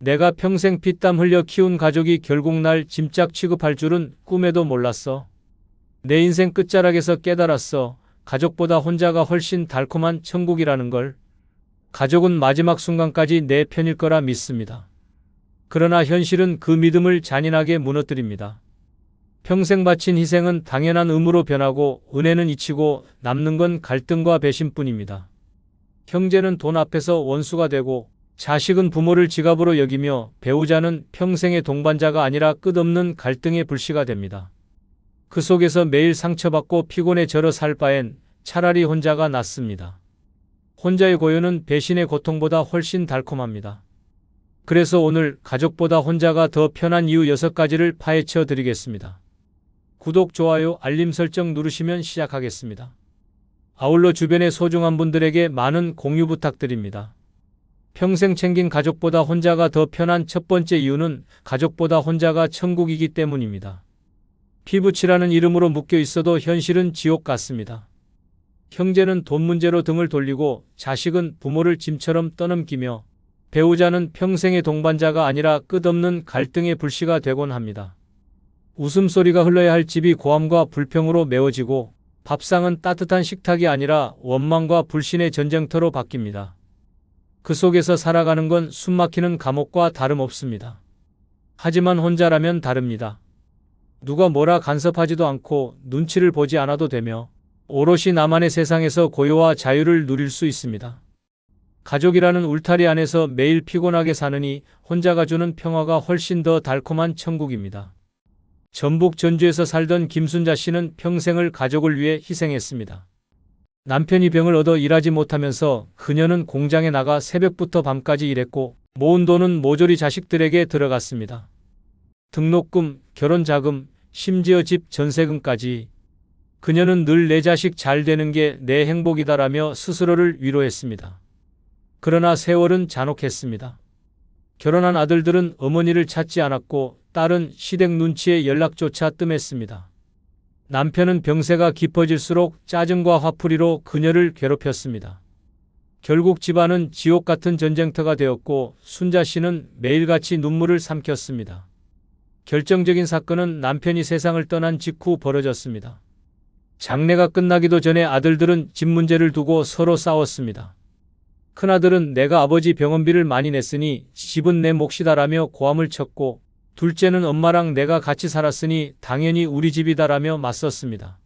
내가 평생 피땀 흘려 키운 가족이 결국 날 짐짝 취급할 줄은 꿈에도 몰랐어. 내 인생 끝자락에서 깨달았어. 가족보다 혼자가 훨씬 달콤한 천국이라는 걸. 가족은 마지막 순간까지 내 편일 거라 믿습니다. 그러나 현실은 그 믿음을 잔인하게 무너뜨립니다. 평생 바친 희생은 당연한 의무로 변하고 은혜는 잊히고 남는 건 갈등과 배신뿐입니다. 형제는 돈 앞에서 원수가 되고 자식은 부모를 지갑으로 여기며 배우자는 평생의 동반자가 아니라 끝없는 갈등의 불씨가 됩니다. 그 속에서 매일 상처받고 피곤해 절어 살 바엔 차라리 혼자가 낫습니다. 혼자의 고요는 배신의 고통보다 훨씬 달콤합니다. 그래서 오늘 가족보다 혼자가 더 편한 이유 6가지를 파헤쳐 드리겠습니다. 구독, 좋아요, 알림 설정 누르시면 시작하겠습니다. 아울러 주변의 소중한 분들에게 많은 공유 부탁드립니다. 평생 챙긴 가족보다 혼자가 더 편한 첫 번째 이유는 가족보다 혼자가 천국이기 때문입니다. 피부치라는 이름으로 묶여 있어도 현실은 지옥 같습니다. 형제는 돈 문제로 등을 돌리고 자식은 부모를 짐처럼 떠넘기며 배우자는 평생의 동반자가 아니라 끝없는 갈등의 불씨가 되곤 합니다. 웃음소리가 흘러야 할 집이 고함과 불평으로 메워지고 밥상은 따뜻한 식탁이 아니라 원망과 불신의 전쟁터로 바뀝니다. 그 속에서 살아가는 건 숨막히는 감옥과 다름없습니다. 하지만 혼자라면 다릅니다. 누가 뭐라 간섭하지도 않고 눈치를 보지 않아도 되며 오롯이 나만의 세상에서 고요와 자유를 누릴 수 있습니다. 가족이라는 울타리 안에서 매일 피곤하게 사느니 혼자가 주는 평화가 훨씬 더 달콤한 천국입니다. 전북 전주에서 살던 김순자 씨는 평생을 가족을 위해 희생했습니다. 남편이 병을 얻어 일하지 못하면서 그녀는 공장에 나가 새벽부터 밤까지 일했고 모은 돈은 모조리 자식들에게 들어갔습니다. 등록금, 결혼자금, 심지어 집 전세금까지. 그녀는 늘 내 자식 잘 되는 게 내 행복이다라며 스스로를 위로했습니다. 그러나 세월은 잔혹했습니다. 결혼한 아들들은 어머니를 찾지 않았고 딸은 시댁 눈치에 연락조차 뜸했습니다. 남편은 병세가 깊어질수록 짜증과 화풀이로 그녀를 괴롭혔습니다. 결국 집안은 지옥 같은 전쟁터가 되었고 순자 씨는 매일같이 눈물을 삼켰습니다. 결정적인 사건은 남편이 세상을 떠난 직후 벌어졌습니다. 장례가 끝나기도 전에 아들들은 집 문제를 두고 서로 싸웠습니다. 큰아들은 내가 아버지 병원비를 많이 냈으니 집은 내 몫이다라며 고함을 쳤고 둘째는 엄마랑 내가 같이 살았으니 당연히 우리 집이다라며 맞섰습니다.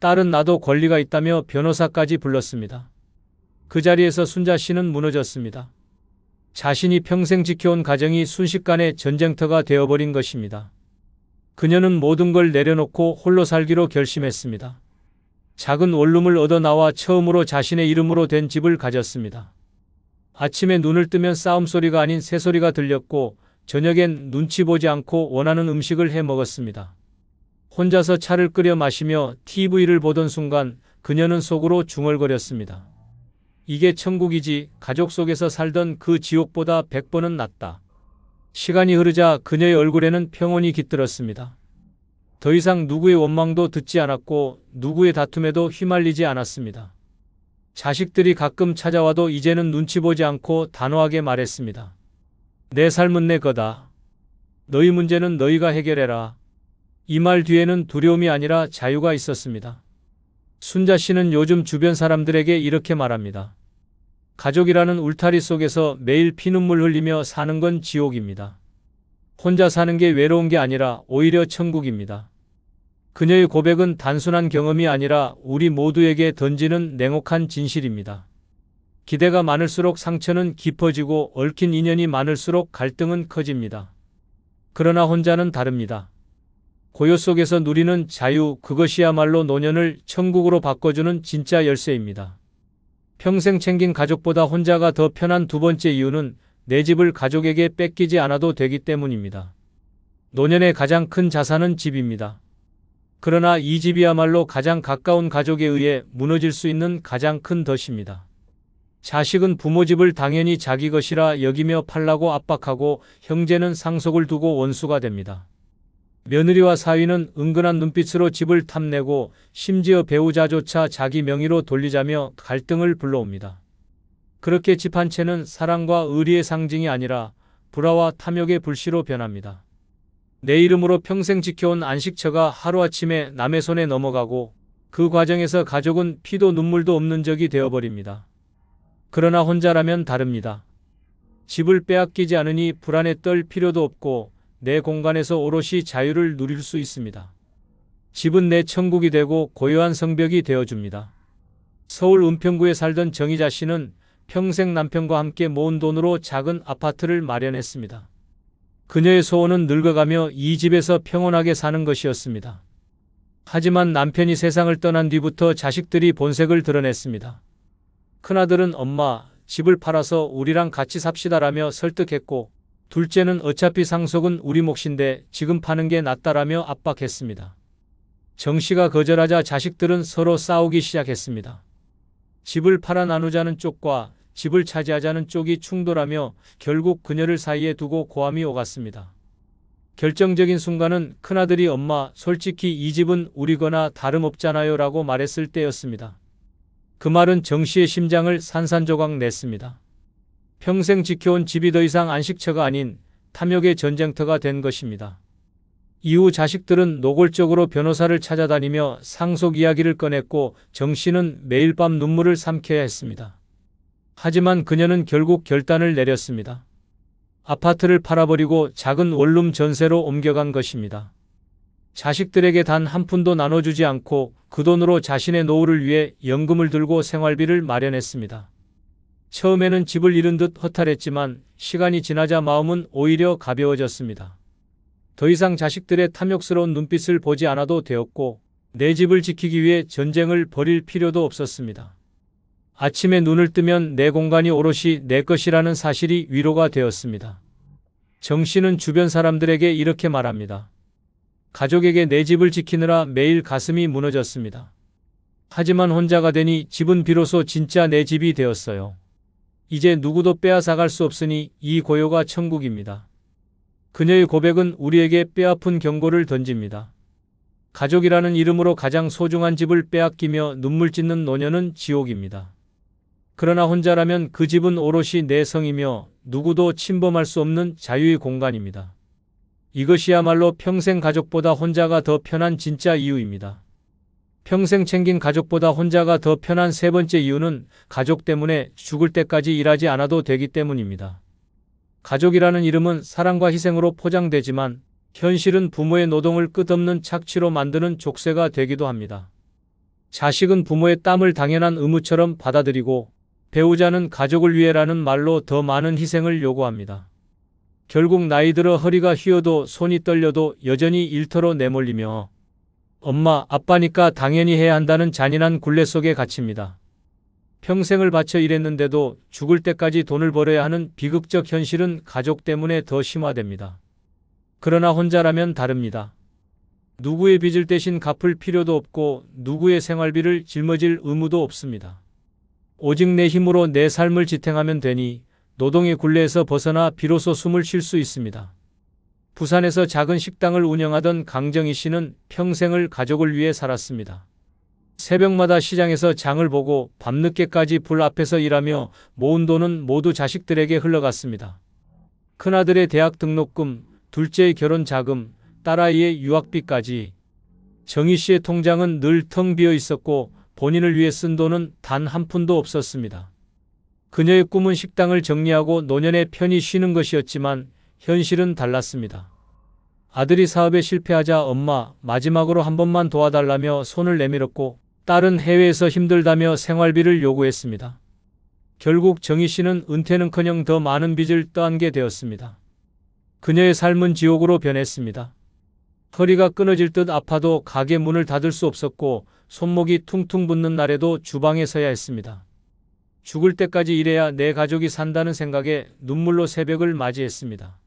딸은 나도 권리가 있다며 변호사까지 불렀습니다. 그 자리에서 순자 씨는 무너졌습니다. 자신이 평생 지켜온 가정이 순식간에 전쟁터가 되어버린 것입니다. 그녀는 모든 걸 내려놓고 홀로 살기로 결심했습니다. 작은 원룸을 얻어 나와 처음으로 자신의 이름으로 된 집을 가졌습니다. 아침에 눈을 뜨면 싸움소리가 아닌 새소리가 들렸고 저녁엔 눈치 보지 않고 원하는 음식을 해 먹었습니다. 혼자서 차를 끓여 마시며 TV를 보던 순간 그녀는 속으로 중얼거렸습니다. 이게 천국이지, 가족 속에서 살던 그 지옥보다 100번은 낫다. 시간이 흐르자 그녀의 얼굴에는 평온이 깃들었습니다. 더 이상 누구의 원망도 듣지 않았고 누구의 다툼에도 휘말리지 않았습니다. 자식들이 가끔 찾아와도 이제는 눈치 보지 않고 단호하게 말했습니다. 내 삶은 내 거다. 너희 문제는 너희가 해결해라. 이 말 뒤에는 두려움이 아니라 자유가 있었습니다. 순자 씨는 요즘 주변 사람들에게 이렇게 말합니다. 가족이라는 울타리 속에서 매일 피눈물 흘리며 사는 건 지옥입니다. 혼자 사는 게 외로운 게 아니라 오히려 천국입니다. 그녀의 고백은 단순한 경험이 아니라 우리 모두에게 던지는 냉혹한 진실입니다. 기대가 많을수록 상처는 깊어지고 얽힌 인연이 많을수록 갈등은 커집니다. 그러나 혼자는 다릅니다. 고요 속에서 누리는 자유, 그것이야말로 노년을 천국으로 바꿔주는 진짜 열쇠입니다. 평생 챙긴 가족보다 혼자가 더 편한 두 번째 이유는 내 집을 가족에게 뺏기지 않아도 되기 때문입니다. 노년의 가장 큰 자산은 집입니다. 그러나 이 집이야말로 가장 가까운 가족에 의해 무너질 수 있는 가장 큰 덫입니다. 자식은 부모 집을 당연히 자기 것이라 여기며 팔라고 압박하고 형제는 상속을 두고 원수가 됩니다. 며느리와 사위는 은근한 눈빛으로 집을 탐내고 심지어 배우자조차 자기 명의로 돌리자며 갈등을 불러옵니다. 그렇게 집 한 채는 사랑과 의리의 상징이 아니라 불화와 탐욕의 불씨로 변합니다. 내 이름으로 평생 지켜온 안식처가 하루아침에 남의 손에 넘어가고 그 과정에서 가족은 피도 눈물도 없는 적이 되어버립니다. 그러나 혼자라면 다릅니다. 집을 빼앗기지 않으니 불안에 떨 필요도 없고 내 공간에서 오롯이 자유를 누릴 수 있습니다. 집은 내 천국이 되고 고요한 성벽이 되어줍니다. 서울 은평구에 살던 정희자 씨는 평생 남편과 함께 모은 돈으로 작은 아파트를 마련했습니다. 그녀의 소원은 늙어가며 이 집에서 평온하게 사는 것이었습니다. 하지만 남편이 세상을 떠난 뒤부터 자식들이 본색을 드러냈습니다. 큰아들은 엄마, 집을 팔아서 우리랑 같이 삽시다라며 설득했고, 둘째는 어차피 상속은 우리 몫인데 지금 파는 게 낫다라며 압박했습니다. 정 씨가 거절하자 자식들은 서로 싸우기 시작했습니다. 집을 팔아 나누자는 쪽과 집을 차지하자는 쪽이 충돌하며 결국 그녀를 사이에 두고 고함이 오갔습니다. 결정적인 순간은 큰아들이 엄마, 솔직히 이 집은 우리거나 다름없잖아요 라고 말했을 때였습니다. 그 말은 정 씨의 심장을 산산조각 냈습니다. 평생 지켜온 집이 더 이상 안식처가 아닌 탐욕의 전쟁터가 된 것입니다. 이후 자식들은 노골적으로 변호사를 찾아다니며 상속 이야기를 꺼냈고 정 씨는 매일 밤 눈물을 삼켜야 했습니다. 하지만 그녀는 결국 결단을 내렸습니다. 아파트를 팔아버리고 작은 원룸 전세로 옮겨간 것입니다. 자식들에게 단 한 푼도 나눠주지 않고 그 돈으로 자신의 노후를 위해 연금을 들고 생활비를 마련했습니다. 처음에는 집을 잃은 듯 허탈했지만 시간이 지나자 마음은 오히려 가벼워졌습니다. 더 이상 자식들의 탐욕스러운 눈빛을 보지 않아도 되었고 내 집을 지키기 위해 전쟁을 벌일 필요도 없었습니다. 아침에 눈을 뜨면 내 공간이 오롯이 내 것이라는 사실이 위로가 되었습니다. 정 씨는 주변 사람들에게 이렇게 말합니다. 가족에게 내 집을 지키느라 매일 가슴이 무너졌습니다. 하지만 혼자가 되니 집은 비로소 진짜 내 집이 되었어요. 이제 누구도 빼앗아갈 수 없으니 이 고요가 천국입니다. 그녀의 고백은 우리에게 뼈아픈 경고를 던집니다. 가족이라는 이름으로 가장 소중한 집을 빼앗기며 눈물 짓는 노년은 지옥입니다. 그러나 혼자라면 그 집은 오롯이 내 성이며 누구도 침범할 수 없는 자유의 공간입니다. 이것이야말로 평생 가족보다 혼자가 더 편한 진짜 이유입니다. 평생 챙긴 가족보다 혼자가 더 편한 세 번째 이유는 가족 때문에 죽을 때까지 일하지 않아도 되기 때문입니다. 가족이라는 이름은 사랑과 희생으로 포장되지만 현실은 부모의 노동을 끝없는 착취로 만드는 족쇄가 되기도 합니다. 자식은 부모의 땀을 당연한 의무처럼 받아들이고 배우자는 가족을 위해라는 말로 더 많은 희생을 요구합니다. 결국 나이 들어 허리가 휘어도 손이 떨려도 여전히 일터로 내몰리며 엄마, 아빠니까 당연히 해야 한다는 잔인한 굴레 속에 갇힙니다. 평생을 바쳐 일했는데도 죽을 때까지 돈을 벌어야 하는 비극적 현실은 가족 때문에 더 심화됩니다. 그러나 혼자라면 다릅니다. 누구의 빚을 대신 갚을 필요도 없고 누구의 생활비를 짊어질 의무도 없습니다. 오직 내 힘으로 내 삶을 지탱하면 되니 노동의 굴레에서 벗어나 비로소 숨을 쉴 수 있습니다. 부산에서 작은 식당을 운영하던 강정희 씨는 평생을 가족을 위해 살았습니다. 새벽마다 시장에서 장을 보고 밤늦게까지 불 앞에서 일하며 모은 돈은 모두 자식들에게 흘러갔습니다. 큰아들의 대학 등록금, 둘째의 결혼 자금, 딸아이의 유학비까지. 정희 씨의 통장은 늘 텅 비어 있었고 본인을 위해 쓴 돈은 단 한 푼도 없었습니다. 그녀의 꿈은 식당을 정리하고 노년에 편히 쉬는 것이었지만 현실은 달랐습니다. 아들이 사업에 실패하자 엄마, 마지막으로 한 번만 도와달라며 손을 내밀었고 딸은 해외에서 힘들다며 생활비를 요구했습니다. 결국 정희 씨는 은퇴는커녕 더 많은 빚을 떠안게 되었습니다. 그녀의 삶은 지옥으로 변했습니다. 허리가 끊어질 듯 아파도 가게 문을 닫을 수 없었고 손목이 퉁퉁 붓는 날에도 주방에 서야 했습니다. 죽을 때까지 일해야 내 가족이 산다는 생각에 눈물로 새벽을 맞이했습니다.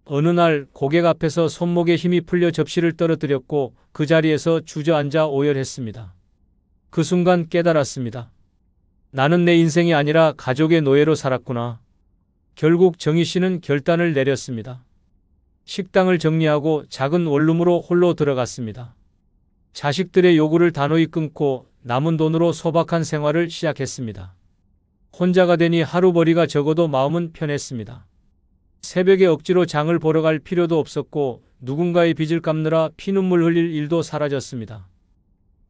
어느 날 고객 앞에서 손목에 힘이 풀려 접시를 떨어뜨렸고 그 자리에서 주저앉아 오열했습니다. 그 순간 깨달았습니다. 나는 내 인생이 아니라 가족의 노예로 살았구나. 결국 정희 씨는 결단을 내렸습니다. 식당을 정리하고 작은 원룸으로 홀로 들어갔습니다. 자식들의 요구를 단호히 끊고 남은 돈으로 소박한 생활을 시작했습니다. 혼자가 되니 하루벌이가 적어도 마음은 편했습니다. 새벽에 억지로 장을 보러 갈 필요도 없었고 누군가의 빚을 갚느라 피눈물 흘릴 일도 사라졌습니다.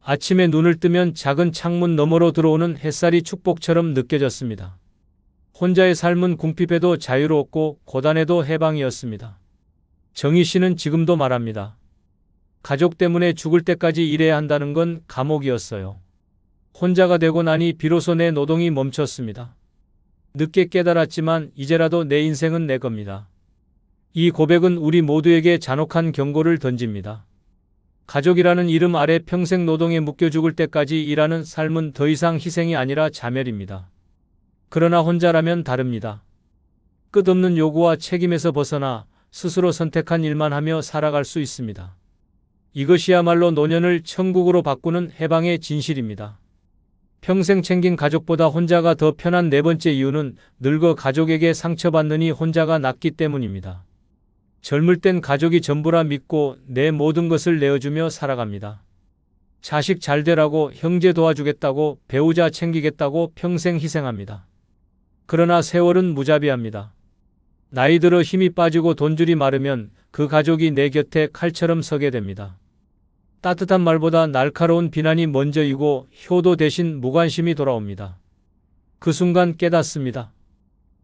아침에 눈을 뜨면 작은 창문 너머로 들어오는 햇살이 축복처럼 느껴졌습니다. 혼자의 삶은 궁핍해도 자유로웠고 고단해도 해방이었습니다. 정희 씨는 지금도 말합니다. 가족 때문에 죽을 때까지 일해야 한다는 건 감옥이었어요. 혼자가 되고 나니 비로소 내 노동이 멈췄습니다. 늦게 깨달았지만 이제라도 내 인생은 내 겁니다. 이 고백은 우리 모두에게 잔혹한 경고를 던집니다. 가족이라는 이름 아래 평생 노동에 묶여 죽을 때까지 일하는 삶은 더 이상 희생이 아니라 자멸입니다. 그러나 혼자라면 다릅니다. 끝없는 요구와 책임에서 벗어나 스스로 선택한 일만 하며 살아갈 수 있습니다. 이것이야말로 노년을 천국으로 바꾸는 해방의 진실입니다. 평생 챙긴 가족보다 혼자가 더 편한 네 번째 이유는 늙어 가족에게 상처받느니 혼자가 낫기 때문입니다. 젊을 땐 가족이 전부라 믿고 내 모든 것을 내어주며 살아갑니다. 자식 잘 되라고, 형제 도와주겠다고, 배우자 챙기겠다고 평생 희생합니다. 그러나 세월은 무자비합니다. 나이 들어 힘이 빠지고 돈줄이 마르면 그 가족이 내 곁에 칼처럼 서게 됩니다. 따뜻한 말보다 날카로운 비난이 먼저이고 효도 대신 무관심이 돌아옵니다. 그 순간 깨닫습니다.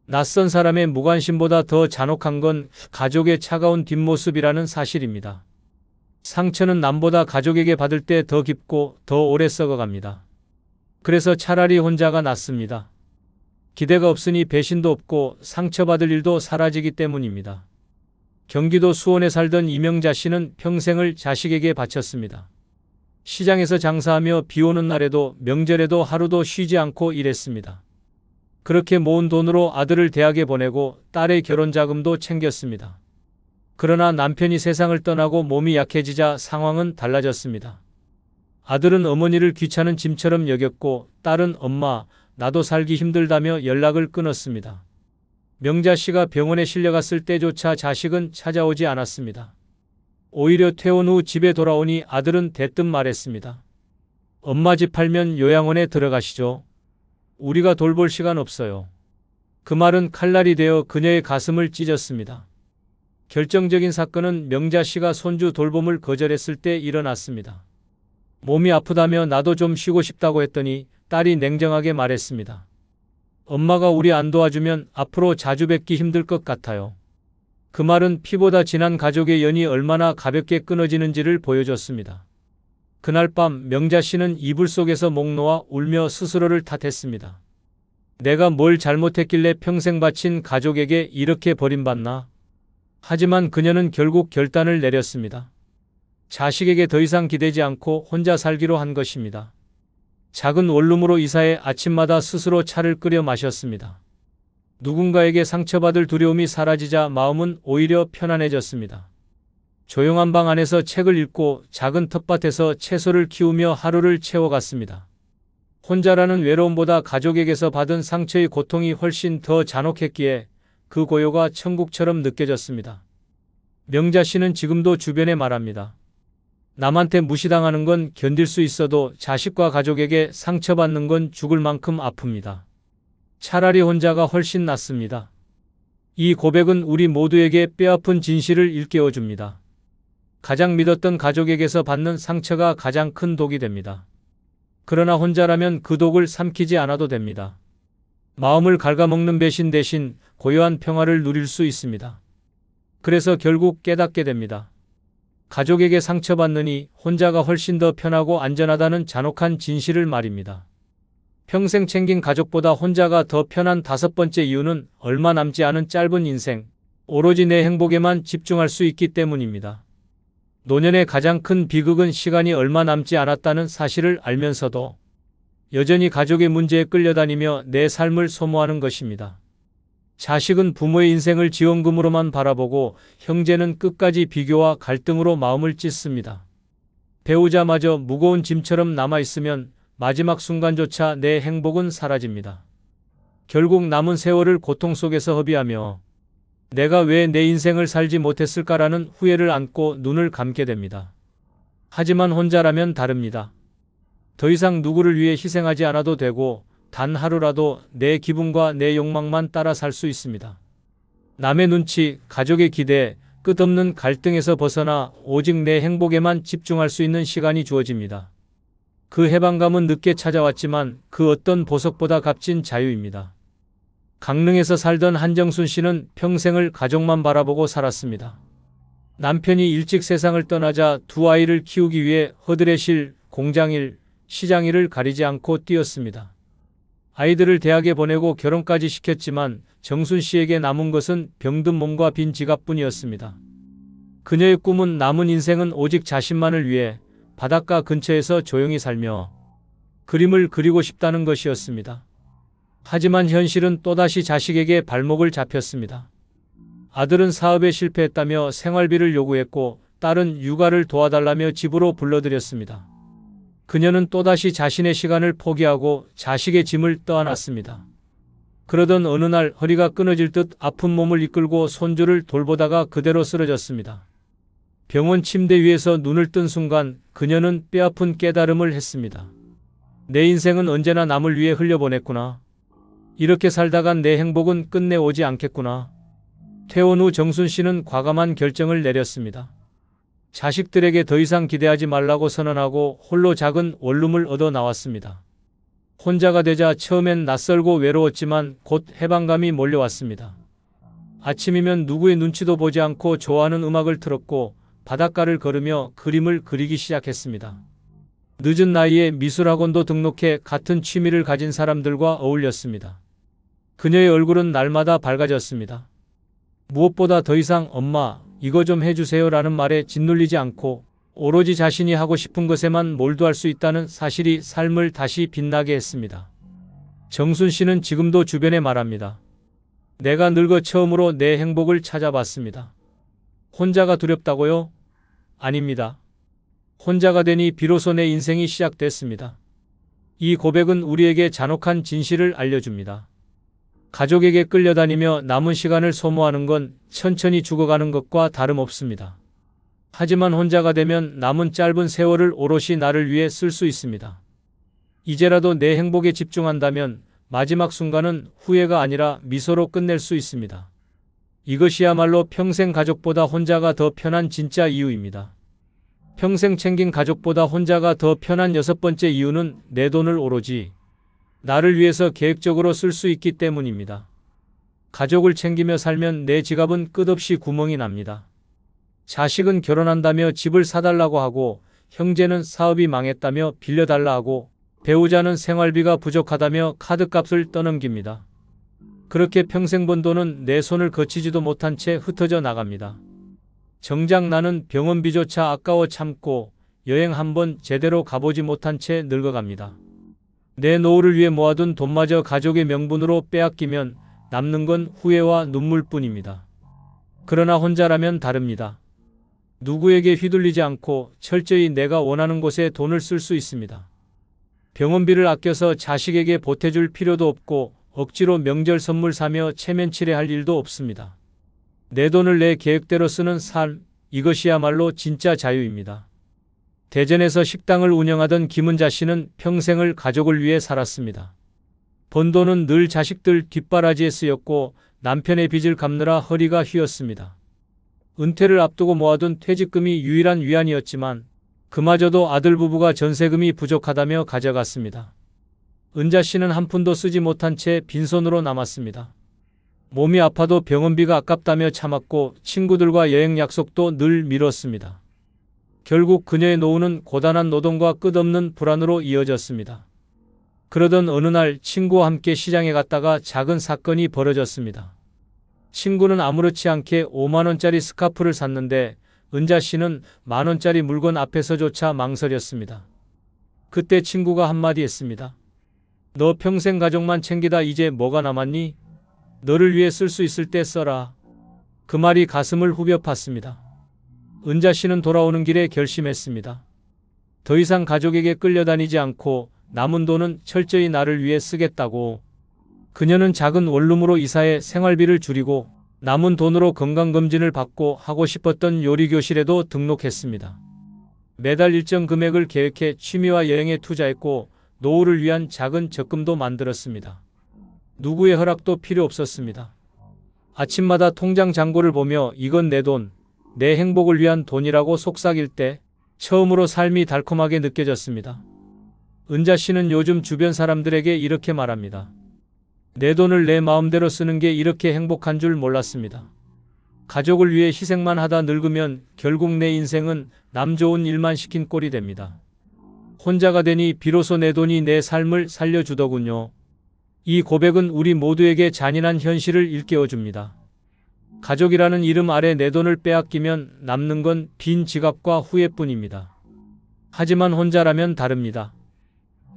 낯선 사람의 무관심보다 더 잔혹한 건 가족의 차가운 뒷모습이라는 사실입니다. 상처는 남보다 가족에게 받을 때 더 깊고 더 오래 썩어갑니다. 그래서 차라리 혼자가 낫습니다. 기대가 없으니 배신도 없고 상처받을 일도 사라지기 때문입니다. 경기도 수원에 살던 이명자 씨는 평생을 자식에게 바쳤습니다. 시장에서 장사하며 비 오는 날에도 명절에도 하루도 쉬지 않고 일했습니다. 그렇게 모은 돈으로 아들을 대학에 보내고 딸의 결혼 자금도 챙겼습니다. 그러나 남편이 세상을 떠나고 몸이 약해지자 상황은 달라졌습니다. 아들은 어머니를 귀찮은 짐처럼 여겼고 딸은 엄마, 나도 살기 힘들다며 연락을 끊었습니다. 명자 씨가 병원에 실려갔을 때조차 자식은 찾아오지 않았습니다. 오히려 퇴원 후 집에 돌아오니 아들은 대뜸 말했습니다. 엄마 집 팔면 요양원에 들어가시죠. 우리가 돌볼 시간 없어요. 그 말은 칼날이 되어 그녀의 가슴을 찢었습니다. 결정적인 사건은 명자 씨가 손주 돌봄을 거절했을 때 일어났습니다. 몸이 아프다며 나도 좀 쉬고 싶다고 했더니 딸이 냉정하게 말했습니다. 엄마가 우리 안 도와주면 앞으로 자주 뵙기 힘들 것 같아요. 그 말은 피보다 진한 가족의 연이 얼마나 가볍게 끊어지는지를 보여줬습니다. 그날 밤 명자 씨는 이불 속에서 목 놓아 울며 스스로를 탓했습니다. 내가 뭘 잘못했길래 평생 바친 가족에게 이렇게 버림받나? 하지만 그녀는 결국 결단을 내렸습니다. 자식에게 더 이상 기대지 않고 혼자 살기로 한 것입니다. 작은 원룸으로 이사해 아침마다 스스로 차를 끓여 마셨습니다. 누군가에게 상처받을 두려움이 사라지자 마음은 오히려 편안해졌습니다. 조용한 방 안에서 책을 읽고 작은 텃밭에서 채소를 키우며 하루를 채워갔습니다. 혼자라는 외로움보다 가족에게서 받은 상처의 고통이 훨씬 더 잔혹했기에 그 고요가 천국처럼 느껴졌습니다. 명자 씨는 지금도 주변에 말합니다. 남한테 무시당하는 건 견딜 수 있어도 자식과 가족에게 상처받는 건 죽을 만큼 아픕니다. 차라리 혼자가 훨씬 낫습니다. 이 고백은 우리 모두에게 뼈아픈 진실을 일깨워줍니다. 가장 믿었던 가족에게서 받는 상처가 가장 큰 독이 됩니다. 그러나 혼자라면 그 독을 삼키지 않아도 됩니다. 마음을 갉아먹는 배신 대신 고요한 평화를 누릴 수 있습니다. 그래서 결국 깨닫게 됩니다. 가족에게 상처받느니 혼자가 훨씬 더 편하고 안전하다는 잔혹한 진실을 말입니다. 평생 챙긴 가족보다 혼자가 더 편한 다섯 번째 이유는 얼마 남지 않은 짧은 인생, 오로지 내 행복에만 집중할 수 있기 때문입니다. 노년의 가장 큰 비극은 시간이 얼마 남지 않았다는 사실을 알면서도 여전히 가족의 문제에 끌려다니며 내 삶을 소모하는 것입니다. 자식은 부모의 인생을 지원금으로만 바라보고 형제는 끝까지 비교와 갈등으로 마음을 찢습니다. 배우자마저 무거운 짐처럼 남아있으면 마지막 순간조차 내 행복은 사라집니다. 결국 남은 세월을 고통 속에서 허비하며 내가 왜 내 인생을 살지 못했을까라는 후회를 안고 눈을 감게 됩니다. 하지만 혼자라면 다릅니다. 더 이상 누구를 위해 희생하지 않아도 되고 단 하루라도 내 기분과 내 욕망만 따라 살 수 있습니다. 남의 눈치, 가족의 기대, 끝없는 갈등에서 벗어나 오직 내 행복에만 집중할 수 있는 시간이 주어집니다. 그 해방감은 늦게 찾아왔지만 그 어떤 보석보다 값진 자유입니다. 강릉에서 살던 한정순 씨는 평생을 가족만 바라보고 살았습니다. 남편이 일찍 세상을 떠나자 두 아이를 키우기 위해 허드렛일, 공장일, 시장일을 가리지 않고 뛰었습니다. 아이들을 대학에 보내고 결혼까지 시켰지만 정순 씨에게 남은 것은 병든 몸과 빈 지갑뿐이었습니다. 그녀의 꿈은 남은 인생은 오직 자신만을 위해 바닷가 근처에서 조용히 살며 그림을 그리고 싶다는 것이었습니다. 하지만 현실은 또다시 자식에게 발목을 잡혔습니다. 아들은 사업에 실패했다며 생활비를 요구했고 딸은 육아를 도와달라며 집으로 불러들였습니다. 그녀는 또다시 자신의 시간을 포기하고 자식의 짐을 떠안았습니다. 그러던 어느 날 허리가 끊어질 듯 아픈 몸을 이끌고 손주를 돌보다가 그대로 쓰러졌습니다. 병원 침대 위에서 눈을 뜬 순간 그녀는 뼈아픈 깨달음을 했습니다. 내 인생은 언제나 남을 위해 흘려보냈구나. 이렇게 살다간 내 행복은 끝내 오지 않겠구나. 퇴원 후 정순 씨는 과감한 결정을 내렸습니다. 자식들에게 더 이상 기대하지 말라고 선언하고 홀로 작은 원룸을 얻어 나왔습니다. 혼자가 되자 처음엔 낯설고 외로웠지만 곧 해방감이 몰려왔습니다. 아침이면 누구의 눈치도 보지 않고 좋아하는 음악을 틀었고 바닷가를 걸으며 그림을 그리기 시작했습니다. 늦은 나이에 미술학원도 등록해 같은 취미를 가진 사람들과 어울렸습니다. 그녀의 얼굴은 날마다 밝아졌습니다. 무엇보다 더 이상 엄마, 이거 좀 해주세요 라는 말에 짓눌리지 않고 오로지 자신이 하고 싶은 것에만 몰두할 수 있다는 사실이 삶을 다시 빛나게 했습니다. 정순 씨는 지금도 주변에 말합니다. 내가 늙어 처음으로 내 행복을 찾아봤습니다. 혼자가 두렵다고요? 아닙니다. 혼자가 되니 비로소 내 인생이 시작됐습니다. 이 고백은 우리에게 잔혹한 진실을 알려줍니다. 가족에게 끌려다니며 남은 시간을 소모하는 건 천천히 죽어가는 것과 다름없습니다. 하지만 혼자가 되면 남은 짧은 세월을 오롯이 나를 위해 쓸 수 있습니다. 이제라도 내 행복에 집중한다면 마지막 순간은 후회가 아니라 미소로 끝낼 수 있습니다. 이것이야말로 평생 가족보다 혼자가 더 편한 진짜 이유입니다. 평생 챙긴 가족보다 혼자가 더 편한 여섯 번째 이유는 내 돈을 오로지 나를 위해서 계획적으로 쓸 수 있기 때문입니다. 가족을 챙기며 살면 내 지갑은 끝없이 구멍이 납니다. 자식은 결혼한다며 집을 사달라고 하고, 형제는 사업이 망했다며 빌려달라 하고, 배우자는 생활비가 부족하다며 카드값을 떠넘깁니다. 그렇게 평생 번 돈은 내 손을 거치지도 못한 채 흩어져 나갑니다. 정작 나는 병원비조차 아까워 참고 여행 한번 제대로 가보지 못한 채 늙어갑니다. 내 노후를 위해 모아둔 돈마저 가족의 명분으로 빼앗기면 남는 건 후회와 눈물뿐입니다. 그러나 혼자라면 다릅니다. 누구에게 휘둘리지 않고 철저히 내가 원하는 곳에 돈을 쓸 수 있습니다. 병원비를 아껴서 자식에게 보태줄 필요도 없고 억지로 명절 선물 사며 체면치레할 일도 없습니다. 내 돈을 내 계획대로 쓰는 삶, 이것이야말로 진짜 자유입니다. 대전에서 식당을 운영하던 김은자 씨는 평생을 가족을 위해 살았습니다. 번 돈은 늘 자식들 뒷바라지에 쓰였고 남편의 빚을 갚느라 허리가 휘었습니다. 은퇴를 앞두고 모아둔 퇴직금이 유일한 위안이었지만 그마저도 아들 부부가 전세금이 부족하다며 가져갔습니다. 은자 씨는 한 푼도 쓰지 못한 채 빈손으로 남았습니다. 몸이 아파도 병원비가 아깝다며 참았고 친구들과 여행 약속도 늘 미뤘습니다. 결국 그녀의 노후는 고단한 노동과 끝없는 불안으로 이어졌습니다. 그러던 어느 날 친구와 함께 시장에 갔다가 작은 사건이 벌어졌습니다. 친구는 아무렇지 않게 5만원짜리 스카프를 샀는데 은자 씨는 만원짜리 물건 앞에서조차 망설였습니다. 그때 친구가 한마디 했습니다. 너 평생 가족만 챙기다 이제 뭐가 남았니? 너를 위해 쓸 수 있을 때 써라. 그 말이 가슴을 후벼 팠습니다. 은자 씨는 돌아오는 길에 결심했습니다. 더 이상 가족에게 끌려다니지 않고 남은 돈은 철저히 나를 위해 쓰겠다고. 그녀는 작은 원룸으로 이사해 생활비를 줄이고 남은 돈으로 건강검진을 받고 하고 싶었던 요리교실에도 등록했습니다. 매달 일정 금액을 계획해 취미와 여행에 투자했고 노후를 위한 작은 적금도 만들었습니다. 누구의 허락도 필요 없었습니다. 아침마다 통장 잔고를 보며 이건 내 돈, 내 행복을 위한 돈이라고 속삭일 때 처음으로 삶이 달콤하게 느껴졌습니다. 은자 씨는 요즘 주변 사람들에게 이렇게 말합니다. 내 돈을 내 마음대로 쓰는 게 이렇게 행복한 줄 몰랐습니다. 가족을 위해 희생만 하다 늙으면 결국 내 인생은 남 좋은 일만 시킨 꼴이 됩니다. 혼자가 되니 비로소 내 돈이 내 삶을 살려주더군요. 이 고백은 우리 모두에게 잔인한 현실을 일깨워줍니다. 가족이라는 이름 아래 내 돈을 빼앗기면 남는 건 빈 지갑과 후회뿐입니다. 하지만 혼자라면 다릅니다.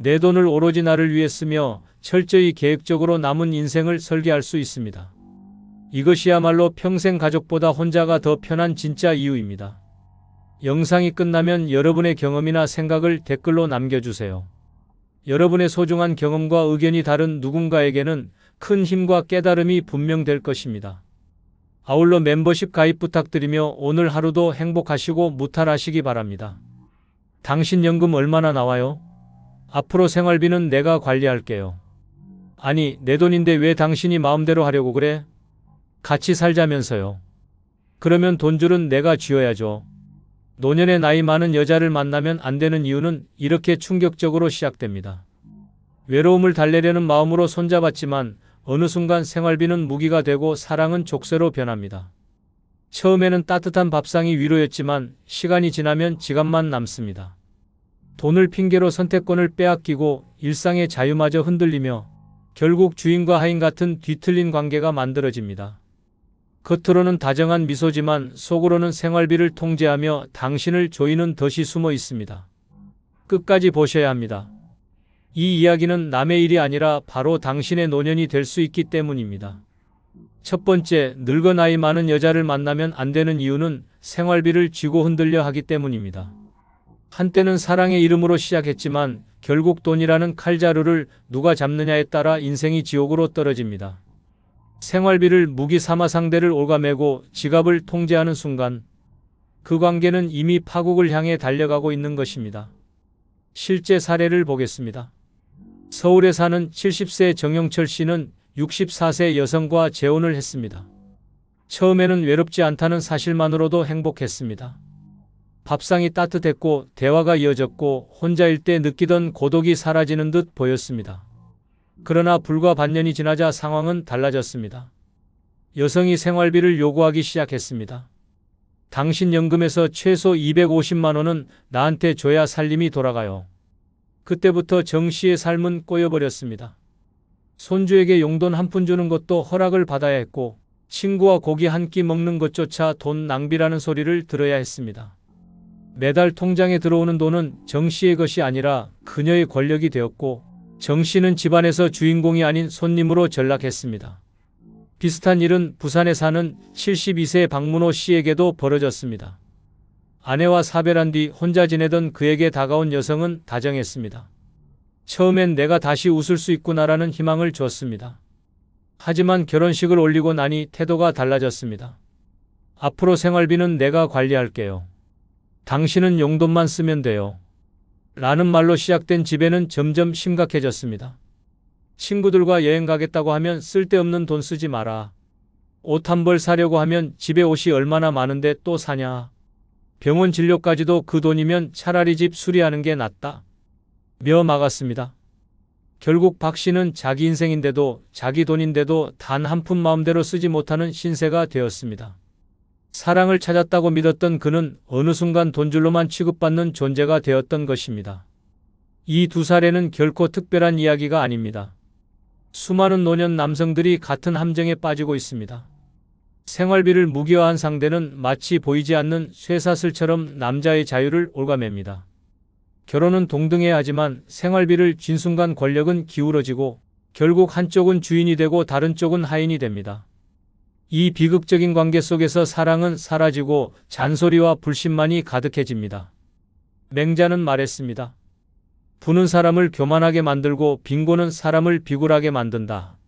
내 돈을 오로지 나를 위해 쓰며 철저히 계획적으로 남은 인생을 설계할 수 있습니다. 이것이야말로 평생 가족보다 혼자가 더 편한 진짜 이유입니다. 영상이 끝나면 여러분의 경험이나 생각을 댓글로 남겨주세요. 여러분의 소중한 경험과 의견이 다른 누군가에게는 큰 힘과 깨달음이 분명될 것입니다. 아울러 멤버십 가입 부탁드리며 오늘 하루도 행복하시고 무탈하시기 바랍니다. 당신 연금 얼마나 나와요? 앞으로 생활비는 내가 관리할게요. 아니, 내 돈인데 왜 당신이 마음대로 하려고 그래? 같이 살자면서요. 그러면 돈줄은 내가 쥐어야죠. 노년에 나이 많은 여자를 만나면 안 되는 이유는 이렇게 충격적으로 시작됩니다. 외로움을 달래려는 마음으로 손잡았지만 어느 순간 생활비는 무기가 되고 사랑은 족쇄로 변합니다. 처음에는 따뜻한 밥상이 위로였지만 시간이 지나면 지갑만 남습니다. 돈을 핑계로 선택권을 빼앗기고 일상의 자유마저 흔들리며 결국 주인과 하인 같은 뒤틀린 관계가 만들어집니다. 겉으로는 다정한 미소지만 속으로는 생활비를 통제하며 당신을 조이는 덫이 숨어 있습니다. 끝까지 보셔야 합니다. 이 이야기는 남의 일이 아니라 바로 당신의 노년이 될 수 있기 때문입니다. 첫 번째, 늙어 나이 많은 여자를 만나면 안 되는 이유는 생활비를 쥐고 흔들려 하기 때문입니다. 한때는 사랑의 이름으로 시작했지만 결국 돈이라는 칼자루를 누가 잡느냐에 따라 인생이 지옥으로 떨어집니다. 생활비를 무기 삼아 상대를 옭아매고 지갑을 통제하는 순간 그 관계는 이미 파국을 향해 달려가고 있는 것입니다. 실제 사례를 보겠습니다. 서울에 사는 70세 정영철 씨는 64세 여성과 재혼을 했습니다. 처음에는 외롭지 않다는 사실만으로도 행복했습니다. 밥상이 따뜻했고 대화가 이어졌고 혼자일 때 느끼던 고독이 사라지는 듯 보였습니다. 그러나 불과 반년이 지나자 상황은 달라졌습니다. 여성이 생활비를 요구하기 시작했습니다. 당신 연금에서 최소 250만 원은 나한테 줘야 살림이 돌아가요. 그때부터 정 씨의 삶은 꼬여버렸습니다. 손주에게 용돈 한 푼 주는 것도 허락을 받아야 했고 친구와 고기 한 끼 먹는 것조차 돈 낭비라는 소리를 들어야 했습니다. 매달 통장에 들어오는 돈은 정 씨의 것이 아니라 그녀의 권력이 되었고 정 씨는 집안에서 주인공이 아닌 손님으로 전락했습니다. 비슷한 일은 부산에 사는 72세 박문호 씨에게도 벌어졌습니다. 아내와 사별한 뒤 혼자 지내던 그에게 다가온 여성은 다정했습니다. 처음엔 내가 다시 웃을 수 있구나라는 희망을 줬습니다. 하지만 결혼식을 올리고 나니 태도가 달라졌습니다. 앞으로 생활비는 내가 관리할게요. 당신은 용돈만 쓰면 돼요. 라는 말로 시작된 지배는 점점 심각해졌습니다. 친구들과 여행 가겠다고 하면 쓸데없는 돈 쓰지 마라. 옷 한 벌 사려고 하면 집에 옷이 얼마나 많은데 또 사냐. 병원 진료까지도 그 돈이면 차라리 집 수리하는 게 낫다. 며 막았습니다. 결국 박 씨는 자기 인생인데도 자기 돈인데도 단 한 푼 마음대로 쓰지 못하는 신세가 되었습니다. 사랑을 찾았다고 믿었던 그는 어느 순간 돈줄로만 취급받는 존재가 되었던 것입니다. 이 두 사례는 결코 특별한 이야기가 아닙니다. 수많은 노년 남성들이 같은 함정에 빠지고 있습니다. 생활비를 무기화한 상대는 마치 보이지 않는 쇠사슬처럼 남자의 자유를 옭아맵니다. 결혼은 동등해야 하지만 생활비를 쥔 순간 권력은 기울어지고 결국 한쪽은 주인이 되고 다른 쪽은 하인이 됩니다. 이 비극적인 관계 속에서 사랑은 사라지고 잔소리와 불신만이 가득해집니다. 맹자는 말했습니다. 부는 사람을 교만하게 만들고 빈곤은 사람을 비굴하게 만든다.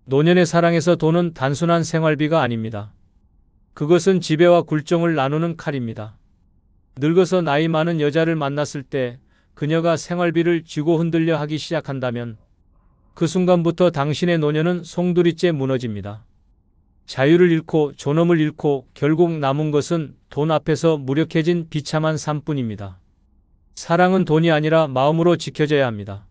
노년의 사랑에서 돈은 단순한 생활비가 아닙니다. 그것은 지배와 굴종을 나누는 칼입니다. 늙어서 나이 많은 여자를 만났을 때 그녀가 생활비를 쥐고 흔들려 하기 시작한다면 그 순간부터 당신의 노년은 송두리째 무너집니다. 자유를 잃고 존엄을 잃고 결국 남은 것은 돈 앞에서 무력해진 비참한 삶뿐입니다. 사랑은 돈이 아니라 마음으로 지켜져야 합니다.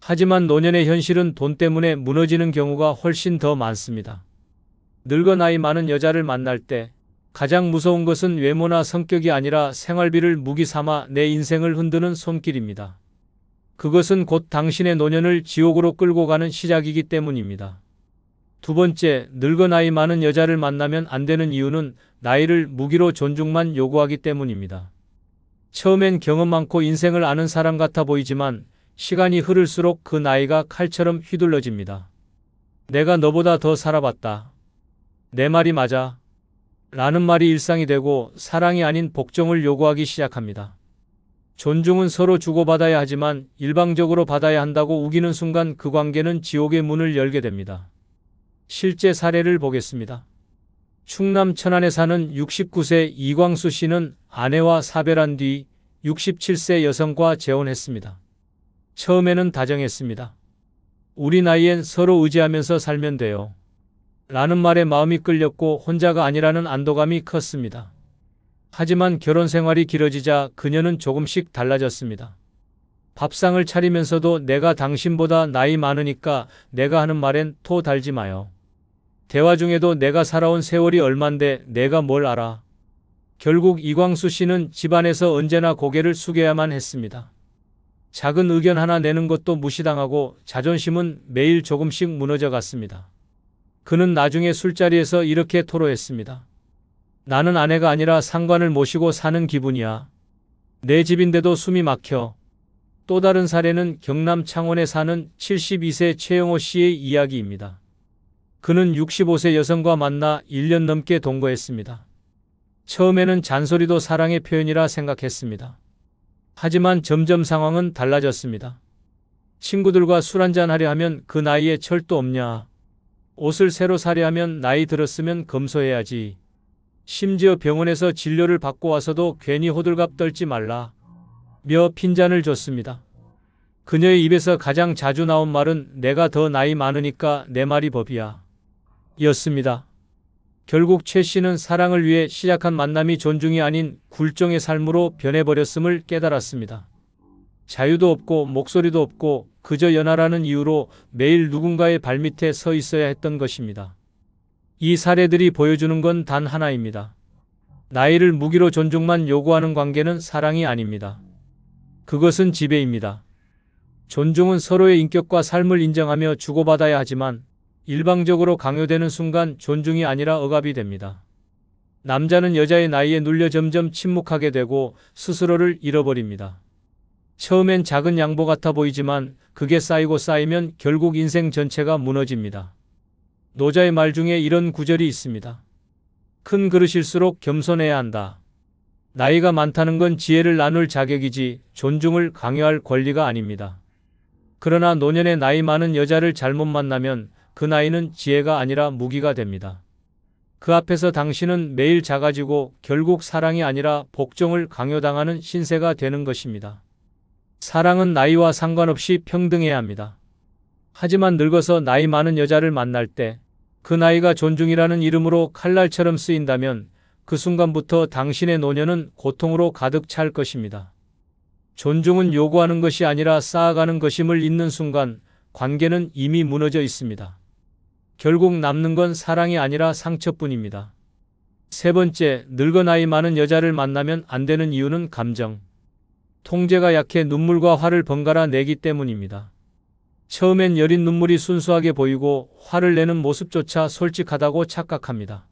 하지만 노년의 현실은 돈 때문에 무너지는 경우가 훨씬 더 많습니다. 늙어 나이 많은 여자를 만날 때 가장 무서운 것은 외모나 성격이 아니라 생활비를 무기 삼아 내 인생을 흔드는 손길입니다. 그것은 곧 당신의 노년을 지옥으로 끌고 가는 시작이기 때문입니다. 두 번째, 늙어 나이 많은 여자를 만나면 안 되는 이유는 나이를 무기로 존중만 요구하기 때문입니다. 처음엔 경험 많고 인생을 아는 사람 같아 보이지만 시간이 흐를수록 그 나이가 칼처럼 휘둘러집니다. 내가 너보다 더 살아봤다. 내 말이 맞아. 라는 말이 일상이 되고 사랑이 아닌 복종을 요구하기 시작합니다. 존중은 서로 주고받아야 하지만 일방적으로 받아야 한다고 우기는 순간 그 관계는 지옥의 문을 열게 됩니다. 실제 사례를 보겠습니다. 충남 천안에 사는 69세 이광수 씨는 아내와 사별한 뒤 67세 여성과 재혼했습니다. 처음에는 다정했습니다. 우리 나이엔 서로 의지하면서 살면 돼요. 라는 말에 마음이 끌렸고 혼자가 아니라는 안도감이 컸습니다. 하지만 결혼 생활이 길어지자 그녀는 조금씩 달라졌습니다. 밥상을 차리면서도 내가 당신보다 나이 많으니까 내가 하는 말엔 토 달지 마요. 대화 중에도 내가 살아온 세월이 얼만데 내가 뭘 알아. 결국 이광수 씨는 집안에서 언제나 고개를 숙여야만 했습니다. 작은 의견 하나 내는 것도 무시당하고 자존심은 매일 조금씩 무너져 갔습니다. 그는 나중에 술자리에서 이렇게 토로했습니다. 나는 아내가 아니라 상관을 모시고 사는 기분이야. 내 집인데도 숨이 막혀. 또 다른 사례는 경남 창원에 사는 72세 최영호 씨의 이야기입니다. 그는 65세 여성과 만나 1년 넘게 동거했습니다. 처음에는 잔소리도 사랑의 표현이라 생각했습니다. 하지만 점점 상황은 달라졌습니다. 친구들과 술 한잔 하려 하면 그 나이에 철도 없냐. 옷을 새로 사려 하면 나이 들었으면 검소해야지. 심지어 병원에서 진료를 받고 와서도 괜히 호들갑 떨지 말라. 며 핀잔을 줬습니다. 그녀의 입에서 가장 자주 나온 말은 내가 더 나이 많으니까 내 말이 법이야. 였습니다. 결국 최 씨는 사랑을 위해 시작한 만남이 존중이 아닌 굴종의 삶으로 변해버렸음을 깨달았습니다. 자유도 없고 목소리도 없고 그저 연하라는 이유로 매일 누군가의 발밑에 서 있어야 했던 것입니다. 이 사례들이 보여주는 건 단 하나입니다. 나이를 무기로 존중만 요구하는 관계는 사랑이 아닙니다. 그것은 지배입니다. 존중은 서로의 인격과 삶을 인정하며 주고받아야 하지만 일방적으로 강요되는 순간 존중이 아니라 억압이 됩니다. 남자는 여자의 나이에 눌려 점점 침묵하게 되고 스스로를 잃어버립니다. 처음엔 작은 양보 같아 보이지만 그게 쌓이고 쌓이면 결국 인생 전체가 무너집니다. 노자의 말 중에 이런 구절이 있습니다. 큰 그릇일수록 겸손해야 한다. 나이가 많다는 건 지혜를 나눌 자격이지 존중을 강요할 권리가 아닙니다. 그러나 노년에 나이 많은 여자를 잘못 만나면 그 나이는 지혜가 아니라 무기가 됩니다. 그 앞에서 당신은 매일 작아지고 결국 사랑이 아니라 복종을 강요당하는 신세가 되는 것입니다. 사랑은 나이와 상관없이 평등해야 합니다. 하지만 늙어서 나이 많은 여자를 만날 때 그 나이가 존중이라는 이름으로 칼날처럼 쓰인다면 그 순간부터 당신의 노년은 고통으로 가득 찰 것입니다. 존중은 요구하는 것이 아니라 쌓아가는 것임을 잊는 순간 관계는 이미 무너져 있습니다. 결국 남는 건 사랑이 아니라 상처뿐입니다. 세 번째, 늙어 나이 많은 여자를 만나면 안 되는 이유는 감정. 통제가 약해 눈물과 화를 번갈아 내기 때문입니다. 처음엔 여린 눈물이 순수하게 보이고 화를 내는 모습조차 솔직하다고 착각합니다.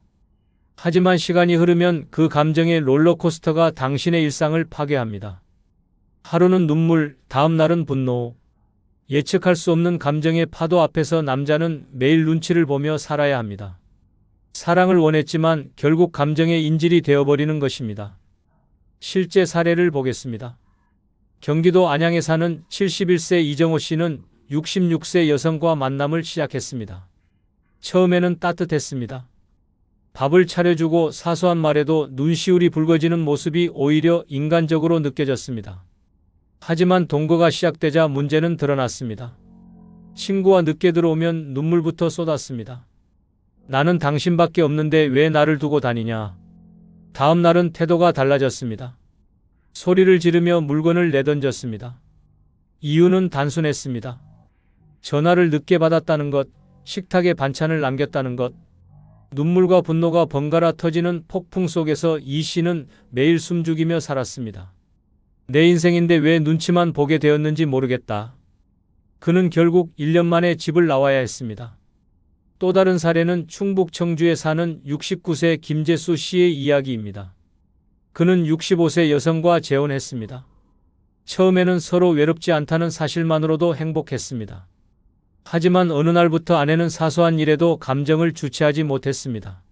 하지만 시간이 흐르면 그 감정의 롤러코스터가 당신의 일상을 파괴합니다. 하루는 눈물, 다음 날은 분노. 예측할 수 없는 감정의 파도 앞에서 남자는 매일 눈치를 보며 살아야 합니다. 사랑을 원했지만 결국 감정의 인질이 되어버리는 것입니다. 실제 사례를 보겠습니다. 경기도 안양에 사는 71세 이정호 씨는 66세 여성과 만남을 시작했습니다. 처음에는 따뜻했습니다. 밥을 차려주고 사소한 말에도 눈시울이 붉어지는 모습이 오히려 인간적으로 느껴졌습니다. 하지만 동거가 시작되자 문제는 드러났습니다. 친구와 늦게 들어오면 눈물부터 쏟았습니다. 나는 당신밖에 없는데 왜 나를 두고 다니냐. 다음 날은 태도가 달라졌습니다. 소리를 지르며 물건을 내던졌습니다. 이유는 단순했습니다. 전화를 늦게 받았다는 것, 식탁에 반찬을 남겼다는 것, 눈물과 분노가 번갈아 터지는 폭풍 속에서 이 씨는 매일 숨죽이며 살았습니다. 내 인생인데 왜 눈치만 보게 되었는지 모르겠다. 그는 결국 1년 만에 집을 나와야 했습니다. 또 다른 사례는 충북 청주에 사는 69세 김재수 씨의 이야기입니다. 그는 65세 여성과 재혼했습니다. 처음에는 서로 외롭지 않다는 사실만으로도 행복했습니다. 하지만 어느 날부터 아내는 사소한 일에도 감정을 주체하지 못했습니다.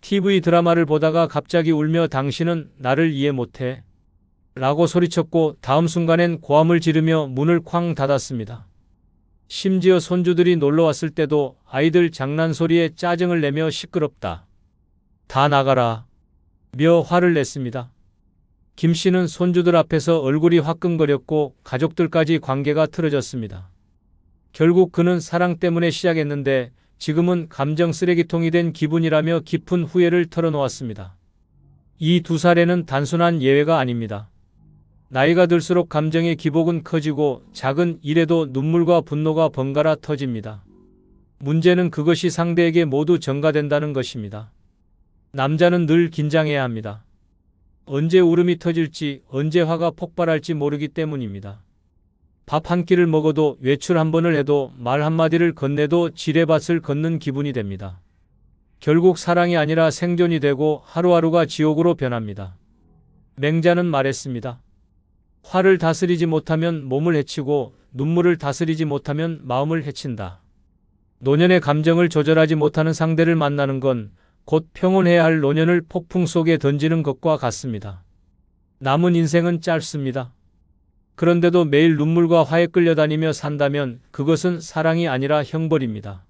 TV 드라마를 보다가 갑자기 울며 당신은 나를 이해 못해 라고 소리쳤고 다음 순간엔 고함을 지르며 문을 쾅 닫았습니다. 심지어 손주들이 놀러 왔을 때도 아이들 장난소리에 짜증을 내며 시끄럽다. 다 나가라. 며 화를 냈습니다. 김 씨는 손주들 앞에서 얼굴이 화끈거렸고 가족들까지 관계가 틀어졌습니다. 결국 그는 사랑 때문에 시작했는데 지금은 감정 쓰레기통이 된 기분이라며 깊은 후회를 털어놓았습니다. 이 두 사례는 단순한 예외가 아닙니다. 나이가 들수록 감정의 기복은 커지고 작은 일에도 눈물과 분노가 번갈아 터집니다. 문제는 그것이 상대에게 모두 전가된다는 것입니다. 남자는 늘 긴장해야 합니다. 언제 울음이 터질지, 언제 화가 폭발할지 모르기 때문입니다. 밥 한 끼를 먹어도 외출 한 번을 해도 말 한마디를 건네도 지뢰밭을 걷는 기분이 됩니다. 결국 사랑이 아니라 생존이 되고 하루하루가 지옥으로 변합니다. 맹자는 말했습니다. 화를 다스리지 못하면 몸을 해치고 눈물을 다스리지 못하면 마음을 해친다. 노년의 감정을 조절하지 못하는 상대를 만나는 건 곧 평온해야 할 노년을 폭풍 속에 던지는 것과 같습니다. 남은 인생은 짧습니다. 그런데도 매일 눈물과 화에 끌려다니며 산다면 그것은 사랑이 아니라 형벌입니다.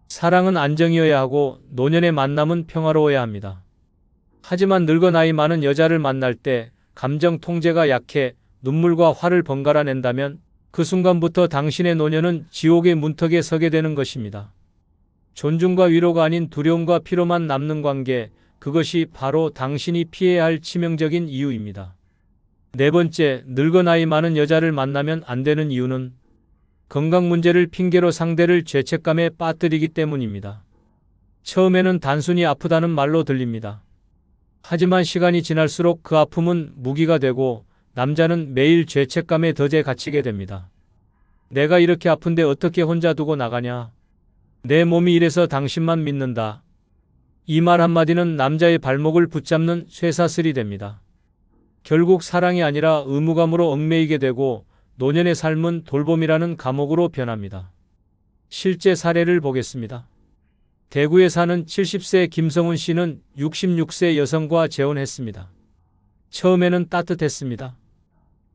사랑은 안정이어야 하고 노년의 만남은 평화로워야 합니다. 하지만 늙어 나이 많은 여자를 만날 때 감정 통제가 약해 눈물과 화를 번갈아 낸다면 그 순간부터 당신의 노년은 지옥의 문턱에 서게 되는 것입니다. 존중과 위로가 아닌 두려움과 피로만 남는 관계, 그것이 바로 당신이 피해야 할 치명적인 이유입니다. 네 번째, 늙어 나이 많은 여자를 만나면 안 되는 이유는 건강 문제를 핑계로 상대를 죄책감에 빠뜨리기 때문입니다. 처음에는 단순히 아프다는 말로 들립니다. 하지만 시간이 지날수록 그 아픔은 무기가 되고 남자는 매일 죄책감에 덫에 갇히게 됩니다. 내가 이렇게 아픈데 어떻게 혼자 두고 나가냐? 내 몸이 이래서 당신만 믿는다. 이 말 한마디는 남자의 발목을 붙잡는 쇠사슬이 됩니다. 결국 사랑이 아니라 의무감으로 얽매이게 되고 노년의 삶은 돌봄이라는 감옥으로 변합니다. 실제 사례를 보겠습니다. 대구에 사는 70세 김성훈 씨는 66세 여성과 재혼했습니다. 처음에는 따뜻했습니다.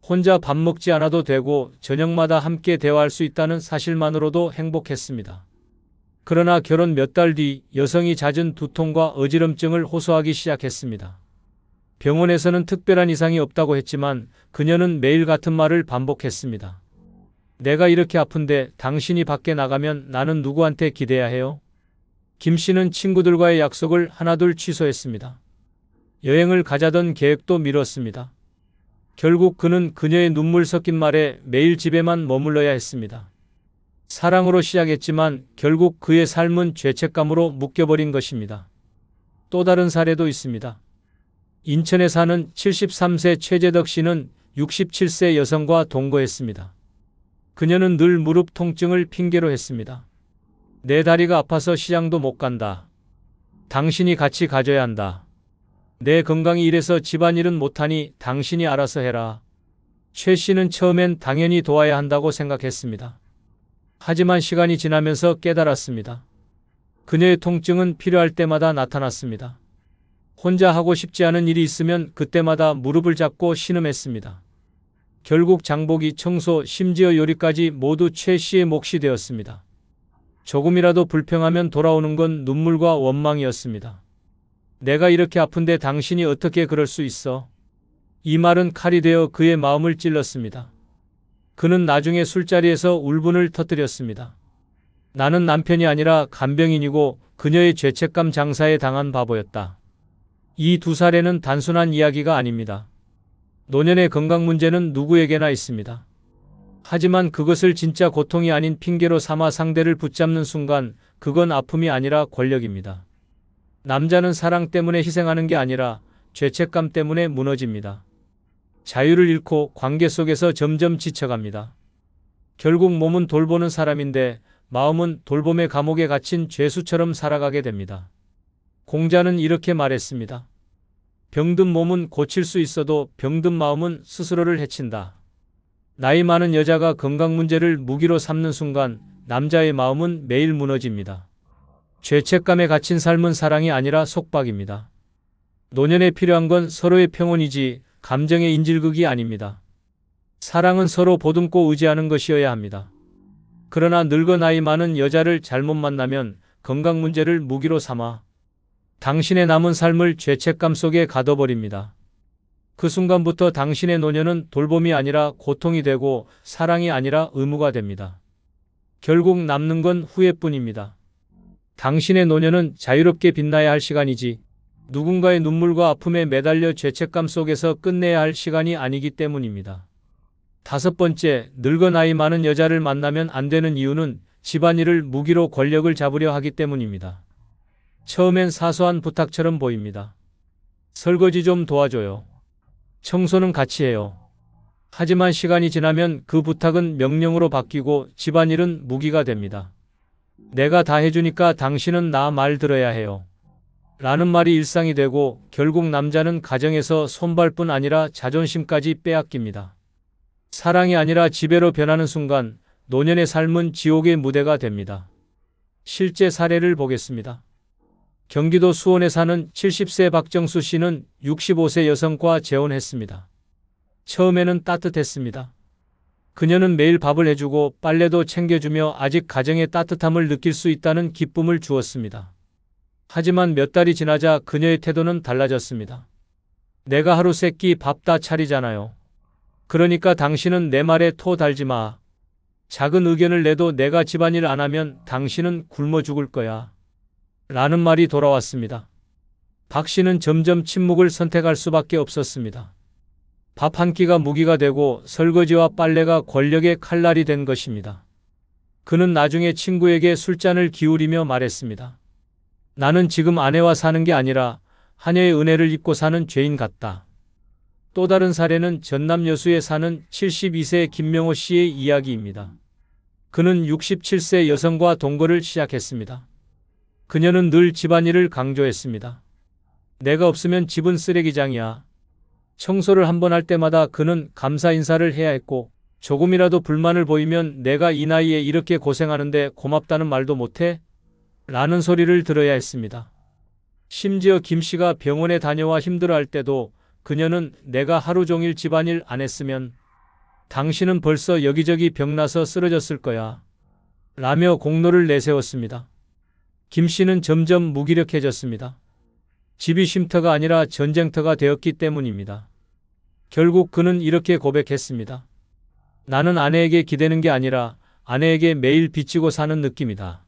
혼자 밥 먹지 않아도 되고 저녁마다 함께 대화할 수 있다는 사실만으로도 행복했습니다. 그러나 결혼 몇 달 뒤 여성이 잦은 두통과 어지럼증을 호소하기 시작했습니다. 병원에서는 특별한 이상이 없다고 했지만 그녀는 매일 같은 말을 반복했습니다. 내가 이렇게 아픈데 당신이 밖에 나가면 나는 누구한테 기대야 해요? 김 씨는 친구들과의 약속을 하나둘 취소했습니다. 여행을 가자던 계획도 미뤘습니다. 결국 그는 그녀의 눈물 섞인 말에 매일 집에만 머물러야 했습니다. 사랑으로 시작했지만 결국 그의 삶은 죄책감으로 묶여버린 것입니다. 또 다른 사례도 있습니다. 인천에 사는 73세 최재덕 씨는 67세 여성과 동거했습니다. 그녀는 늘 무릎 통증을 핑계로 했습니다. 내 다리가 아파서 시장도 못 간다. 당신이 같이 가줘야 한다. 내 건강이 이래서 집안일은 못하니 당신이 알아서 해라. 최 씨는 처음엔 당연히 도와야 한다고 생각했습니다. 하지만 시간이 지나면서 깨달았습니다. 그녀의 통증은 필요할 때마다 나타났습니다. 혼자 하고 싶지 않은 일이 있으면 그때마다 무릎을 잡고 신음했습니다. 결국 장보기, 청소, 심지어 요리까지 모두 최 씨의 몫이 되었습니다. 조금이라도 불평하면 돌아오는 건 눈물과 원망이었습니다. 내가 이렇게 아픈데 당신이 어떻게 그럴 수 있어? 이 말은 칼이 되어 그의 마음을 찔렀습니다. 그는 나중에 술자리에서 울분을 터뜨렸습니다. 나는 남편이 아니라 간병인이고 그녀의 죄책감 장사에 당한 바보였다. 이 두 사례는 단순한 이야기가 아닙니다. 노년의 건강 문제는 누구에게나 있습니다. 하지만 그것을 진짜 고통이 아닌 핑계로 삼아 상대를 붙잡는 순간 그건 아픔이 아니라 권력입니다. 남자는 사랑 때문에 희생하는 게 아니라 죄책감 때문에 무너집니다. 자유를 잃고 관계 속에서 점점 지쳐갑니다. 결국 몸은 돌보는 사람인데 마음은 돌봄의 감옥에 갇힌 죄수처럼 살아가게 됩니다. 공자는 이렇게 말했습니다. 병든 몸은 고칠 수 있어도 병든 마음은 스스로를 해친다. 나이 많은 여자가 건강 문제를 무기로 삼는 순간 남자의 마음은 매일 무너집니다. 죄책감에 갇힌 삶은 사랑이 아니라 속박입니다. 노년에 필요한 건 서로의 평온이지 감정의 인질극이 아닙니다. 사랑은 서로 보듬고 의지하는 것이어야 합니다. 그러나 늙어 나이 많은 여자를 잘못 만나면 건강 문제를 무기로 삼아 당신의 남은 삶을 죄책감 속에 가둬버립니다. 그 순간부터 당신의 노년은 돌봄이 아니라 고통이 되고 사랑이 아니라 의무가 됩니다. 결국 남는 건 후회뿐입니다. 당신의 노년은 자유롭게 빛나야 할 시간이지 누군가의 눈물과 아픔에 매달려 죄책감 속에서 끝내야 할 시간이 아니기 때문입니다. 5번째, 늙어 나이 많은 여자를 만나면 안 되는 이유는 집안일을 무기로 권력을 잡으려 하기 때문입니다. 처음엔 사소한 부탁처럼 보입니다. 설거지 좀 도와줘요. 청소는 같이 해요. 하지만 시간이 지나면 그 부탁은 명령으로 바뀌고 집안일은 무기가 됩니다. 내가 다 해주니까 당신은 나 말 들어야 해요. 라는 말이 일상이 되고 결국 남자는 가정에서 손발뿐 아니라 자존심까지 빼앗깁니다. 사랑이 아니라 지배로 변하는 순간 노년의 삶은 지옥의 무대가 됩니다. 실제 사례를 보겠습니다. 경기도 수원에 사는 70세 박정수 씨는 65세 여성과 재혼했습니다. 처음에는 따뜻했습니다. 그녀는 매일 밥을 해주고 빨래도 챙겨주며 아직 가정의 따뜻함을 느낄 수 있다는 기쁨을 주었습니다. 하지만 몇 달이 지나자 그녀의 태도는 달라졌습니다. 내가 하루 세 끼 밥 다 차리잖아요. 그러니까 당신은 내 말에 토 달지 마. 작은 의견을 내도 내가 집안일 안 하면 당신은 굶어 죽을 거야. 라는 말이 돌아왔습니다. 박 씨는 점점 침묵을 선택할 수밖에 없었습니다. 밥 한 끼가 무기가 되고 설거지와 빨래가 권력의 칼날이 된 것입니다. 그는 나중에 친구에게 술잔을 기울이며 말했습니다. 나는 지금 아내와 사는 게 아니라 하녀의 은혜를 입고 사는 죄인 같다. 또 다른 사례는 전남 여수에 사는 72세 김명호 씨의 이야기입니다. 그는 67세 여성과 동거를 시작했습니다. 그녀는 늘 집안일을 강조했습니다. 내가 없으면 집은 쓰레기장이야. 청소를 한 번 할 때마다 그는 감사 인사를 해야 했고 조금이라도 불만을 보이면 내가 이 나이에 이렇게 고생하는데 고맙다는 말도 못해? 라는 소리를 들어야 했습니다. 심지어 김 씨가 병원에 다녀와 힘들어할 때도 그녀는 내가 하루 종일 집안일 안 했으면 당신은 벌써 여기저기 병나서 쓰러졌을 거야. 라며 공로를 내세웠습니다. 김 씨는 점점 무기력해졌습니다. 집이 쉼터가 아니라 전쟁터가 되었기 때문입니다. 결국 그는 이렇게 고백했습니다. 나는 아내에게 기대는 게 아니라 아내에게 매일 빚지고 사는 느낌이다.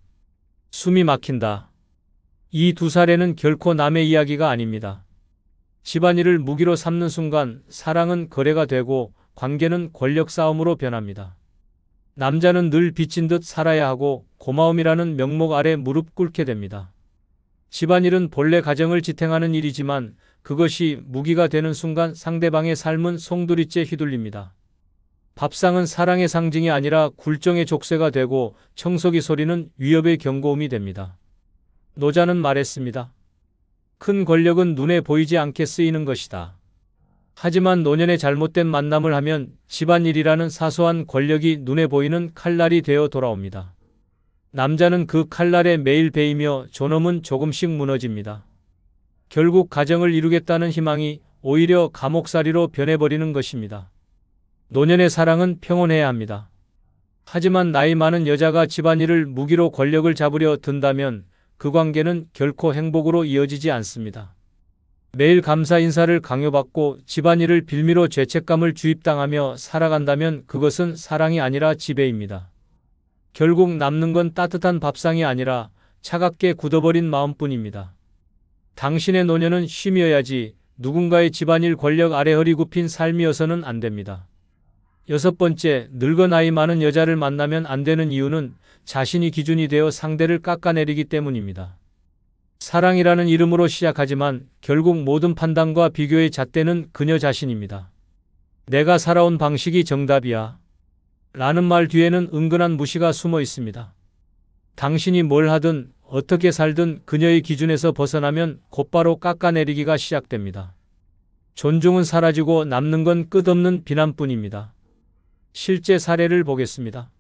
숨이 막힌다. 이 두 사례는 결코 남의 이야기가 아닙니다. 집안일을 무기로 삼는 순간 사랑은 거래가 되고 관계는 권력 싸움으로 변합니다. 남자는 늘 빚진 듯 살아야 하고 고마움이라는 명목 아래 무릎 꿇게 됩니다. 집안일은 본래 가정을 지탱하는 일이지만 그것이 무기가 되는 순간 상대방의 삶은 송두리째 휘둘립니다. 밥상은 사랑의 상징이 아니라 굴종의 족쇄가 되고 청소기 소리는 위협의 경고음이 됩니다. 노자는 말했습니다. 큰 권력은 눈에 보이지 않게 쓰이는 것이다. 하지만 노년의 잘못된 만남을 하면 집안일이라는 사소한 권력이 눈에 보이는 칼날이 되어 돌아옵니다. 남자는 그 칼날에 매일 베이며 존엄은 조금씩 무너집니다. 결국 가정을 이루겠다는 희망이 오히려 감옥살이로 변해버리는 것입니다. 노년의 사랑은 평온해야 합니다. 하지만 나이 많은 여자가 집안일을 무기로 권력을 잡으려 든다면 그 관계는 결코 행복으로 이어지지 않습니다. 매일 감사 인사를 강요받고 집안일을 빌미로 죄책감을 주입당하며 살아간다면 그것은 사랑이 아니라 지배입니다. 결국 남는 건 따뜻한 밥상이 아니라 차갑게 굳어버린 마음뿐입니다. 당신의 노년은 쉼이어야지 누군가의 집안일 권력 아래 허리 굽힌 삶이어서는 안 됩니다. 6번째, 늙어 나이 많은 여자를 만나면 안 되는 이유는 자신이 기준이 되어 상대를 깎아내리기 때문입니다. 사랑이라는 이름으로 시작하지만 결국 모든 판단과 비교의 잣대는 그녀 자신입니다. 내가 살아온 방식이 정답이야. 라는 말 뒤에는 은근한 무시가 숨어 있습니다. 당신이 뭘 하든 어떻게 살든 그녀의 기준에서 벗어나면 곧바로 깎아내리기가 시작됩니다. 존중은 사라지고 남는 건 끝없는 비난뿐입니다. 실제 사례를 보겠습니다.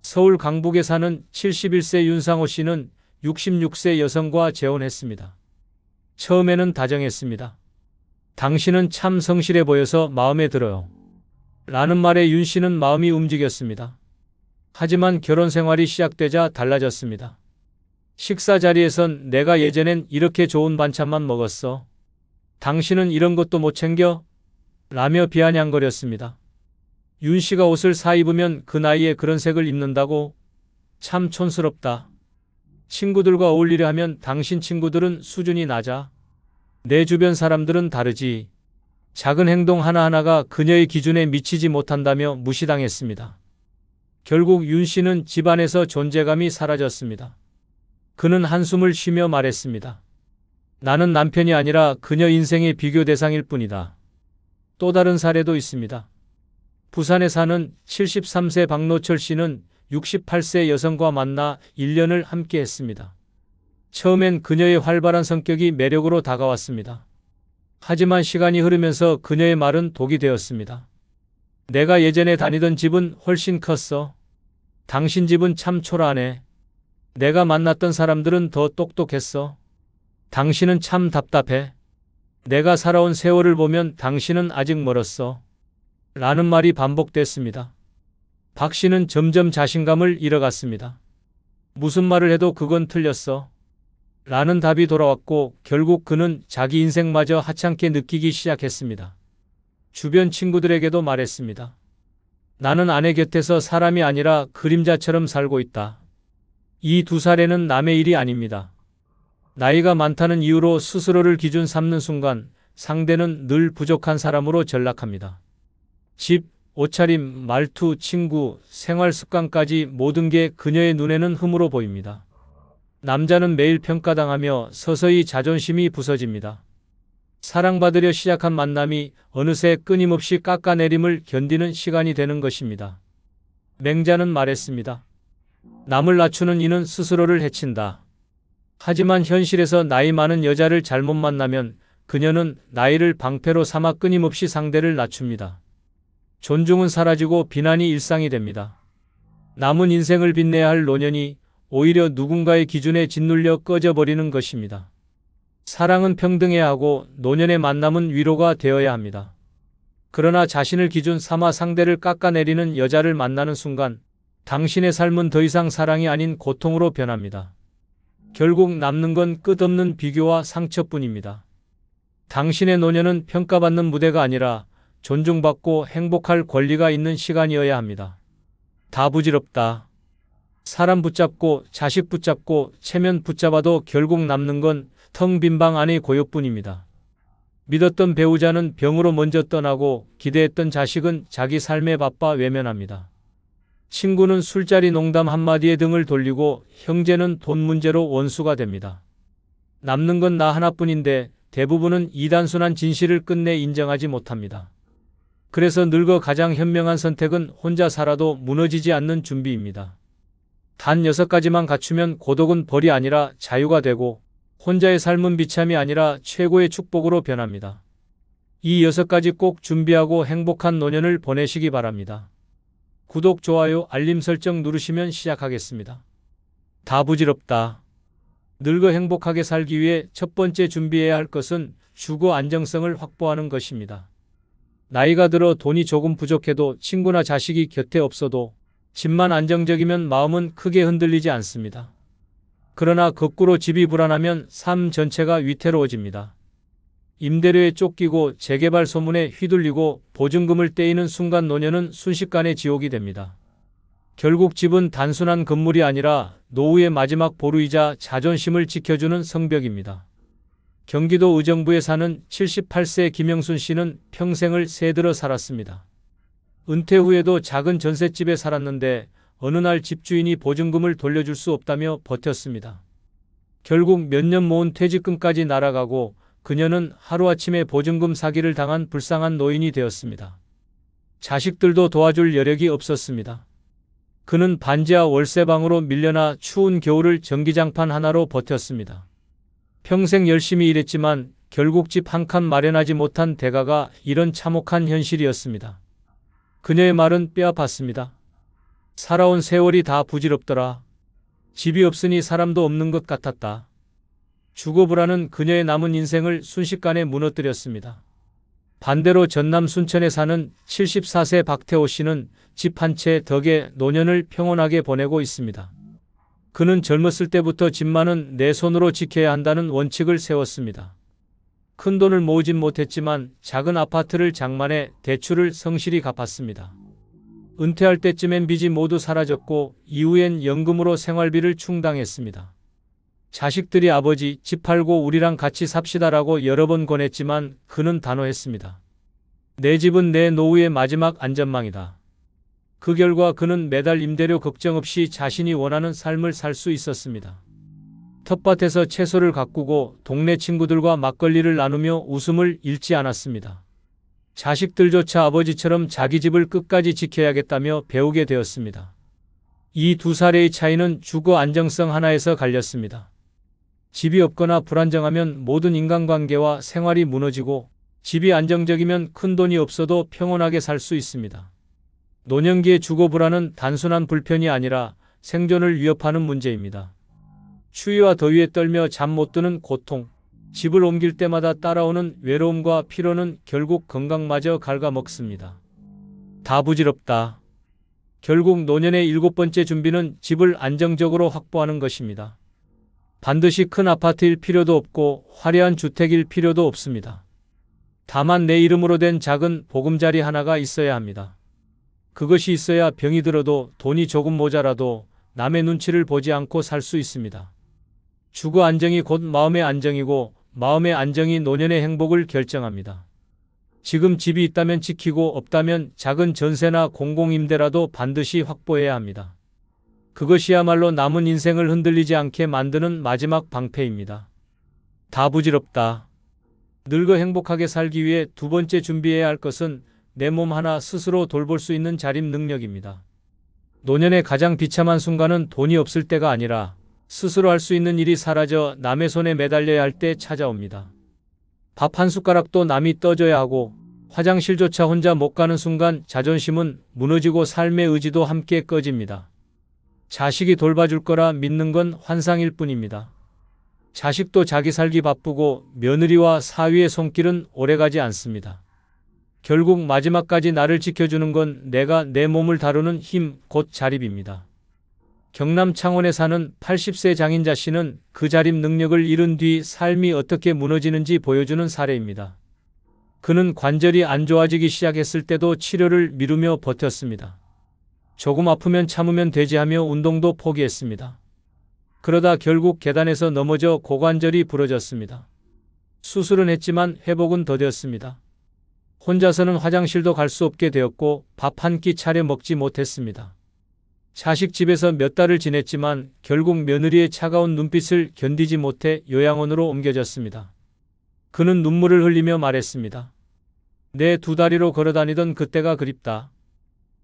서울 강북에 사는 71세 윤상호 씨는 66세 여성과 재혼했습니다. 처음에는 다정했습니다. 당신은 참 성실해 보여서 마음에 들어요. 라는 말에 윤 씨는 마음이 움직였습니다. 하지만 결혼 생활이 시작되자 달라졌습니다. 식사 자리에선 내가 예전엔 이렇게 좋은 반찬만 먹었어. 당신은 이런 것도 못 챙겨? 라며 비아냥거렸습니다. 윤 씨가 옷을 사 입으면 그 나이에 그런 색을 입는다고? 참 촌스럽다. 친구들과 어울리려 하면 당신 친구들은 수준이 낮아. 내 주변 사람들은 다르지. 작은 행동 하나하나가 그녀의 기준에 미치지 못한다며 무시당했습니다. 결국 윤 씨는 집안에서 존재감이 사라졌습니다. 그는 한숨을 쉬며 말했습니다. 나는 남편이 아니라 그녀 인생의 비교 대상일 뿐이다. 또 다른 사례도 있습니다. 부산에 사는 73세 박노철 씨는 68세 여성과 만나 1년을 함께 했습니다. 처음엔 그녀의 활발한 성격이 매력으로 다가왔습니다. 하지만 시간이 흐르면서 그녀의 말은 독이 되었습니다. 내가 예전에 다니던 집은 훨씬 컸어. 당신 집은 참 초라하네. 내가 만났던 사람들은 더 똑똑했어. 당신은 참 답답해. 내가 살아온 세월을 보면 당신은 아직 멀었어. 라는 말이 반복됐습니다. 박 씨는 점점 자신감을 잃어갔습니다. 무슨 말을 해도 그건 틀렸어. 라는 답이 돌아왔고 결국 그는 자기 인생마저 하찮게 느끼기 시작했습니다. 주변 친구들에게도 말했습니다. 나는 아내 곁에서 사람이 아니라 그림자처럼 살고 있다. 이 두 사례는 남의 일이 아닙니다. 나이가 많다는 이유로 스스로를 기준 삼는 순간 상대는 늘 부족한 사람으로 전락합니다. 집, 옷차림, 말투, 친구, 생활 습관까지 모든 게 그녀의 눈에는 흠으로 보입니다. 남자는 매일 평가당하며 서서히 자존심이 부서집니다. 사랑받으려 시작한 만남이 어느새 끊임없이 깎아내림을 견디는 시간이 되는 것입니다. 맹자는 말했습니다. 남을 낮추는 이는 스스로를 해친다. 하지만 현실에서 나이 많은 여자를 잘못 만나면 그녀는 나이를 방패로 삼아 끊임없이 상대를 낮춥니다. 존중은 사라지고 비난이 일상이 됩니다. 남은 인생을 빛내야 할 노년이 오히려 누군가의 기준에 짓눌려 꺼져버리는 것입니다. 사랑은 평등해야 하고 노년의 만남은 위로가 되어야 합니다. 그러나 자신을 기준 삼아 상대를 깎아내리는 여자를 만나는 순간 당신의 삶은 더 이상 사랑이 아닌 고통으로 변합니다. 결국 남는 건 끝없는 비교와 상처뿐입니다. 당신의 노년은 평가받는 무대가 아니라 존중받고 행복할 권리가 있는 시간이어야 합니다. 다 부질없다. 사람 붙잡고 자식 붙잡고 체면 붙잡아도 결국 남는 건 텅 빈 방 안의 고요뿐입니다. 믿었던 배우자는 병으로 먼저 떠나고 기대했던 자식은 자기 삶에 바빠 외면합니다. 친구는 술자리 농담 한마디에 등을 돌리고 형제는 돈 문제로 원수가 됩니다. 남는 건 나 하나뿐인데 대부분은 이 단순한 진실을 끝내 인정하지 못합니다. 그래서 늙어 가장 현명한 선택은 혼자 살아도 무너지지 않는 준비입니다. 단 6가지만 갖추면 고독은 벌이 아니라 자유가 되고 혼자의 삶은 비참이 아니라 최고의 축복으로 변합니다. 이 6가지 꼭 준비하고 행복한 노년을 보내시기 바랍니다. 구독, 좋아요, 알림 설정 누르시면 시작하겠습니다. 다 부질없다. 늙어 행복하게 살기 위해 첫 번째 준비해야 할 것은 주거 안정성을 확보하는 것입니다. 나이가 들어 돈이 조금 부족해도 친구나 자식이 곁에 없어도 집만 안정적이면 마음은 크게 흔들리지 않습니다. 그러나 거꾸로 집이 불안하면 삶 전체가 위태로워집니다. 임대료에 쫓기고 재개발 소문에 휘둘리고 보증금을 떼이는 순간 노년은 순식간에 지옥이 됩니다. 결국 집은 단순한 건물이 아니라 노후의 마지막 보루이자 자존심을 지켜주는 성벽입니다. 경기도 의정부에 사는 78세 김영순 씨는 평생을 새들어 살았습니다. 은퇴 후에도 작은 전셋집에 살았는데 어느 날 집주인이 보증금을 돌려줄 수 없다며 버텼습니다. 결국 몇 년 모은 퇴직금까지 날아가고 그녀는 하루아침에 보증금 사기를 당한 불쌍한 노인이 되었습니다. 자식들도 도와줄 여력이 없었습니다. 그는 반지하 월세방으로 밀려나 추운 겨울을 전기장판 하나로 버텼습니다. 평생 열심히 일했지만 결국 집 한 칸 마련하지 못한 대가가 이런 참혹한 현실이었습니다. 그녀의 말은 뼈아팠습니다. 살아온 세월이 다 부질없더라. 집이 없으니 사람도 없는 것 같았다. 주거불안은 그녀의 남은 인생을 순식간에 무너뜨렸습니다. 반대로 전남 순천에 사는 74세 박태호 씨는 집 한 채 덕에 노년을 평온하게 보내고 있습니다. 그는 젊었을 때부터 집만은 내 손으로 지켜야 한다는 원칙을 세웠습니다. 큰 돈을 모으진 못했지만 작은 아파트를 장만해 대출을 성실히 갚았습니다. 은퇴할 때쯤엔 빚이 모두 사라졌고 이후엔 연금으로 생활비를 충당했습니다. 자식들이 아버지 집 팔고 우리랑 같이 삽시다라고 여러 번 권했지만 그는 단호했습니다. 내 집은 내 노후의 마지막 안전망이다. 그 결과 그는 매달 임대료 걱정 없이 자신이 원하는 삶을 살 수 있었습니다. 텃밭에서 채소를 가꾸고 동네 친구들과 막걸리를 나누며 웃음을 잃지 않았습니다. 자식들조차 아버지처럼 자기 집을 끝까지 지켜야겠다며 배우게 되었습니다. 이 두 사례의 차이는 주거 안정성 하나에서 갈렸습니다. 집이 없거나 불안정하면 모든 인간관계와 생활이 무너지고 집이 안정적이면 큰돈이 없어도 평온하게 살 수 있습니다. 노년기의 주거 불안은 단순한 불편이 아니라 생존을 위협하는 문제입니다. 추위와 더위에 떨며 잠 못 드는 고통, 집을 옮길 때마다 따라오는 외로움과 피로는 결국 건강마저 갉아먹습니다. 다 부질없다. 결국 노년의 7번째 준비는 집을 안정적으로 확보하는 것입니다. 반드시 큰 아파트일 필요도 없고 화려한 주택일 필요도 없습니다. 다만 내 이름으로 된 작은 보금자리 하나가 있어야 합니다. 그것이 있어야 병이 들어도 돈이 조금 모자라도 남의 눈치를 보지 않고 살 수 있습니다. 주거 안정이 곧 마음의 안정이고 마음의 안정이 노년의 행복을 결정합니다. 지금 집이 있다면 지키고 없다면 작은 전세나 공공임대라도 반드시 확보해야 합니다. 그것이야말로 남은 인생을 흔들리지 않게 만드는 마지막 방패입니다. 다 부질없다. 늙어 행복하게 살기 위해 두 번째 준비해야 할 것은 내 몸 하나 스스로 돌볼 수 있는 자립 능력입니다. 노년의 가장 비참한 순간은 돈이 없을 때가 아니라 스스로 할 수 있는 일이 사라져 남의 손에 매달려야 할 때 찾아옵니다. 밥 한 숟가락도 남이 떠줘야 하고 화장실조차 혼자 못 가는 순간 자존심은 무너지고 삶의 의지도 함께 꺼집니다. 자식이 돌봐줄 거라 믿는 건 환상일 뿐입니다. 자식도 자기 살기 바쁘고 며느리와 사위의 손길은 오래가지 않습니다. 결국 마지막까지 나를 지켜주는 건 내가 내 몸을 다루는 힘, 곧 자립입니다. 경남 창원에 사는 80세 장인자 씨는 그 자립 능력을 잃은 뒤 삶이 어떻게 무너지는지 보여주는 사례입니다. 그는 관절이 안 좋아지기 시작했을 때도 치료를 미루며 버텼습니다. 조금 아프면 참으면 되지 하며 운동도 포기했습니다. 그러다 결국 계단에서 넘어져 고관절이 부러졌습니다. 수술은 했지만 회복은 더뎠습니다. 혼자서는 화장실도 갈 수 없게 되었고 밥 한 끼 차려 먹지 못했습니다. 자식 집에서 몇 달을 지냈지만 결국 며느리의 차가운 눈빛을 견디지 못해 요양원으로 옮겨졌습니다. 그는 눈물을 흘리며 말했습니다. 내 두 다리로 걸어다니던 그때가 그립다.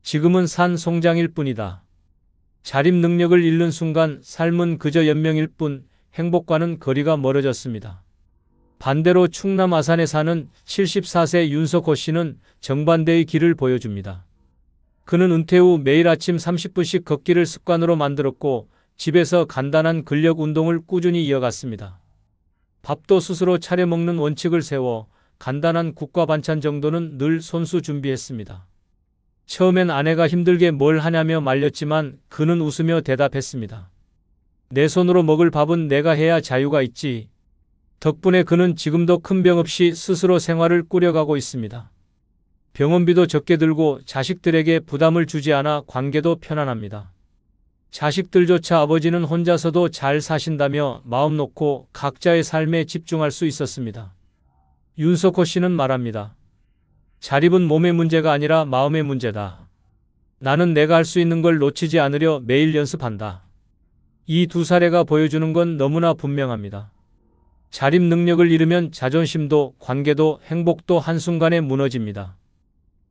지금은 산 송장일 뿐이다. 자립 능력을 잃는 순간 삶은 그저 연명일 뿐 행복과는 거리가 멀어졌습니다. 반대로 충남 아산에 사는 74세 윤석호 씨는 정반대의 길을 보여줍니다. 그는 은퇴 후 매일 아침 30분씩 걷기를 습관으로 만들었고 집에서 간단한 근력 운동을 꾸준히 이어갔습니다. 밥도 스스로 차려 먹는 원칙을 세워 간단한 국과 반찬 정도는 늘 손수 준비했습니다. 처음엔 아내가 힘들게 뭘 하냐며 말렸지만 그는 웃으며 대답했습니다. 내 손으로 먹을 밥은 내가 해야 자유가 있지. 덕분에 그는 지금도 큰 병 없이 스스로 생활을 꾸려가고 있습니다. 병원비도 적게 들고 자식들에게 부담을 주지 않아 관계도 편안합니다. 자식들조차 아버지는 혼자서도 잘 사신다며 마음 놓고 각자의 삶에 집중할 수 있었습니다. 윤석호 씨는 말합니다. 자립은 몸의 문제가 아니라 마음의 문제다. 나는 내가 할 수 있는 걸 놓치지 않으려 매일 연습한다. 이 두 사례가 보여주는 건 너무나 분명합니다. 자립 능력을 잃으면 자존심도 관계도 행복도 한순간에 무너집니다.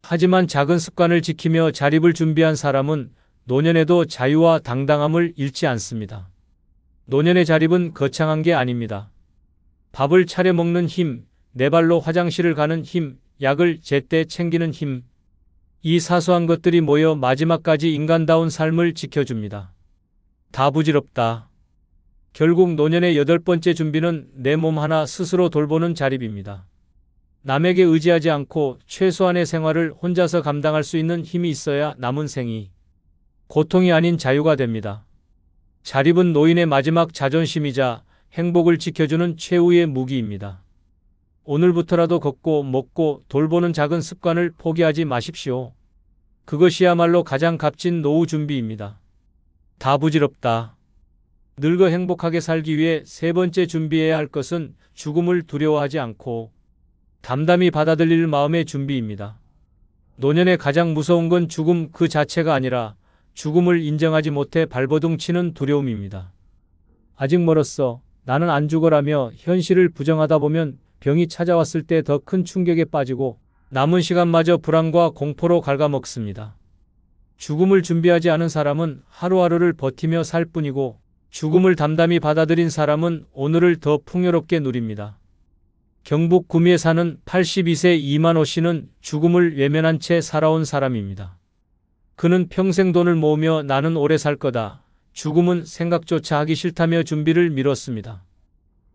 하지만 작은 습관을 지키며 자립을 준비한 사람은 노년에도 자유와 당당함을 잃지 않습니다. 노년의 자립은 거창한 게 아닙니다. 밥을 차려 먹는 힘, 내 발로 화장실을 가는 힘, 약을 제때 챙기는 힘. 이 사소한 것들이 모여 마지막까지 인간다운 삶을 지켜줍니다. 다 부질없다. 결국 노년의 8번째 준비는 내 몸 하나 스스로 돌보는 자립입니다. 남에게 의지하지 않고 최소한의 생활을 혼자서 감당할 수 있는 힘이 있어야 남은 생이 고통이 아닌 자유가 됩니다. 자립은 노인의 마지막 자존심이자 행복을 지켜주는 최후의 무기입니다. 오늘부터라도 걷고 먹고 돌보는 작은 습관을 포기하지 마십시오. 그것이야말로 가장 값진 노후 준비입니다. 다 부질없다. 늙어 행복하게 살기 위해 3번째 준비해야 할 것은 죽음을 두려워하지 않고 담담히 받아들일 마음의 준비입니다. 노년에 가장 무서운 건 죽음 그 자체가 아니라 죽음을 인정하지 못해 발버둥 치는 두려움입니다. 아직 멀었어. 나는 안 죽어라며 현실을 부정하다 보면 병이 찾아왔을 때 더 큰 충격에 빠지고 남은 시간마저 불안과 공포로 갉아먹습니다. 죽음을 준비하지 않은 사람은 하루하루를 버티며 살 뿐이고 죽음을 담담히 받아들인 사람은 오늘을 더 풍요롭게 누립니다. 경북 구미에 사는 82세 이만호 씨는 죽음을 외면한 채 살아온 사람입니다. 그는 평생 돈을 모으며 나는 오래 살 거다. 죽음은 생각조차 하기 싫다며 준비를 미뤘습니다.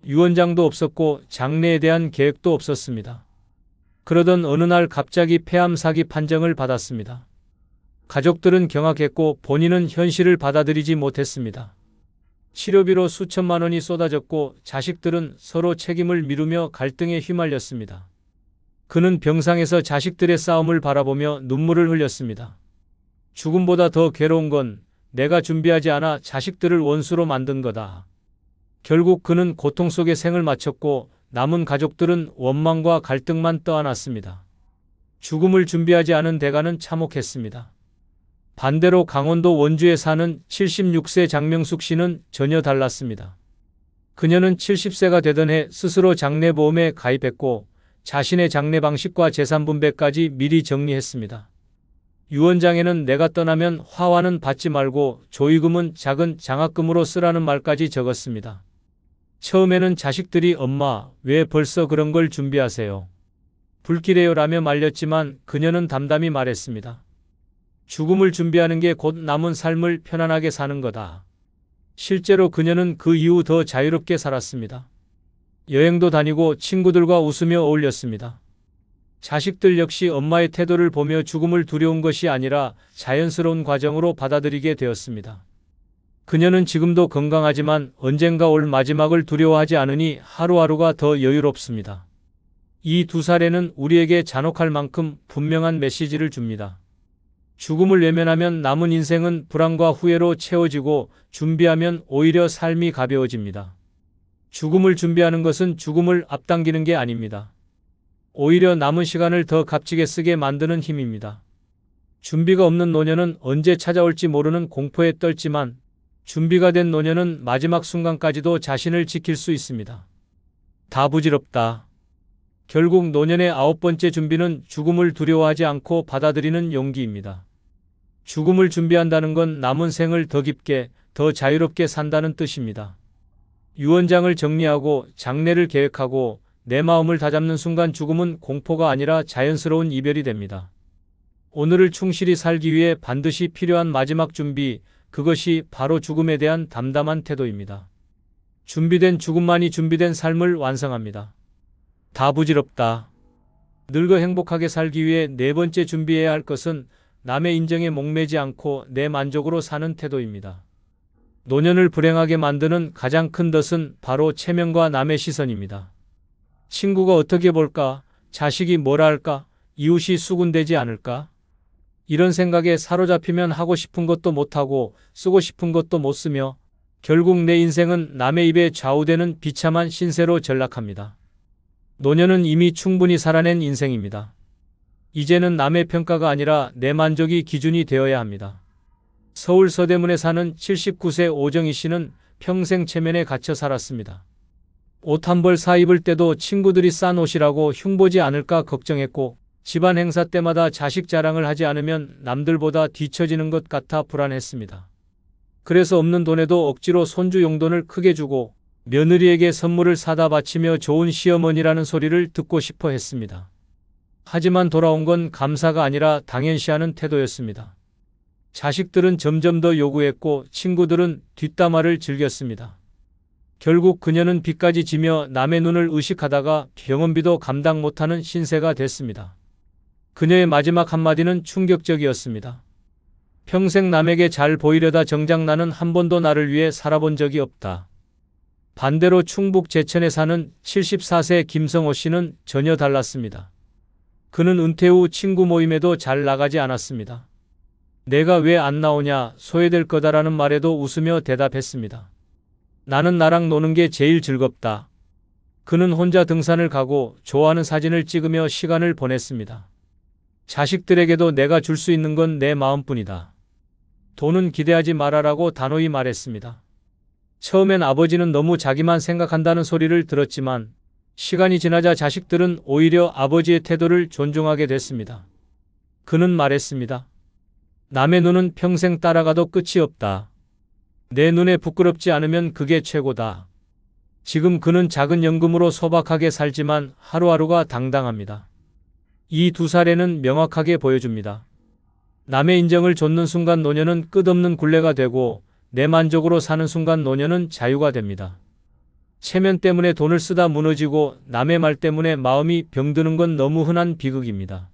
유언장도 없었고 장례에 대한 계획도 없었습니다. 그러던 어느 날 갑자기 폐암 사기 판정을 받았습니다. 가족들은 경악했고 본인은 현실을 받아들이지 못했습니다. 치료비로 수천만 원이 쏟아졌고 자식들은 서로 책임을 미루며 갈등에 휘말렸습니다. 그는 병상에서 자식들의 싸움을 바라보며 눈물을 흘렸습니다. 죽음보다 더 괴로운 건 내가 준비하지 않아 자식들을 원수로 만든 거다. 결국 그는 고통 속에 생을 마쳤고 남은 가족들은 원망과 갈등만 떠안았습니다. 죽음을 준비하지 않은 대가는 참혹했습니다. 반대로 강원도 원주에 사는 76세 장명숙 씨는 전혀 달랐습니다. 그녀는 70세가 되던 해 스스로 장례보험에 가입했고 자신의 장례 방식과 재산 분배까지 미리 정리했습니다. 유언장에는 내가 떠나면 화환은 받지 말고 조의금은 작은 장학금으로 쓰라는 말까지 적었습니다. 처음에는 자식들이 엄마, 왜 벌써 그런 걸 준비하세요? 불길해요 라며 말렸지만 그녀는 담담히 말했습니다. 죽음을 준비하는 게 곧 남은 삶을 편안하게 사는 거다. 실제로 그녀는 그 이후 더 자유롭게 살았습니다. 여행도 다니고 친구들과 웃으며 어울렸습니다. 자식들 역시 엄마의 태도를 보며 죽음을 두려운 것이 아니라 자연스러운 과정으로 받아들이게 되었습니다. 그녀는 지금도 건강하지만 언젠가 올 마지막을 두려워하지 않으니 하루하루가 더 여유롭습니다. 이 두 사례는 우리에게 잔혹할 만큼 분명한 메시지를 줍니다. 죽음을 외면하면 남은 인생은 불안과 후회로 채워지고 준비하면 오히려 삶이 가벼워집니다. 죽음을 준비하는 것은 죽음을 앞당기는 게 아닙니다. 오히려 남은 시간을 더 값지게 쓰게 만드는 힘입니다. 준비가 없는 노년은 언제 찾아올지 모르는 공포에 떨지만 준비가 된 노년은 마지막 순간까지도 자신을 지킬 수 있습니다. 다 부질없다. 결국 노년의 9번째 준비는 죽음을 두려워하지 않고 받아들이는 용기입니다. 죽음을 준비한다는 건 남은 생을 더 깊게, 더 자유롭게 산다는 뜻입니다. 유언장을 정리하고 장례를 계획하고 내 마음을 다잡는 순간 죽음은 공포가 아니라 자연스러운 이별이 됩니다. 오늘을 충실히 살기 위해 반드시 필요한 마지막 준비, 그것이 바로 죽음에 대한 담담한 태도입니다. 준비된 죽음만이 준비된 삶을 완성합니다. 다 부질없다. 늙어 행복하게 살기 위해 4번째 준비해야 할 것은 남의 인정에 목매지 않고 내 만족으로 사는 태도입니다. 노년을 불행하게 만드는 가장 큰 덫은 바로 체면과 남의 시선입니다. 친구가 어떻게 볼까? 자식이 뭐라 할까? 이웃이 수군되지 않을까? 이런 생각에 사로잡히면 하고 싶은 것도 못하고 쓰고 싶은 것도 못 쓰며 결국 내 인생은 남의 입에 좌우되는 비참한 신세로 전락합니다. 노년은 이미 충분히 살아낸 인생입니다. 이제는 남의 평가가 아니라 내 만족이 기준이 되어야 합니다. 서울 서대문에 사는 79세 오정희 씨는 평생 체면에 갇혀 살았습니다. 옷 한 벌 사 입을 때도 친구들이 싼 옷이라고 흉보지 않을까 걱정했고 집안 행사 때마다 자식 자랑을 하지 않으면 남들보다 뒤처지는 것 같아 불안했습니다. 그래서 없는 돈에도 억지로 손주 용돈을 크게 주고 며느리에게 선물을 사다 바치며 좋은 시어머니라는 소리를 듣고 싶어 했습니다. 하지만 돌아온 건 감사가 아니라 당연시하는 태도였습니다. 자식들은 점점 더 요구했고 친구들은 뒷담화를 즐겼습니다. 결국 그녀는 빚까지 지며 남의 눈을 의식하다가 병원비도 감당 못하는 신세가 됐습니다. 그녀의 마지막 한마디는 충격적이었습니다. 평생 남에게 잘 보이려다 정작 나는 한 번도 나를 위해 살아본 적이 없다. 반대로 충북 제천에 사는 74세 김성호 씨는 전혀 달랐습니다. 그는 은퇴 후 친구 모임에도 잘 나가지 않았습니다. 내가 왜 안 나오냐, 소외될 거다라는 말에도 웃으며 대답했습니다. 나는 나랑 노는 게 제일 즐겁다. 그는 혼자 등산을 가고 좋아하는 사진을 찍으며 시간을 보냈습니다. 자식들에게도 내가 줄 수 있는 건 내 마음뿐이다. 돈은 기대하지 말아라고 단호히 말했습니다. 처음엔 아버지는 너무 자기만 생각한다는 소리를 들었지만 시간이 지나자 자식들은 오히려 아버지의 태도를 존중하게 됐습니다. 그는 말했습니다. 남의 눈은 평생 따라가도 끝이 없다. 내 눈에 부끄럽지 않으면 그게 최고다. 지금 그는 작은 연금으로 소박하게 살지만 하루하루가 당당합니다. 이 두 사례는 명확하게 보여줍니다. 남의 인정을 좇는 순간 노년은 끝없는 굴레가 되고 내 만족으로 사는 순간 노년은 자유가 됩니다. 체면 때문에 돈을 쓰다 무너지고 남의 말 때문에 마음이 병드는 건 너무 흔한 비극입니다.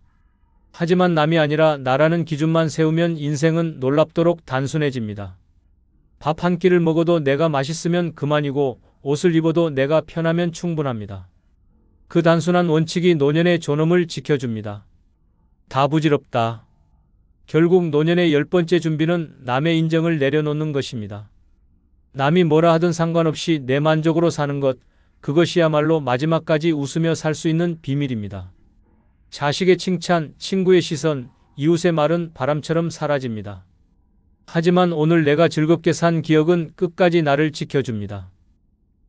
하지만 남이 아니라 나라는 기준만 세우면 인생은 놀랍도록 단순해집니다. 밥 한 끼를 먹어도 내가 맛있으면 그만이고 옷을 입어도 내가 편하면 충분합니다. 그 단순한 원칙이 노년의 존엄을 지켜줍니다. 다 부질없다. 결국 노년의 10번째 준비는 남의 인정을 내려놓는 것입니다. 남이 뭐라 하든 상관없이 내 만족으로 사는 것, 그것이야말로 마지막까지 웃으며 살 수 있는 비밀입니다. 자식의 칭찬, 친구의 시선, 이웃의 말은 바람처럼 사라집니다. 하지만 오늘 내가 즐겁게 산 기억은 끝까지 나를 지켜줍니다.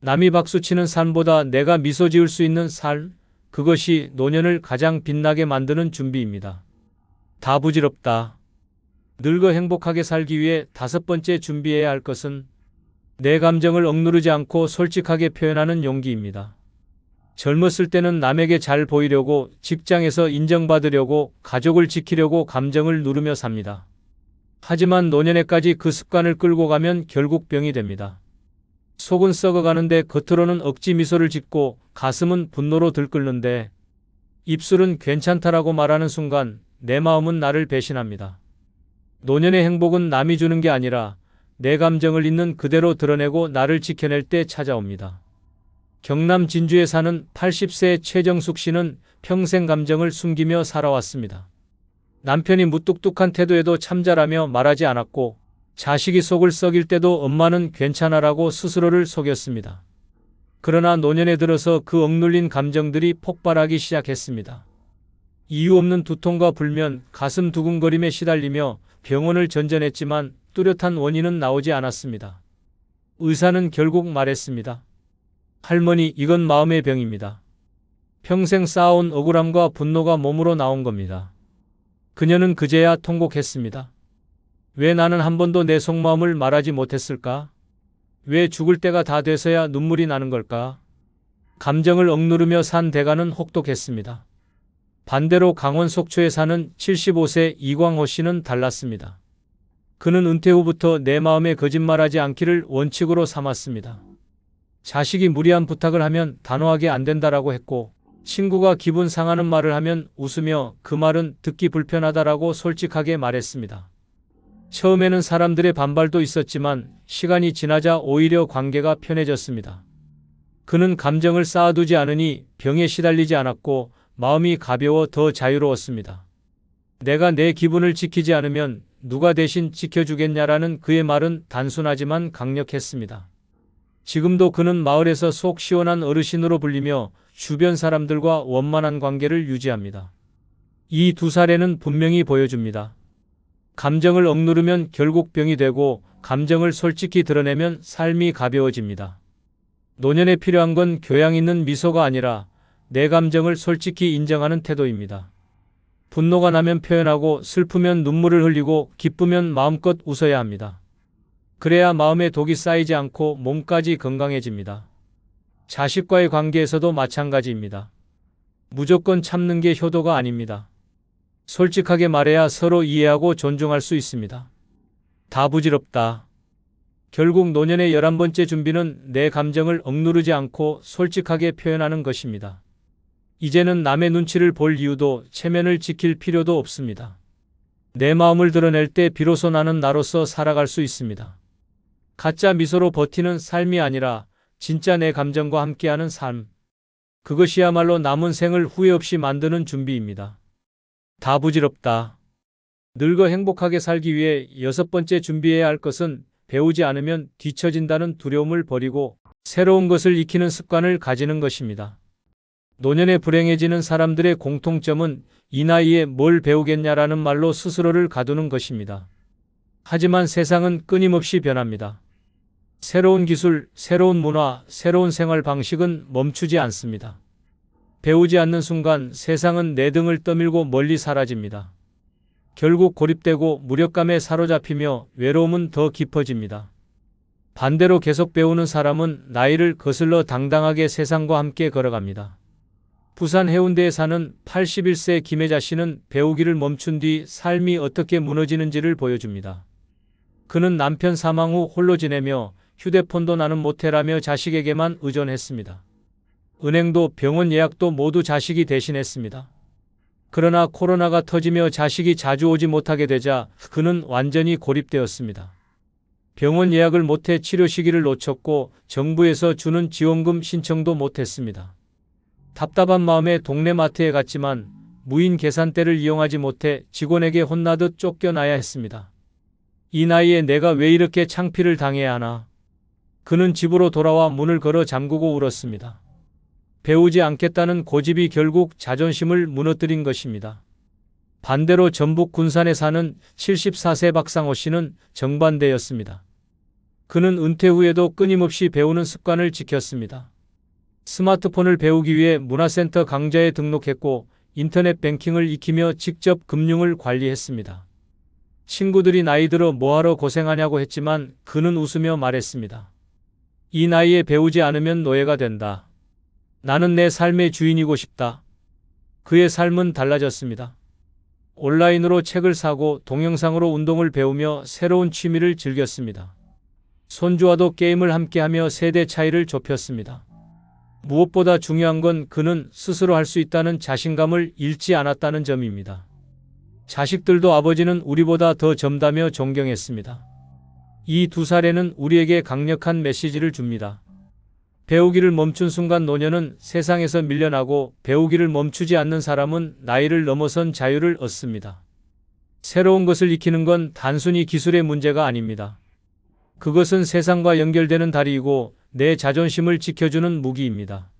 남이 박수치는 삶보다 내가 미소 지을 수 있는 삶, 그것이 노년을 가장 빛나게 만드는 준비입니다. 다 부질없다. 늙어 행복하게 살기 위해 5번째 준비해야 할 것은 내 감정을 억누르지 않고 솔직하게 표현하는 용기입니다. 젊었을 때는 남에게 잘 보이려고, 직장에서 인정받으려고, 가족을 지키려고 감정을 누르며 삽니다. 하지만 노년에까지 그 습관을 끌고 가면 결국 병이 됩니다. 속은 썩어가는데 겉으로는 억지 미소를 짓고 가슴은 분노로 들끓는데 입술은 괜찮다라고 말하는 순간 내 마음은 나를 배신합니다. 노년의 행복은 남이 주는 게 아니라 내 감정을 있는 그대로 드러내고 나를 지켜낼 때 찾아옵니다. 경남 진주에 사는 80세 최정숙 씨는 평생 감정을 숨기며 살아왔습니다. 남편이 무뚝뚝한 태도에도 참잘하며 말하지 않았고 자식이 속을 썩일 때도 엄마는 괜찮아라고 스스로를 속였습니다. 그러나 노년에 들어서 그 억눌린 감정들이 폭발하기 시작했습니다. 이유 없는 두통과 불면, 가슴 두근거림에 시달리며 병원을 전전했지만 뚜렷한 원인은 나오지 않았습니다. 의사는 결국 말했습니다. 할머니, 이건 마음의 병입니다. 평생 쌓아온 억울함과 분노가 몸으로 나온 겁니다. 그녀는 그제야 통곡했습니다. 왜 나는 한 번도 내 속마음을 말하지 못했을까? 왜 죽을 때가 다 돼서야 눈물이 나는 걸까? 감정을 억누르며 산 대가는 혹독했습니다. 반대로 강원 속초에 사는 75세 이광호 씨는 달랐습니다. 그는 은퇴 후부터 내 마음에 거짓말하지 않기를 원칙으로 삼았습니다. 자식이 무리한 부탁을 하면 단호하게 안 된다라고 했고, 친구가 기분 상하는 말을 하면 웃으며 그 말은 듣기 불편하다라고 솔직하게 말했습니다. 처음에는 사람들의 반발도 있었지만 시간이 지나자 오히려 관계가 편해졌습니다. 그는 감정을 쌓아두지 않으니 병에 시달리지 않았고 마음이 가벼워 더 자유로웠습니다. 내가 내 기분을 지키지 않으면 누가 대신 지켜주겠냐라는 그의 말은 단순하지만 강력했습니다. 지금도 그는 마을에서 속 시원한 어르신으로 불리며 주변 사람들과 원만한 관계를 유지합니다. 이 두 사례는 분명히 보여줍니다. 감정을 억누르면 결국 병이 되고 감정을 솔직히 드러내면 삶이 가벼워집니다. 노년에 필요한 건 교양 있는 미소가 아니라 내 감정을 솔직히 인정하는 태도입니다. 분노가 나면 표현하고 슬프면 눈물을 흘리고 기쁘면 마음껏 웃어야 합니다. 그래야 마음에 독이 쌓이지 않고 몸까지 건강해집니다. 자식과의 관계에서도 마찬가지입니다. 무조건 참는 게 효도가 아닙니다. 솔직하게 말해야 서로 이해하고 존중할 수 있습니다. 다 부질없다. 결국 노년의 11번째 준비는 내 감정을 억누르지 않고 솔직하게 표현하는 것입니다. 이제는 남의 눈치를 볼 이유도 체면을 지킬 필요도 없습니다. 내 마음을 드러낼 때 비로소 나는 나로서 살아갈 수 있습니다. 가짜 미소로 버티는 삶이 아니라 진짜 내 감정과 함께하는 삶. 그것이야말로 남은 생을 후회 없이 만드는 준비입니다. 다 부질없다. 늙어 행복하게 살기 위해 6번째 준비해야 할 것은 배우지 않으면 뒤처진다는 두려움을 버리고 새로운 것을 익히는 습관을 가지는 것입니다. 노년에 불행해지는 사람들의 공통점은 이 나이에 뭘 배우겠냐라는 말로 스스로를 가두는 것입니다. 하지만 세상은 끊임없이 변합니다. 새로운 기술, 새로운 문화, 새로운 생활 방식은 멈추지 않습니다. 배우지 않는 순간 세상은 내 등을 떠밀고 멀리 사라집니다. 결국 고립되고 무력감에 사로잡히며 외로움은 더 깊어집니다. 반대로 계속 배우는 사람은 나이를 거슬러 당당하게 세상과 함께 걸어갑니다. 부산 해운대에 사는 81세 김혜자 씨는 배우기를 멈춘 뒤 삶이 어떻게 무너지는지를 보여줍니다. 그는 남편 사망 후 홀로 지내며 휴대폰도 나는 못해라며 자식에게만 의존했습니다. 은행도 병원 예약도 모두 자식이 대신했습니다. 그러나 코로나가 터지며 자식이 자주 오지 못하게 되자 그는 완전히 고립되었습니다. 병원 예약을 못해 치료 시기를 놓쳤고 정부에서 주는 지원금 신청도 못했습니다. 답답한 마음에 동네 마트에 갔지만 무인 계산대를 이용하지 못해 직원에게 혼나듯 쫓겨나야 했습니다. 이 나이에 내가 왜 이렇게 창피를 당해야 하나? 그는 집으로 돌아와 문을 걸어 잠그고 울었습니다. 배우지 않겠다는 고집이 결국 자존심을 무너뜨린 것입니다. 반대로 전북 군산에 사는 74세 박상호 씨는 정반대였습니다. 그는 은퇴 후에도 끊임없이 배우는 습관을 지켰습니다. 스마트폰을 배우기 위해 문화센터 강좌에 등록했고 인터넷 뱅킹을 익히며 직접 금융을 관리했습니다. 친구들이 나이 들어 뭐하러 고생하냐고 했지만 그는 웃으며 말했습니다. 이 나이에 배우지 않으면 노예가 된다. 나는 내 삶의 주인이고 싶다. 그의 삶은 달라졌습니다. 온라인으로 책을 사고 동영상으로 운동을 배우며 새로운 취미를 즐겼습니다. 손주와도 게임을 함께하며 세대 차이를 좁혔습니다. 무엇보다 중요한 건 그는 스스로 할 수 있다는 자신감을 잃지 않았다는 점입니다. 자식들도 아버지는 우리보다 더 젊다며 존경했습니다. 이 두 사례는 우리에게 강력한 메시지를 줍니다. 배우기를 멈춘 순간 노년은 세상에서 밀려나고 배우기를 멈추지 않는 사람은 나이를 넘어선 자유를 얻습니다. 새로운 것을 익히는 건 단순히 기술의 문제가 아닙니다. 그것은 세상과 연결되는 다리이고 내 자존심을 지켜주는 무기입니다.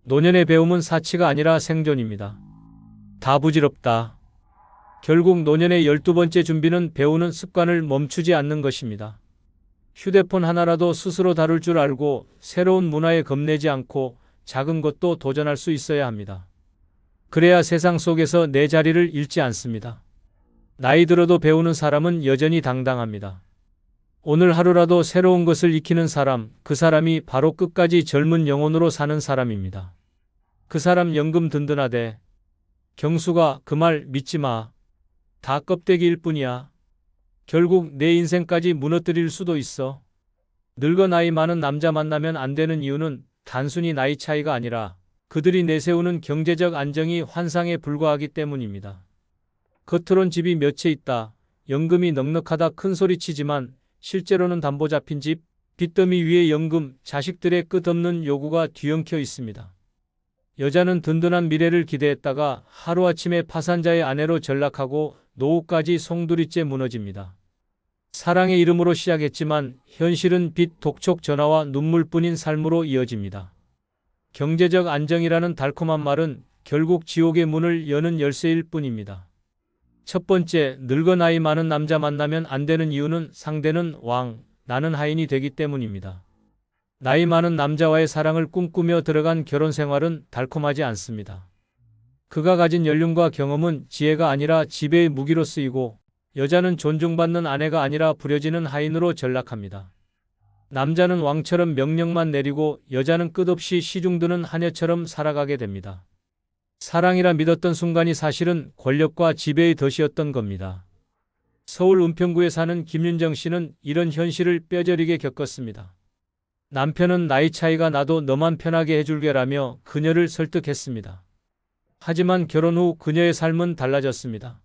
노년의 배움은 사치가 아니라 생존입니다. 다 부질없다. 결국 노년의 12번째 준비는 배우는 습관을 멈추지 않는 것입니다. 휴대폰 하나라도 스스로 다룰 줄 알고 새로운 문화에 겁내지 않고 작은 것도 도전할 수 있어야 합니다. 그래야 세상 속에서 내 자리를 잃지 않습니다. 나이 들어도 배우는 사람은 여전히 당당합니다. 오늘 하루라도 새로운 것을 익히는 사람, 그 사람이 바로 끝까지 젊은 영혼으로 사는 사람입니다. 그 사람 연금 든든하대. 경수가 그 말 믿지 마. 다 껍데기일 뿐이야. 결국 내 인생까지 무너뜨릴 수도 있어. 늙어 나이 많은 남자 만나면 안 되는 이유는 단순히 나이 차이가 아니라 그들이 내세우는 경제적 안정이 환상에 불과하기 때문입니다. 겉으론 집이 몇 채 있다. 연금이 넉넉하다 큰소리치지만 실제로는 담보 잡힌 집, 빚더미 위에 연금, 자식들의 끝없는 요구가 뒤엉켜 있습니다. 여자는 든든한 미래를 기대했다가 하루아침에 파산자의 아내로 전락하고 노후까지 송두리째 무너집니다. 사랑의 이름으로 시작했지만 현실은 빚, 독촉, 전화와 눈물뿐인 삶으로 이어집니다. 경제적 안정이라는 달콤한 말은 결국 지옥의 문을 여는 열쇠일 뿐입니다. 첫 번째, 늙어 나이 많은 남자 만나면 안 되는 이유는 상대는 왕, 나는 하인이 되기 때문입니다. 나이 많은 남자와의 사랑을 꿈꾸며 들어간 결혼 생활은 달콤하지 않습니다. 그가 가진 연륜과 경험은 지혜가 아니라 지배의 무기로 쓰이고 여자는 존중받는 아내가 아니라 부려지는 하인으로 전락합니다. 남자는 왕처럼 명령만 내리고 여자는 끝없이 시중드는 하녀처럼 살아가게 됩니다. 사랑이라 믿었던 순간이 사실은 권력과 지배의 덫이었던 겁니다. 서울 은평구에 사는 김윤정 씨는 이런 현실을 뼈저리게 겪었습니다. 남편은 나이 차이가 나도 너만 편하게 해줄게라며 그녀를 설득했습니다. 하지만 결혼 후 그녀의 삶은 달라졌습니다.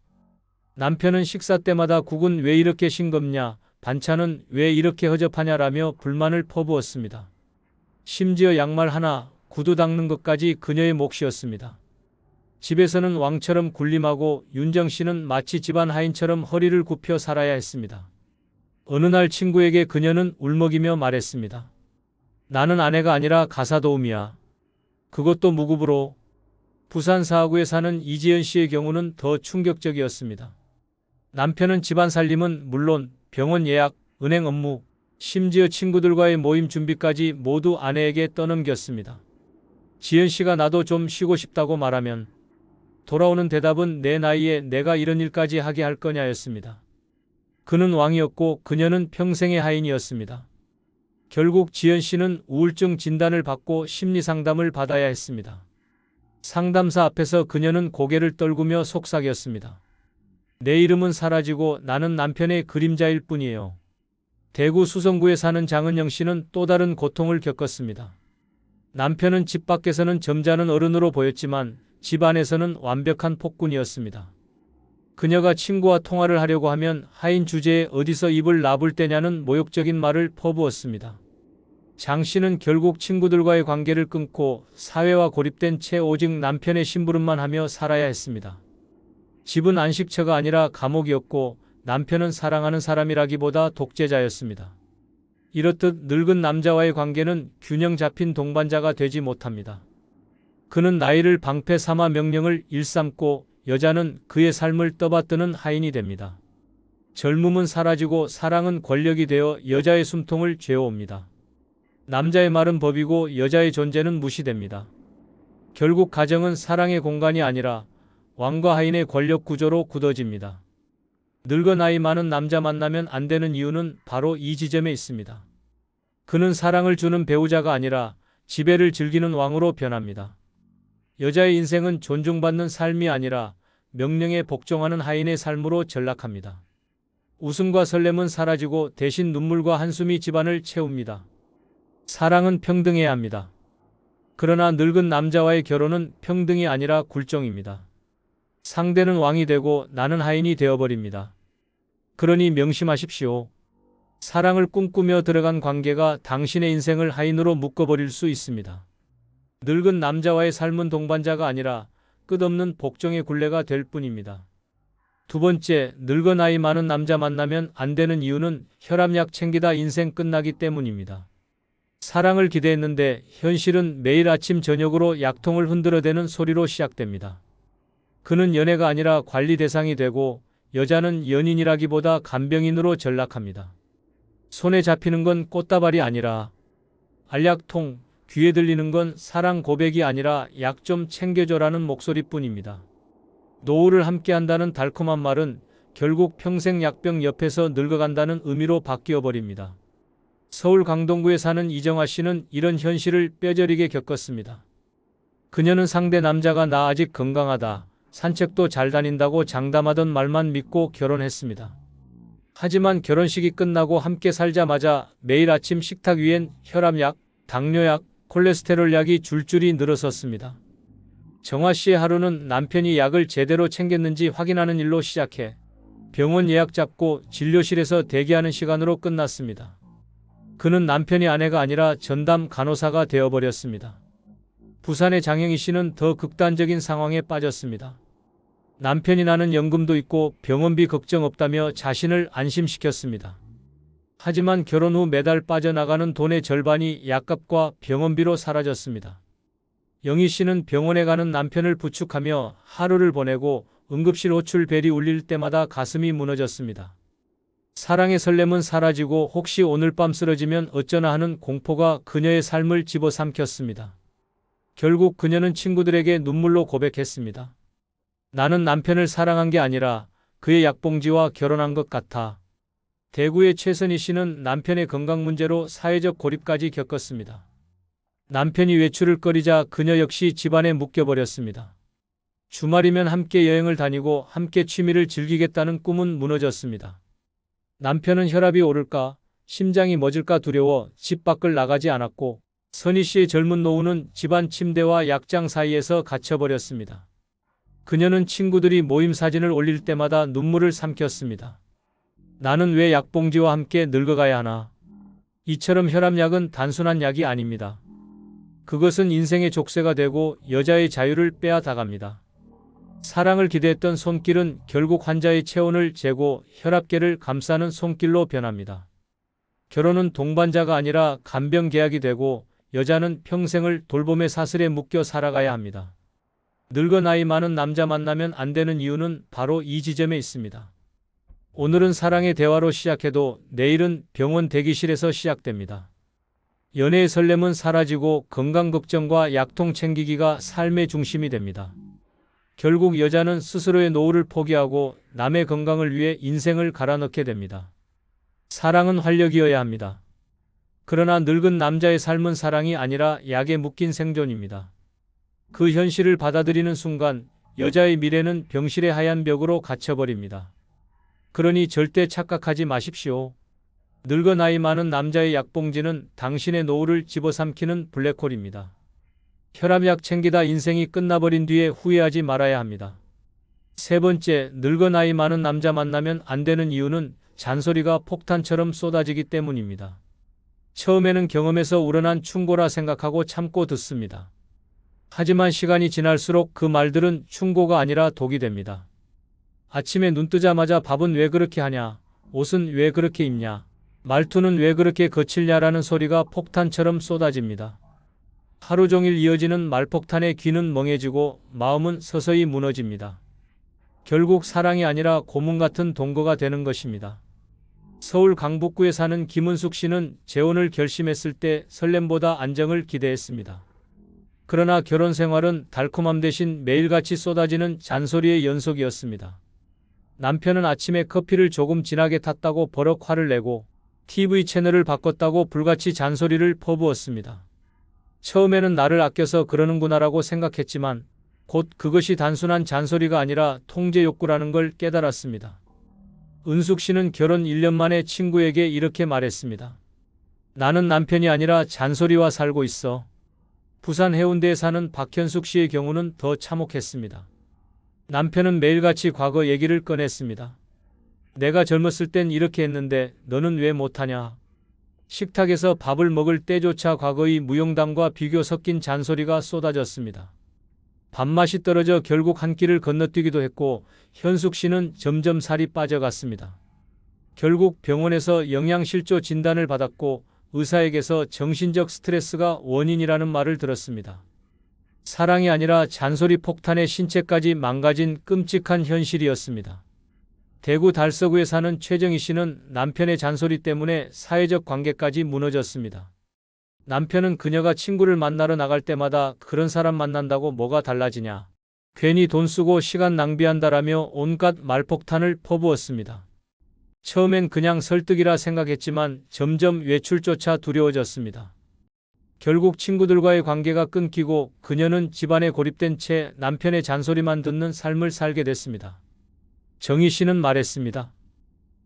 남편은 식사 때마다 국은 왜 이렇게 싱겁냐, 반찬은 왜 이렇게 허접하냐라며 불만을 퍼부었습니다. 심지어 양말 하나, 구두 닦는 것까지 그녀의 몫이었습니다. 집에서는 왕처럼 군림하고 윤정 씨는 마치 집안 하인처럼 허리를 굽혀 살아야 했습니다. 어느 날 친구에게 그녀는 울먹이며 말했습니다. 나는 아내가 아니라 가사도우미야. 그것도 무급으로. 부산 사하구에 사는 이지연 씨의 경우는 더 충격적이었습니다. 남편은 집안 살림은 물론 병원 예약, 은행 업무, 심지어 친구들과의 모임 준비까지 모두 아내에게 떠넘겼습니다. 지연 씨가 나도 좀 쉬고 싶다고 말하면 돌아오는 대답은 내 나이에 내가 이런 일까지 하게 할 거냐였습니다. 그는 왕이었고 그녀는 평생의 하인이었습니다. 결국 지연 씨는 우울증 진단을 받고 심리 상담을 받아야 했습니다. 상담사 앞에서 그녀는 고개를 떨구며 속삭였습니다. 내 이름은 사라지고 나는 남편의 그림자일 뿐이에요. 대구 수성구에 사는 장은영 씨는 또 다른 고통을 겪었습니다. 남편은 집 밖에서는 점잖은 어른으로 보였지만 집 안에서는 완벽한 폭군이었습니다. 그녀가 친구와 통화를 하려고 하면 하인 주제에 어디서 입을 나불 때냐는 모욕적인 말을 퍼부었습니다. 장 씨는 결국 친구들과의 관계를 끊고 사회와 고립된 채 오직 남편의 심부름만 하며 살아야 했습니다. 집은 안식처가 아니라 감옥이었고 남편은 사랑하는 사람이라기보다 독재자였습니다. 이렇듯 늙은 남자와의 관계는 균형 잡힌 동반자가 되지 못합니다. 그는 나이를 방패 삼아 명령을 일삼고 여자는 그의 삶을 떠받드는 하인이 됩니다. 젊음은 사라지고 사랑은 권력이 되어 여자의 숨통을 죄어옵니다. 남자의 말은 법이고 여자의 존재는 무시됩니다. 결국 가정은 사랑의 공간이 아니라 왕과 하인의 권력 구조로 굳어집니다. 늙어 나이 많은 남자 만나면 안 되는 이유는 바로 이 지점에 있습니다. 그는 사랑을 주는 배우자가 아니라 지배를 즐기는 왕으로 변합니다. 여자의 인생은 존중받는 삶이 아니라 명령에 복종하는 하인의 삶으로 전락합니다. 웃음과 설렘은 사라지고 대신 눈물과 한숨이 집안을 채웁니다. 사랑은 평등해야 합니다. 그러나 늙은 남자와의 결혼은 평등이 아니라 굴종입니다. 상대는 왕이 되고 나는 하인이 되어버립니다. 그러니 명심하십시오. 사랑을 꿈꾸며 들어간 관계가 당신의 인생을 하인으로 묶어버릴 수 있습니다. 늙은 남자와의 삶은 동반자가 아니라 끝없는 복종의 굴레가 될 뿐입니다. 두 번째, 늙어 나이 많은 남자 만나면 안 되는 이유는 혈압약 챙기다 인생 끝나기 때문입니다. 사랑을 기대했는데 현실은 매일 아침 저녁으로 약통을 흔들어대는 소리로 시작됩니다. 그는 연애가 아니라 관리 대상이 되고 여자는 연인이라기보다 간병인으로 전락합니다. 손에 잡히는 건 꽃다발이 아니라 알약통, 귀에 들리는 건 사랑 고백이 아니라 약 좀 챙겨줘라는 목소리뿐입니다. 노후를 함께한다는 달콤한 말은 결국 평생 약병 옆에서 늙어간다는 의미로 바뀌어 버립니다. 서울 강동구에 사는 이정아 씨는 이런 현실을 뼈저리게 겪었습니다. 그녀는 상대 남자가 나 아직 건강하다, 산책도 잘 다닌다고 장담하던 말만 믿고 결혼했습니다. 하지만 결혼식이 끝나고 함께 살자마자 매일 아침 식탁 위엔 혈압약, 당뇨약, 콜레스테롤 약이 줄줄이 늘어섰습니다. 정아 씨의 하루는 남편이 약을 제대로 챙겼는지 확인하는 일로 시작해 병원 예약 잡고 진료실에서 대기하는 시간으로 끝났습니다. 그는 남편이 아내가 아니라 전담 간호사가 되어버렸습니다. 부산의 장영희 씨는 더 극단적인 상황에 빠졌습니다. 남편이 나는 연금도 있고 병원비 걱정 없다며 자신을 안심시켰습니다. 하지만 결혼 후 매달 빠져나가는 돈의 절반이 약값과 병원비로 사라졌습니다. 영희 씨는 병원에 가는 남편을 부축하며 하루를 보내고 응급실 호출벨이 울릴 때마다 가슴이 무너졌습니다. 사랑의 설렘은 사라지고 혹시 오늘 밤 쓰러지면 어쩌나 하는 공포가 그녀의 삶을 집어삼켰습니다. 결국 그녀는 친구들에게 눈물로 고백했습니다. 나는 남편을 사랑한 게 아니라 그의 약봉지와 결혼한 것 같아. 대구의 최선희 씨는 남편의 건강 문제로 사회적 고립까지 겪었습니다. 남편이 외출을 꺼리자 그녀 역시 집안에 묶여버렸습니다. 주말이면 함께 여행을 다니고 함께 취미를 즐기겠다는 꿈은 무너졌습니다. 남편은 혈압이 오를까, 심장이 멎을까 두려워 집 밖을 나가지 않았고 선희 씨의 젊은 노후는 집안 침대와 약장 사이에서 갇혀버렸습니다. 그녀는 친구들이 모임 사진을 올릴 때마다 눈물을 삼켰습니다. 나는 왜 약봉지와 함께 늙어가야 하나? 이처럼 혈압약은 단순한 약이 아닙니다. 그것은 인생의 족쇄가 되고 여자의 자유를 빼앗아갑니다. 사랑을 기대했던 손길은 결국 환자의 체온을 재고 혈압계를 감싸는 손길로 변합니다. 결혼은 동반자가 아니라 간병 계약이 되고 여자는 평생을 돌봄의 사슬에 묶여 살아가야 합니다. 늙어 나이 많은 남자 만나면 안 되는 이유는 바로 이 지점에 있습니다. 오늘은 사랑의 대화로 시작해도 내일은 병원 대기실에서 시작됩니다. 연애의 설렘은 사라지고 건강 걱정과 약통 챙기기가 삶의 중심이 됩니다. 결국 여자는 스스로의 노후를 포기하고 남의 건강을 위해 인생을 갈아넣게 됩니다. 사랑은 활력이어야 합니다. 그러나 늙은 남자의 삶은 사랑이 아니라 약에 묶인 생존입니다. 그 현실을 받아들이는 순간 여자의 미래는 병실의 하얀 벽으로 갇혀버립니다. 그러니 절대 착각하지 마십시오. 늙어 나이 많은 남자의 약봉지는 당신의 노후를 집어삼키는 블랙홀입니다. 혈압약 챙기다 인생이 끝나버린 뒤에 후회하지 말아야 합니다. 세 번째, 늙어 나이 많은 남자 만나면 안 되는 이유는 잔소리가 폭탄처럼 쏟아지기 때문입니다. 처음에는 경험에서 우러난 충고라 생각하고 참고 듣습니다. 하지만 시간이 지날수록 그 말들은 충고가 아니라 독이 됩니다. 아침에 눈 뜨자마자 밥은 왜 그렇게 하냐? 옷은 왜 그렇게 입냐? 말투는 왜 그렇게 거칠냐라는 소리가 폭탄처럼 쏟아집니다. 하루 종일 이어지는 말폭탄에 귀는 멍해지고 마음은 서서히 무너집니다. 결국 사랑이 아니라 고문 같은 동거가 되는 것입니다. 서울 강북구에 사는 김은숙 씨는 재혼을 결심했을 때 설렘보다 안정을 기대했습니다. 그러나 결혼 생활은 달콤함 대신 매일같이 쏟아지는 잔소리의 연속이었습니다. 남편은 아침에 커피를 조금 진하게 탔다고 버럭 화를 내고 TV 채널을 바꿨다고 불같이 잔소리를 퍼부었습니다. 처음에는 나를 아껴서 그러는구나라고 생각했지만 곧 그것이 단순한 잔소리가 아니라 통제 욕구라는 걸 깨달았습니다. 은숙 씨는 결혼 1년 만에 친구에게 이렇게 말했습니다. 나는 남편이 아니라 잔소리와 살고 있어. 부산 해운대에 사는 박현숙 씨의 경우는 더 참혹했습니다. 남편은 매일같이 과거 얘기를 꺼냈습니다. 내가 젊었을 땐 이렇게 했는데 너는 왜 못하냐? 식탁에서 밥을 먹을 때조차 과거의 무용담과 비교 섞인 잔소리가 쏟아졌습니다. 밥맛이 떨어져 결국 한 끼를 건너뛰기도 했고 현숙 씨는 점점 살이 빠져갔습니다. 결국 병원에서 영양실조 진단을 받았고 의사에게서 정신적 스트레스가 원인이라는 말을 들었습니다. 사랑이 아니라 잔소리 폭탄에 신체까지 망가진 끔찍한 현실이었습니다. 대구 달서구에 사는 최정희 씨는 남편의 잔소리 때문에 사회적 관계까지 무너졌습니다. 남편은 그녀가 친구를 만나러 나갈 때마다 그런 사람 만난다고 뭐가 달라지냐. 괜히 돈 쓰고 시간 낭비한다라며 온갖 말폭탄을 퍼부었습니다. 처음엔 그냥 설득이라 생각했지만 점점 외출조차 두려워졌습니다. 결국 친구들과의 관계가 끊기고 그녀는 집안에 고립된 채 남편의 잔소리만 듣는 삶을 살게 됐습니다. 정희 씨는 말했습니다.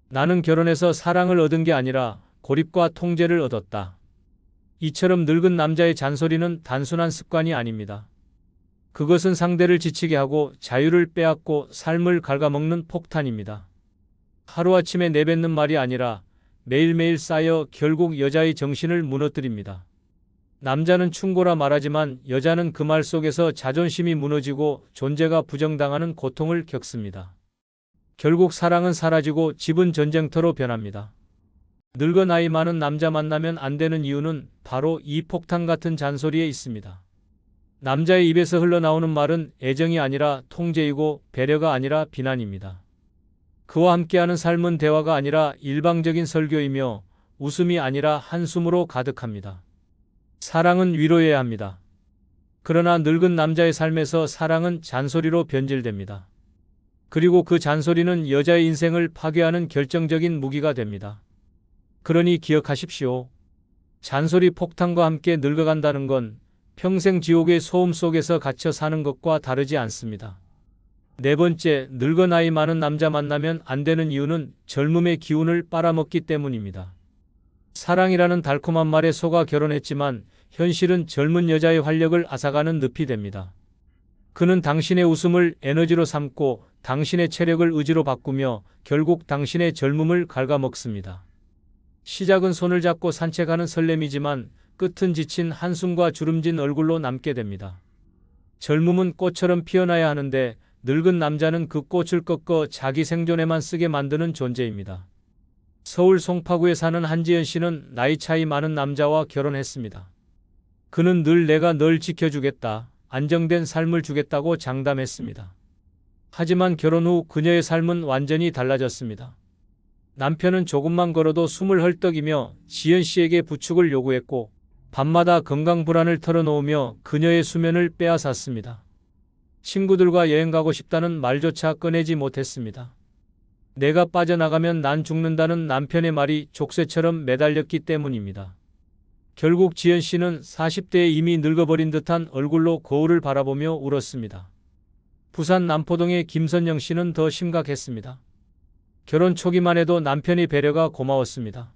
나는 결혼해서 사랑을 얻은 게 아니라 고립과 통제를 얻었다. 이처럼 늙은 남자의 잔소리는 단순한 습관이 아닙니다. 그것은 상대를 지치게 하고 자유를 빼앗고 삶을 갉아먹는 폭탄입니다. 하루아침에 내뱉는 말이 아니라 매일매일 쌓여 결국 여자의 정신을 무너뜨립니다. 남자는 충고라 말하지만 여자는 그 말 속에서 자존심이 무너지고 존재가 부정당하는 고통을 겪습니다. 결국 사랑은 사라지고 집은 전쟁터로 변합니다. 늙어 나이 많은 남자 만나면 안 되는 이유는 바로 이 폭탄 같은 잔소리에 있습니다. 남자의 입에서 흘러나오는 말은 애정이 아니라 통제이고 배려가 아니라 비난입니다. 그와 함께하는 삶은 대화가 아니라 일방적인 설교이며 웃음이 아니라 한숨으로 가득합니다. 사랑은 위로해야 합니다. 그러나 늙은 남자의 삶에서 사랑은 잔소리로 변질됩니다. 그리고 그 잔소리는 여자의 인생을 파괴하는 결정적인 무기가 됩니다. 그러니 기억하십시오. 잔소리 폭탄과 함께 늙어간다는 건 평생 지옥의 소음 속에서 갇혀 사는 것과 다르지 않습니다. 네 번째, 늙어 나이 많은 남자 만나면 안 되는 이유는 젊음의 기운을 빨아먹기 때문입니다. 사랑이라는 달콤한 말에 속아 결혼했지만 현실은 젊은 여자의 활력을 앗아가는 늪이 됩니다. 그는 당신의 웃음을 에너지로 삼고 당신의 체력을 의지로 바꾸며 결국 당신의 젊음을 갉아먹습니다. 시작은 손을 잡고 산책하는 설렘이지만 끝은 지친 한숨과 주름진 얼굴로 남게 됩니다. 젊음은 꽃처럼 피어나야 하는데 늙은 남자는 그 꽃을 꺾어 자기 생존에만 쓰게 만드는 존재입니다. 서울 송파구에 사는 한지연 씨는 나이 차이 많은 남자와 결혼했습니다. 그는 늘 내가 널 지켜주겠다, 안정된 삶을 주겠다고 장담했습니다. 하지만 결혼 후 그녀의 삶은 완전히 달라졌습니다. 남편은 조금만 걸어도 숨을 헐떡이며 지연 씨에게 부축을 요구했고 밤마다 건강 불안을 털어놓으며 그녀의 수면을 빼앗았습니다. 친구들과 여행 가고 싶다는 말조차 꺼내지 못했습니다. 내가 빠져나가면 난 죽는다는 남편의 말이 족쇄처럼 매달렸기 때문입니다. 결국 지연 씨는 40대에 이미 늙어버린 듯한 얼굴로 거울을 바라보며 울었습니다. 부산 남포동의 김선영 씨는 더 심각했습니다. 결혼 초기만 해도 남편의 배려가 고마웠습니다.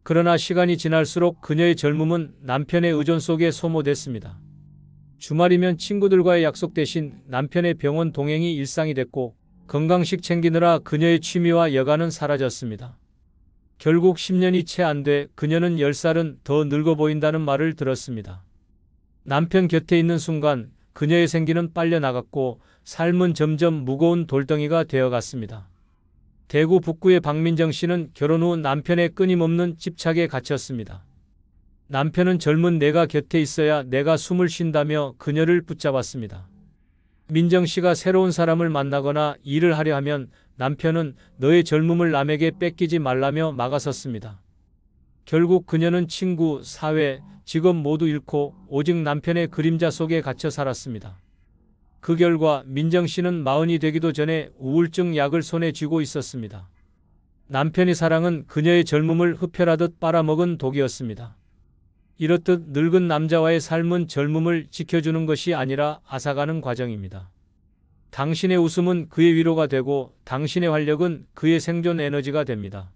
그러나 시간이 지날수록 그녀의 젊음은 남편의 의존 속에 소모됐습니다. 주말이면 친구들과의 약속 대신 남편의 병원 동행이 일상이 됐고 건강식 챙기느라 그녀의 취미와 여가는 사라졌습니다. 결국 10년이 채 안 돼 그녀는 10살은 더 늙어 보인다는 말을 들었습니다. 남편 곁에 있는 순간 그녀의 생기는 빨려나갔고 삶은 점점 무거운 돌덩이가 되어갔습니다. 대구 북구의 박민정 씨는 결혼 후 남편의 끊임없는 집착에 갇혔습니다. 남편은 젊은 내가 곁에 있어야 내가 숨을 쉰다며 그녀를 붙잡았습니다. 민정 씨가 새로운 사람을 만나거나 일을 하려 하면 남편은 너의 젊음을 남에게 뺏기지 말라며 막아섰습니다. 결국 그녀는 친구, 사회, 직업 모두 잃고 오직 남편의 그림자 속에 갇혀 살았습니다. 그 결과 민정 씨는 40이 되기도 전에 우울증 약을 손에 쥐고 있었습니다. 남편의 사랑은 그녀의 젊음을 흡혈하듯 빨아먹은 독이었습니다. 이렇듯 늙은 남자와의 삶은 젊음을 지켜주는 것이 아니라 앗아가는 과정입니다. 당신의 웃음은 그의 위로가 되고 당신의 활력은 그의 생존 에너지가 됩니다.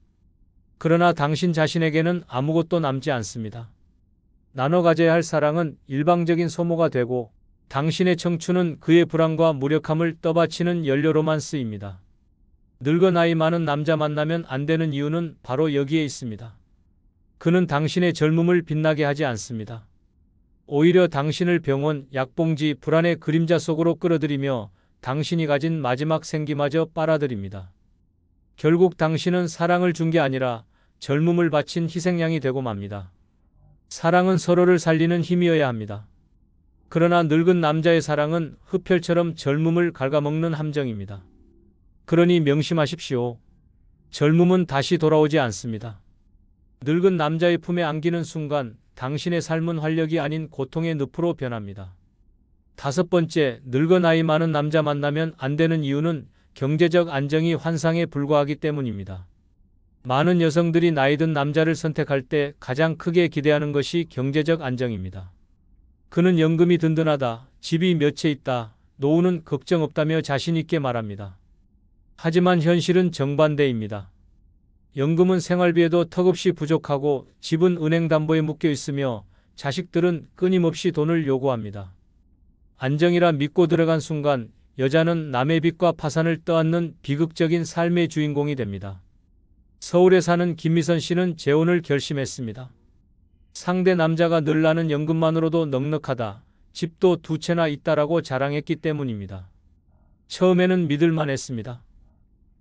그러나 당신 자신에게는 아무것도 남지 않습니다. 나눠 가져야 할 사랑은 일방적인 소모가 되고 당신의 청춘은 그의 불안과 무력함을 떠받치는 연료로만 쓰입니다. 늙어 나이 많은 남자 만나면 안 되는 이유는 바로 여기에 있습니다. 그는 당신의 젊음을 빛나게 하지 않습니다. 오히려 당신을 병원, 약봉지, 불안의 그림자 속으로 끌어들이며 당신이 가진 마지막 생기마저 빨아들입니다. 결국 당신은 사랑을 준 게 아니라 젊음을 바친 희생양이 되고 맙니다. 사랑은 서로를 살리는 힘이어야 합니다. 그러나 늙은 남자의 사랑은 흡혈처럼 젊음을 갉아먹는 함정입니다. 그러니 명심하십시오. 젊음은 다시 돌아오지 않습니다. 늙은 남자의 품에 안기는 순간 당신의 삶은 활력이 아닌 고통의 늪으로 변합니다. 5번째, 늙어 나이 많은 남자 만나면 안 되는 이유는 경제적 안정이 환상에 불과하기 때문입니다. 많은 여성들이 나이 든 남자를 선택할 때 가장 크게 기대하는 것이 경제적 안정입니다. 그는 연금이 든든하다, 집이 몇 채 있다, 노후는 걱정 없다며 자신 있게 말합니다. 하지만 현실은 정반대입니다. 연금은 생활비에도 턱없이 부족하고 집은 은행 담보에 묶여 있으며 자식들은 끊임없이 돈을 요구합니다. 안정이라 믿고 들어간 순간 여자는 남의 빚과 파산을 떠안는 비극적인 삶의 주인공이 됩니다. 서울에 사는 김미선 씨는 재혼을 결심했습니다. 상대 남자가 늘 나는 연금만으로도 넉넉하다, 집도 2채나 있다라고 자랑했기 때문입니다. 처음에는 믿을만 했습니다.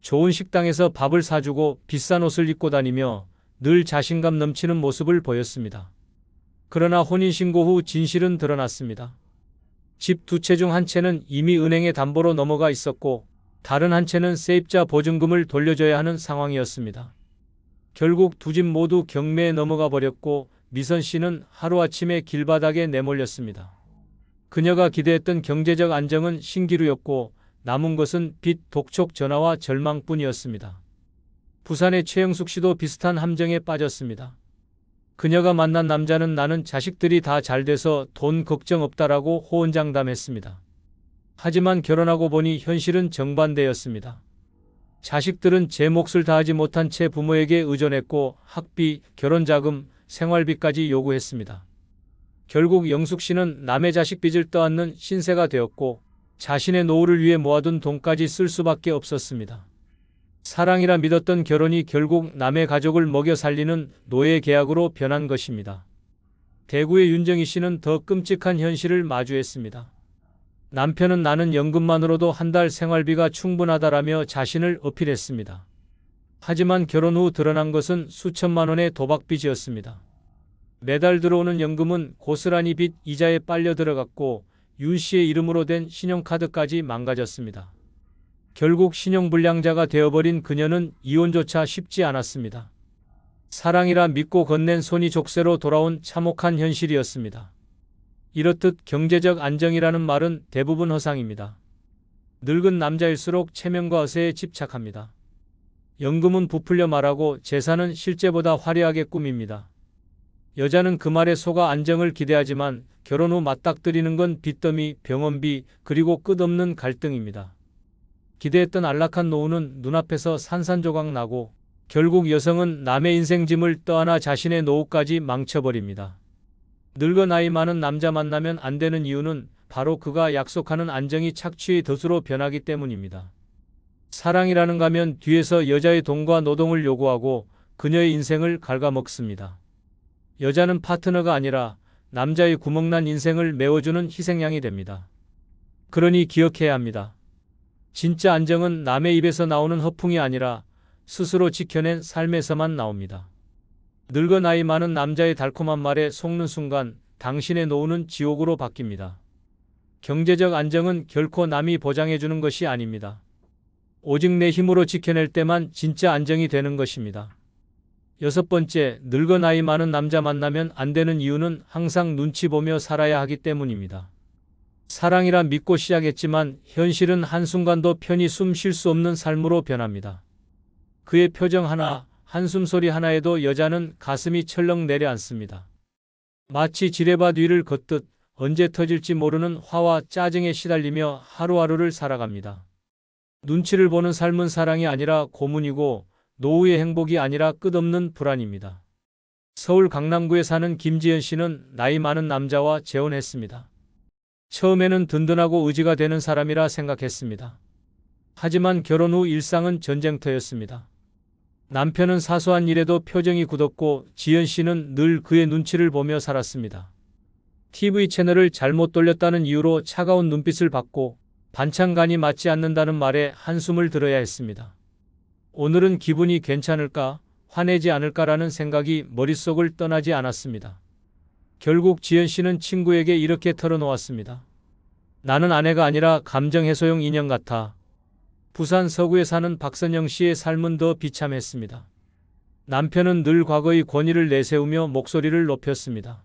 좋은 식당에서 밥을 사주고 비싼 옷을 입고 다니며 늘 자신감 넘치는 모습을 보였습니다. 그러나 혼인신고 후 진실은 드러났습니다. 집 2채 중 1채는 이미 은행에 담보로 넘어가 있었고 다른 1채는 세입자 보증금을 돌려줘야 하는 상황이었습니다. 결국 2집 모두 경매에 넘어가 버렸고 미선 씨는 하루아침에 길바닥에 내몰렸습니다. 그녀가 기대했던 경제적 안정은 신기루였고 남은 것은 빚, 독촉, 전화와 절망뿐이었습니다. 부산의 최영숙 씨도 비슷한 함정에 빠졌습니다. 그녀가 만난 남자는 나는 자식들이 다 잘돼서 돈 걱정 없다라고 호언장담했습니다. 하지만 결혼하고 보니 현실은 정반대였습니다. 자식들은 제 몫을 다하지 못한 채 부모에게 의존했고 학비, 결혼자금, 생활비까지 요구했습니다. 결국 영숙 씨는 남의 자식 빚을 떠안는 신세가 되었고 자신의 노후를 위해 모아둔 돈까지 쓸 수밖에 없었습니다. 사랑이라 믿었던 결혼이 결국 남의 가족을 먹여 살리는 노예 계약으로 변한 것입니다. 대구의 윤정희 씨는 더 끔찍한 현실을 마주했습니다. 남편은 나는 연금만으로도 한 달 생활비가 충분하다라며 자신을 어필했습니다. 하지만 결혼 후 드러난 것은 수천만 원의 도박빚이었습니다. 매달 들어오는 연금은 고스란히 빚 이자에 빨려 들어갔고 윤 씨의 이름으로 된 신용카드까지 망가졌습니다. 결국 신용불량자가 되어버린 그녀는 이혼조차 쉽지 않았습니다. 사랑이라 믿고 건넨 손이 족쇄로 돌아온 참혹한 현실이었습니다. 이렇듯 경제적 안정이라는 말은 대부분 허상입니다. 늙은 남자일수록 체면과 의세에 집착합니다. 연금은 부풀려 말하고 재산은 실제보다 화려하게 꾸밉니다. 여자는 그 말에 속아 안정을 기대하지만 결혼 후 맞닥뜨리는 건 빚더미, 병원비, 그리고 끝없는 갈등입니다. 기대했던 안락한 노후는 눈앞에서 산산조각 나고 결국 여성은 남의 인생짐을 떠안아 자신의 노후까지 망쳐버립니다. 늙어 나이 많은 남자 만나면 안 되는 이유는 바로 그가 약속하는 안정이 착취의 덫으로 변하기 때문입니다. 사랑이라는 가면 뒤에서 여자의 돈과 노동을 요구하고 그녀의 인생을 갉아먹습니다. 여자는 파트너가 아니라 남자의 구멍난 인생을 메워주는 희생양이 됩니다. 그러니 기억해야 합니다. 진짜 안정은 남의 입에서 나오는 허풍이 아니라 스스로 지켜낸 삶에서만 나옵니다. 늙어 나이 많은 남자의 달콤한 말에 속는 순간 당신의 노후는 지옥으로 바뀝니다. 경제적 안정은 결코 남이 보장해주는 것이 아닙니다. 오직 내 힘으로 지켜낼 때만 진짜 안정이 되는 것입니다. 6번째, 늙어 나이 많은 남자 만나면 안 되는 이유는 항상 눈치 보며 살아야 하기 때문입니다. 사랑이라 믿고 시작했지만 현실은 한순간도 편히 숨 쉴 수 없는 삶으로 변합니다. 그의 표정 하나, 한숨 소리 하나에도 여자는 가슴이 철렁 내려앉습니다. 마치 지뢰밭 위를 걷듯 언제 터질지 모르는 화와 짜증에 시달리며 하루하루를 살아갑니다. 눈치를 보는 삶은 사랑이 아니라 고문이고 노후의 행복이 아니라 끝없는 불안입니다. 서울 강남구에 사는 김지연 씨는 나이 많은 남자와 재혼했습니다. 처음에는 든든하고 의지가 되는 사람이라 생각했습니다. 하지만 결혼 후 일상은 전쟁터였습니다. 남편은 사소한 일에도 표정이 굳었고 지연 씨는 늘 그의 눈치를 보며 살았습니다. TV 채널을 잘못 돌렸다는 이유로 차가운 눈빛을 받고 반찬간이 맞지 않는다는 말에 한숨을 들어야 했습니다. 오늘은 기분이 괜찮을까, 화내지 않을까라는 생각이 머릿속을 떠나지 않았습니다. 결국 지연 씨는 친구에게 이렇게 털어놓았습니다. 나는 아내가 아니라 감정해소용 인형 같아. 부산 서구에 사는 박선영 씨의 삶은 더 비참했습니다. 남편은 늘 과거의 권위를 내세우며 목소리를 높였습니다.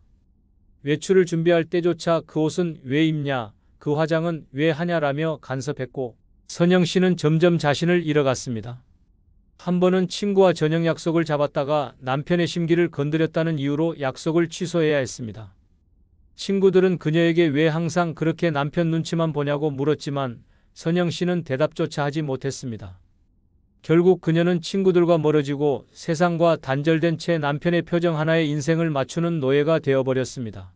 외출을 준비할 때조차 그 옷은 왜 입냐, 그 화장은 왜 하냐라며 간섭했고 선영 씨는 점점 자신을 잃어갔습니다. 한 번은 친구와 저녁 약속을 잡았다가 남편의 심기를 건드렸다는 이유로 약속을 취소해야 했습니다. 친구들은 그녀에게 왜 항상 그렇게 남편 눈치만 보냐고 물었지만 선영 씨는 대답조차 하지 못했습니다. 결국 그녀는 친구들과 멀어지고 세상과 단절된 채 남편의 표정 하나에 인생을 맞추는 노예가 되어버렸습니다.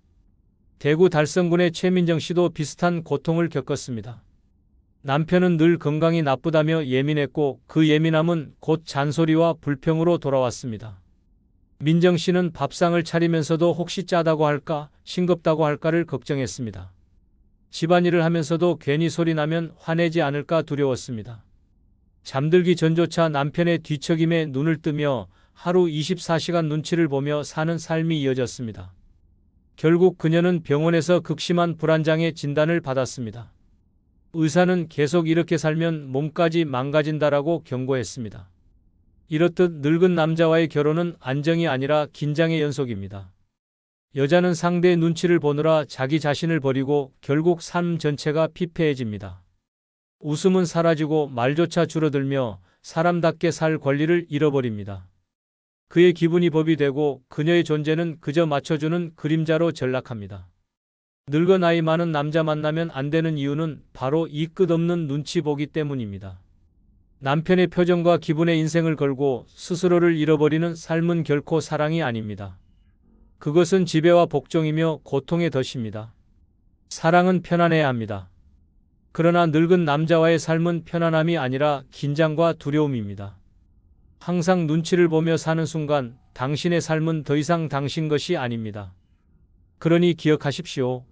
대구 달성군의 최민정 씨도 비슷한 고통을 겪었습니다. 남편은 늘 건강이 나쁘다며 예민했고 그 예민함은 곧 잔소리와 불평으로 돌아왔습니다. 민정 씨는 밥상을 차리면서도 혹시 짜다고 할까, 싱겁다고 할까를 걱정했습니다. 집안일을 하면서도 괜히 소리 나면 화내지 않을까 두려웠습니다. 잠들기 전조차 남편의 뒤척임에 눈을 뜨며 하루 24시간 눈치를 보며 사는 삶이 이어졌습니다. 결국 그녀는 병원에서 극심한 불안장애 진단을 받았습니다. 의사는 계속 이렇게 살면 몸까지 망가진다라고 경고했습니다. 이렇듯 늙은 남자와의 결혼은 안정이 아니라 긴장의 연속입니다. 여자는 상대의 눈치를 보느라 자기 자신을 버리고 결국 삶 전체가 피폐해집니다. 웃음은 사라지고 말조차 줄어들며 사람답게 살 권리를 잃어버립니다. 그의 기분이 법이 되고 그녀의 존재는 그저 맞춰주는 그림자로 전락합니다. 늙어 나이 많은 남자 만나면 안 되는 이유는 바로 이 끝없는 눈치 보기 때문입니다. 남편의 표정과 기분에 인생을 걸고 스스로를 잃어버리는 삶은 결코 사랑이 아닙니다. 그것은 지배와 복종이며 고통의 덫입니다. 사랑은 편안해야 합니다. 그러나 늙은 남자와의 삶은 편안함이 아니라 긴장과 두려움입니다. 항상 눈치를 보며 사는 순간 당신의 삶은 더 이상 당신 것이 아닙니다. 그러니 기억하십시오.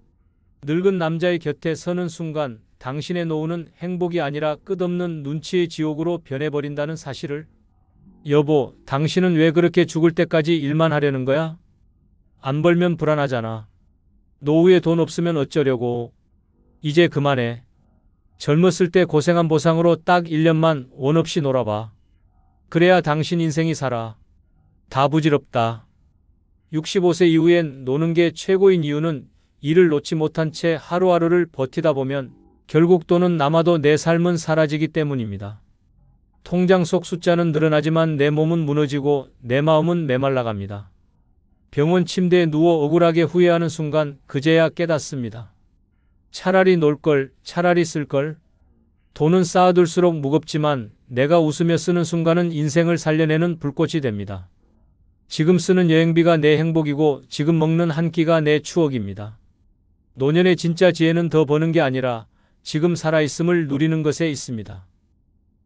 늙은 남자의 곁에 서는 순간 당신의 노후는 행복이 아니라 끝없는 눈치의 지옥으로 변해버린다는 사실을. 여보, 당신은 왜 그렇게 죽을 때까지 일만 하려는 거야? 안 벌면 불안하잖아. 노후에 돈 없으면 어쩌려고. 이제 그만해. 젊었을 때 고생한 보상으로 딱 1년만 원 없이 놀아봐. 그래야 당신 인생이 살아. 다 부질없다. 65세 이후엔 노는 게 최고인 이유는 일을 놓지 못한 채 하루하루를 버티다 보면 결국 돈은 남아도 내 삶은 사라지기 때문입니다. 통장 속 숫자는 늘어나지만 내 몸은 무너지고 내 마음은 메말라갑니다. 병원 침대에 누워 억울하게 후회하는 순간 그제야 깨닫습니다. 차라리 놀걸, 차라리 쓸걸. 돈은 쌓아둘수록 무겁지만 내가 웃으며 쓰는 순간은 인생을 살려내는 불꽃이 됩니다. 지금 쓰는 여행비가 내 행복이고 지금 먹는 한 끼가 내 추억입니다. 노년의 진짜 지혜는 더 버는 게 아니라 지금 살아있음을 누리는 것에 있습니다.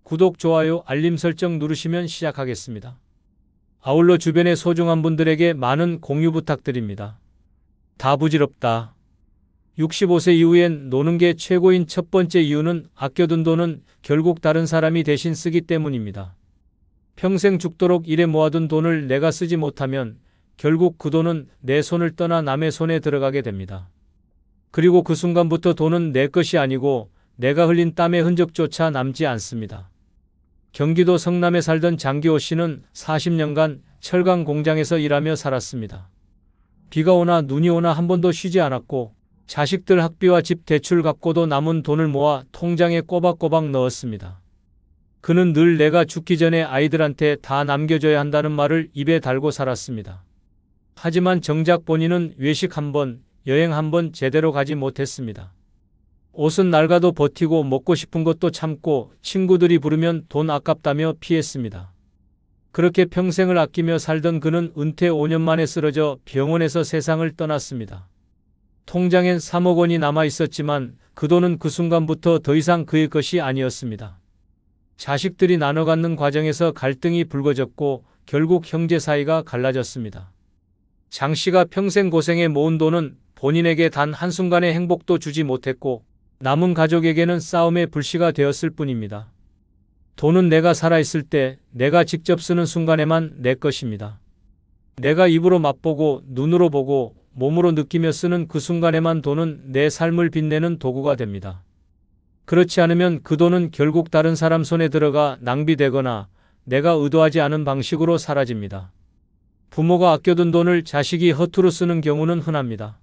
구독, 좋아요, 알림 설정 누르시면 시작하겠습니다. 아울러 주변의 소중한 분들에게 많은 공유 부탁드립니다. 다 부질없다. 65세 이후엔 노는 게 최고인 첫 번째 이유는 아껴둔 돈은 결국 다른 사람이 대신 쓰기 때문입니다. 평생 죽도록 일해 모아둔 돈을 내가 쓰지 못하면 결국 그 돈은 내 손을 떠나 남의 손에 들어가게 됩니다. 그리고 그 순간부터 돈은 내 것이 아니고 내가 흘린 땀의 흔적조차 남지 않습니다. 경기도 성남에 살던 장기호 씨는 40년간 철강 공장에서 일하며 살았습니다. 비가 오나 눈이 오나 한 번도 쉬지 않았고 자식들 학비와 집 대출 갚고도 남은 돈을 모아 통장에 꼬박꼬박 넣었습니다. 그는 늘 내가 죽기 전에 아이들한테 다 남겨줘야 한다는 말을 입에 달고 살았습니다. 하지만 정작 본인은 외식 한 번, 여행 한 번 제대로 가지 못했습니다. 옷은 낡아도 버티고 먹고 싶은 것도 참고 친구들이 부르면 돈 아깝다며 피했습니다. 그렇게 평생을 아끼며 살던 그는 은퇴 5년 만에 쓰러져 병원에서 세상을 떠났습니다. 통장엔 3억 원이 남아 있었지만 그 돈은 그 순간부터 더 이상 그의 것이 아니었습니다. 자식들이 나눠 갖는 과정에서 갈등이 불거졌고 결국 형제 사이가 갈라졌습니다. 장 씨가 평생 고생해 모은 돈은 본인에게 단 한순간의 행복도 주지 못했고 남은 가족에게는 싸움의 불씨가 되었을 뿐입니다. 돈은 내가 살아있을 때 내가 직접 쓰는 순간에만 내 것입니다. 내가 입으로 맛보고 눈으로 보고 몸으로 느끼며 쓰는 그 순간에만 돈은 내 삶을 빛내는 도구가 됩니다. 그렇지 않으면 그 돈은 결국 다른 사람 손에 들어가 낭비되거나 내가 의도하지 않은 방식으로 사라집니다. 부모가 아껴둔 돈을 자식이 허투루 쓰는 경우는 흔합니다.